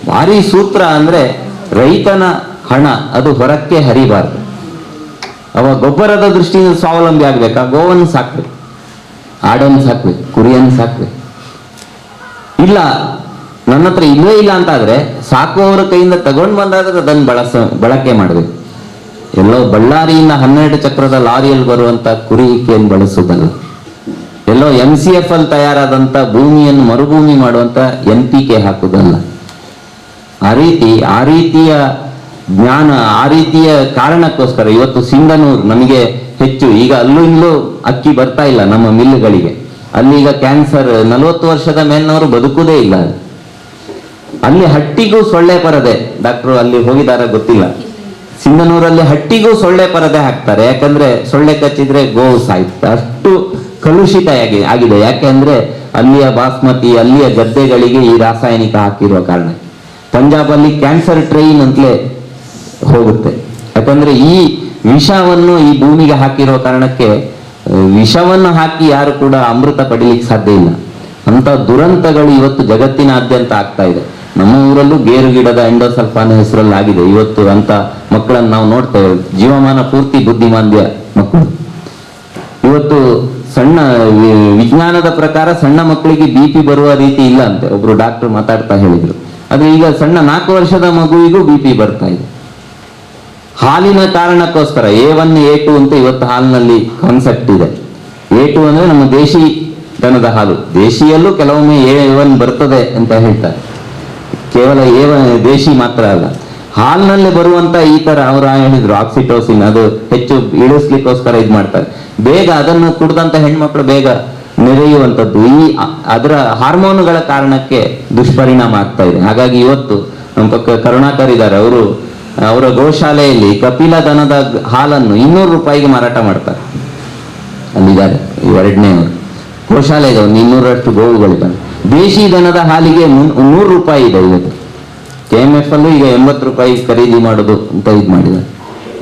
ಭಾರಿ ಸೂತ್ರ ಅಂದ್ರೆ ರೈತನ ಹಣ ಅದು ಹೊರಕ್ಕೆ ಹರಿಬಾರ್ದು. ಅವ ಗೊಬ್ಬರದ ದೃಷ್ಟಿಯಿಂದ ಸ್ವಾವಲಂಬಿ ಆಗ್ಬೇಕಾ? ಗೋವನ್ನು ಸಾಕ್ಬೇಕು, ಆಡನ್ನು ಸಾಕ್ಬೇಕು, ಕುರಿಯನ್ನು ಸಾಕ್ಬೇಕು. ಇಲ್ಲ ನನ್ನ ಹತ್ರ ಇಲ್ಲವೇ ಇಲ್ಲ ಅಂತ ಆದ್ರೆ ಸಾಕುವವರ ಕೈಯಿಂದ ತಗೊಂಡು ಬಂದಾದ್ರೆ ಅದನ್ನು ಬಳಕೆ ಮಾಡಬೇಕು. ಎಲ್ಲೋ ಬಳ್ಳಾರಿಯಿಂದ 12 ಚಕ್ರದ ಲಾರಿಯಲ್ಲಿ ಬರುವಂತ ಕುರಿ ಹಿಕ್ಕೆಯನ್ನು ಬಳಸುವುದಲ್ಲ, ಎಲ್ಲೋ MCF ಅಲ್ಲಿ ತಯಾರಾದಂತ ಭೂಮಿಯನ್ನು ಮರುಭೂಮಿ ಮಾಡುವಂತ NPK ಹಾಕುವುದಲ್ಲ. ಆ ರೀತಿಯ ಜ್ಞಾನ, ಆ ರೀತಿಯ ಕಾರಣಕ್ಕೋಸ್ಕರ ಇವತ್ತು ಸಿಂಧನೂರು ನಮಗೆ ಹೆಚ್ಚು, ಈಗ ಅಲ್ಲೂ ಇಲ್ಲೂ ಅಕ್ಕಿ ಬರ್ತಾ ಇಲ್ಲ ನಮ್ಮ ಮಿಲ್లుಗಳಿಗೆ. ಅಲ್ಲಿ ಈಗ ಕ್ಯಾನ್ಸರ್ 40 ವರ್ಷದ ಮೇಲಿನವರು ಬದುಕುವುದೇ ಇಲ್ಲ. ಅಲ್ಲಿ ಹಟ್ಟಿಗೂ ಸೊಳ್ಳೆ ಪರದೆ, ಡಾಕ್ಟರ್ ಅಲ್ಲಿ ಹೋಗಿದಾರ ಗೊತ್ತಿಲ್ಲ, ಸಿಂಧನೂರಲ್ಲಿ ಹಟ್ಟಿಗೂ ಸೊಳ್ಳೆ ಪರದೆ ಹಾಕ್ತಾರೆ. ಯಾಕಂದ್ರೆ ಸೊಳ್ಳೆ ಕಚ್ಚಿದ್ರೆ ಗೋವು ಸಾಯ್ತು, ಅಷ್ಟು ಕಲುಷಿತ ಆಗಿದೆ. ಯಾಕೆಂದ್ರೆ ಅಲ್ಲಿಯ ಬಾಸ್ಮತಿ, ಅಲ್ಲಿಯ ಗದ್ದೆಗಳಿಗೆ ಈ ರಾಸಾಯನಿಕ ಹಾಕಿರುವ ಕಾರಣ. ಪಂಜಾಬ್ ಅಲ್ಲಿ ಕ್ಯಾನ್ಸರ್ ಟ್ರೈನ್ ಅಂತಲೇ ಹೋಗುತ್ತೆ. ಯಾಕಂದ್ರೆ ಈ ವಿಷವನ್ನು ಈ ಭೂಮಿಗೆ ಹಾಕಿರೋ ಕಾರಣಕ್ಕೆ, ವಿಷವನ್ನು ಹಾಕಿ ಯಾರು ಕೂಡ ಅಮೃತ ಪಡಿಲಿಕ್ಕೆ ಸಾಧ್ಯ ಇಲ್ಲ. ಅಂತ ದುರಂತಗಳು ಇವತ್ತು ಜಗತ್ತಿನಾದ್ಯಂತ ಆಗ್ತಾ ಇದೆ. ನಮ್ಮ ಊರಲ್ಲೂ ಗೇರು ಗಿಡದ ಎಂಡೋಸಲ್ಫಾನ್ ಹೆಸರಲ್ಲಿ ಆಗಿದೆ. ಇವತ್ತು ಅಂತ ಮಕ್ಕಳನ್ನು ನಾವು ನೋಡ್ತೇವೆ, ಜೀವಮಾನ ಪೂರ್ತಿ ಬುದ್ಧಿಮಾಂದ್ಯ ಮಕ್ಕಳು. ಇವತ್ತು ಸಣ್ಣ ವಿಜ್ಞಾನದ ಪ್ರಕಾರ ಸಣ್ಣ ಮಕ್ಕಳಿಗೆ BP ಬರುವ ರೀತಿ ಇಲ್ಲ ಅಂತೆ, ಒಬ್ರು ಡಾಕ್ಟರ್ ಮಾತಾಡ್ತಾ ಹೇಳಿದ್ರು. ಆದ್ರೆ ಈಗ ಸಣ್ಣ 4 ವರ್ಷದ ಮಗುವಿಗೂ BP ಬರ್ತಾ ಇದೆ. ಹಾಲಿನ ಕಾರಣಕ್ಕೋಸ್ಕರ A1 A2 ಅಂತ ಇವತ್ತು ಹಾಲಿನಲ್ಲಿ ಕಾನ್ಸೆಪ್ಟ್ ಇದೆ. A2 ಅಂದ್ರೆ ನಮ್ಮ ದೇಶಿ ದನದ ಹಾಲು, ದೇಶಿಯಲ್ಲೂ ಕೆಲವೊಮ್ಮೆ A1 ಬರ್ತದೆ ಅಂತ ಹೇಳ್ತಾರೆ. ಕೇವಲ A1 ದೇಶಿ ಮಾತ್ರ ಅಲ್ಲ, ಹಾಲಿನಲ್ಲಿ ಬರುವಂತ ಈ ತರ ಅವರು ಹೇಳಿದ್ರು ಆಕ್ಸಿಟೋಸಿನ್, ಅದು ಹೆಚ್ಚು ಇಳಿಸ್ಲಿಕ್ಕೋಸ್ಕರ ಇದು ಮಾಡ್ತಾರೆ. ಬೇಗ ಅದನ್ನು ಕುಡ್ದಂತ ಹೆಣ್ಮಕ್ಳು ಬೇಗ ನೆರೆಯುವಂಥದ್ದು ಈ ಅದರ ಹಾರ್ಮೋನುಗಳ ಕಾರಣಕ್ಕೆ ದುಷ್ಪರಿಣಾಮ ಆಗ್ತಾ ಇದೆ. ಹಾಗಾಗಿ ಇವತ್ತು ನಮ್ಮ ಪಕ್ಕ ಕರುಣಾಕರ್ ಇದ್ದಾರೆ, ಅವರ ಗೋಶಾಲೆಯಲ್ಲಿ ಕಪಿಲ ದನದ ಹಾಲನ್ನು 200 ರೂಪಾಯಿಗೆ ಮಾರಾಟ ಮಾಡ್ತಾರೆ. ಅಲ್ಲಿದ್ದಾರೆ 2ನೇ ಗೋಶಾಲೆ ಇದೆ, ಒಂದು 200ರಷ್ಟು ಗೋವುಗಳಿದ್ದಾವೆ. ದೇಶಿ ದನದ ಹಾಲಿಗೆ 100 ರೂಪಾಯಿ ಇದೆ ಇವತ್ತು. KMF ಅಲ್ಲೂ ಈಗ 80 ರೂಪಾಯಿ ಖರೀದಿ ಮಾಡೋದು ಅಂತ ಇದು ಮಾಡಿದ್ದಾರೆ.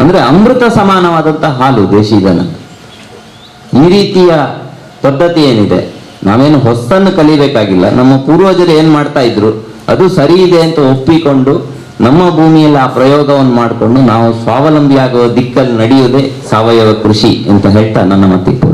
ಅಂದ್ರೆ ಅಮೃತ ಸಮಾನವಾದಂತ ಹಾಲು ದೇಶಿ ದನ. ಈ ರೀತಿಯ ಪದ್ಧತಿ ಏನಿದೆ, ನಾವೇನು ಹೊಸನ್ನು ಕಲಿಬೇಕಾಗಿಲ್ಲ. ನಮ್ಮ ಪೂರ್ವಜರು ಏನ್ ಮಾಡ್ತಾ ಇದ್ರು ಅದು ಸರಿ ಇದೆ ಅಂತ ಒಪ್ಪಿಕೊಂಡು ನಮ್ಮ ಭೂಮಿಯಲ್ಲಿ ಆ ಪ್ರಯೋಗವನ್ನು ಮಾಡಿಕೊಂಡು ನಾವು ಸ್ವಾವಲಂಬಿಯಾಗುವ ದಿಕ್ಕಲ್ಲಿ ನಡೆಯುವುದೇ ಸಾವಯವ ಕೃಷಿ ಅಂತ ಹೇಳ್ತಾ ನನ್ನ ಮತ್ತಿತ್ತು.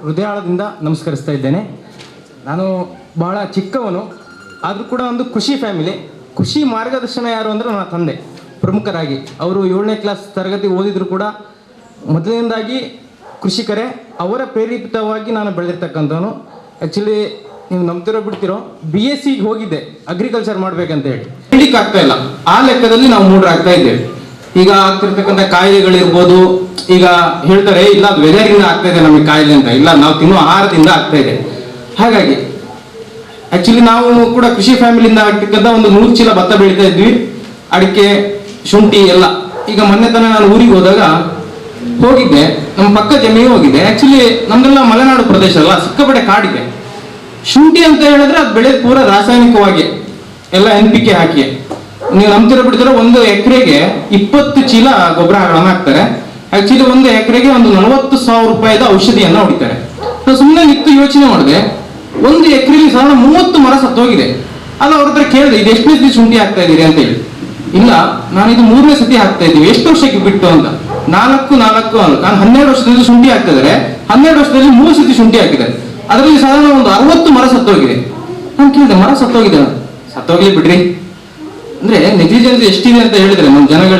ಹೃದಯಾಳದಿಂದ ನಮಸ್ಕರಿಸ್ತಾ ಇದ್ದೇನೆ. ನಾನು ಬಹಳ ಚಿಕ್ಕವನು, ಆದರೂ ಕೂಡ ಒಂದು ಖುಷಿ ಫ್ಯಾಮಿಲಿ. ಖುಷಿ ಮಾರ್ಗದರ್ಶನ ಯಾರು ಅಂದರೆ ನನ್ನ ತಂದೆ ಪ್ರಮುಖರಾಗಿ. ಅವರು 7ನೇ ಕ್ಲಾಸ್ ತರಗತಿ ಓದಿದ್ರು ಕೂಡ ಮೊದಲನೇದಾಗಿ ಕೃಷಿಕರೇ. ಅವರ ಪ್ರೇರಿತವಾಗಿ ನಾನು ಬೆಳೆದಿರ್ತಕ್ಕಂಥವನು. ಆ್ಯಕ್ಚುಲಿ ನೀವು ನಂಬ್ತಿರೋ ಬಿಡ್ತಿರೋ BSc ಹೋಗಿದ್ದೆ ಅಗ್ರಿಕಲ್ಚರ್ ಮಾಡ್ಬೇಕಂತ ಹೇಳಿಕ್ಕೆ ಆಗ್ತಾ ಇಲ್ಲ. ಆ ಲೆಕ್ಕದಲ್ಲಿ ನಾವು ಮೂಢರಾಗ್ತಾ ಇದ್ದೇವೆ. ಈಗ ಆಗ್ತಿರ್ತಕ್ಕಂಥ ಕಾಯಿಲೆಗಳಿರ್ಬೋದು, ಈಗ ಹೇಳ್ತಾರೆ ಇಲ್ಲ ಅದು ವೆದರಿಂದ ಆಗ್ತಾ ಇದೆ ನಮಗೆ ಕಾಯಿಲೆ ಅಂತ. ಇಲ್ಲ, ನಾವು ತಿನ್ನುವ ಆಹಾರದಿಂದ ಆಗ್ತಾ ಇದೆ. ಹಾಗಾಗಿ ಆಕ್ಚುಲಿ ನಾವು ಕೂಡ ಕೃಷಿ ಫ್ಯಾಮಿಲಿಯಿಂದ ಆಗ್ತಕ್ಕಂಥ ಒಂದು 100 ಚೀಲ ಭತ್ತ ಬೆಳೀತಾ ಇದ್ವಿ, ಅಡಿಕೆ, ಶುಂಠಿ ಎಲ್ಲ. ಈಗ ಮೊನ್ನೆ ತನಕ ನಾನು ಊರಿಗೆ ಹೋದಾಗ ಹೋಗಿದ್ದೆ, ನಮ್ಮ ಪಕ್ಕ ಜಮೀನು ಹೋಗಿದ್ದೆ. ಆಕ್ಚುಲಿ ನಮ್ದೆಲ್ಲ ಮಲೆನಾಡು ಪ್ರದೇಶ ಅಲ್ಲ, ಸಿಕ್ಕಾಪಟ್ಟೆ ಕಾಡಿದೆ. ಶುಂಠಿ ಅಂತ ಹೇಳಿದ್ರೆ ಅದು ಬೆಳೆದ ಪೂರ ರಾಸಾಯನಿಕವಾಗಿ ಎಲ್ಲ NPK ಹಾಕಿ. ನೀವು ನಂಬ್ತಿರೋ ಬಿಡ್ತಿರೋ 1 ಎಕರೆಗೆ 20 ಚೀಲ ಗೊಬ್ಬರಗಳನ್ನು ಹಾಕ್ತಾರೆ. ಆಕ್ಚುಲಿ 1 ಎಕರೆಗೆ ಒಂದು 40,000 ರೂಪಾಯಿದ ಔಷಧಿಯನ್ನ ಹೊಡಿತಾರೆ. ಸುಮ್ಮನೆ ನಿಂತು ಯೋಚನೆ ಮಾಡಿದೆ, 1 ಎಕರೆಗೆ ಸಾಧಾರಣ 30 ಮರ ಸತ್ತೋಗಿದೆ. ಅಲ್ಲ, ಅವ್ರ ಹತ್ರ ಕೇಳಿದೆ ಇದು ಎಷ್ಟನೇ ಸತಿ ಶುಂಠಿ ಹಾಕ್ತಾ ಇದ್ದೀರಿ ಅಂತ ಹೇಳಿ. ಇಲ್ಲ, ನಾನು ಇದು 3ನೇ ಸತಿ ಹಾಕ್ತಾ ಇದ್ದೀವಿ. ಎಷ್ಟು ವರ್ಷಕ್ಕೆ ಬಿಟ್ಟು ಅಂತ. 4 ಅಲ್ಲ, ನಾನು 12 ವರ್ಷದಲ್ಲಿ ಶುಂಠಿ ಹಾಕ್ತಾ ಇದ್ದಾರೆ. 12 ವರ್ಷದಲ್ಲಿ 3 ಸತಿ ಶುಂಠಿ ಹಾಕಿದ್ದಾರೆ. ಅದರಲ್ಲಿ ಸಾಧಾರಣ ಒಂದು 60 ಮರ ಸತ್ತೋಗಿದೆ. ನಾನು ಕೇಳಿದೆ, ಮರ ಸತ್ತೋಗಿದೆ? ಸತ್ತೋಗ್ಲಿ ಬಿಡ್ರಿ, ಅಂದ್ರೆ ನೆಗ್ಲಿಜೆನ್ಸ್ ಎಷ್ಟಿದೆ ಅಂತ ಹೇಳಿದ್ರೆ ನಮ್ಮ ಜನಗಳ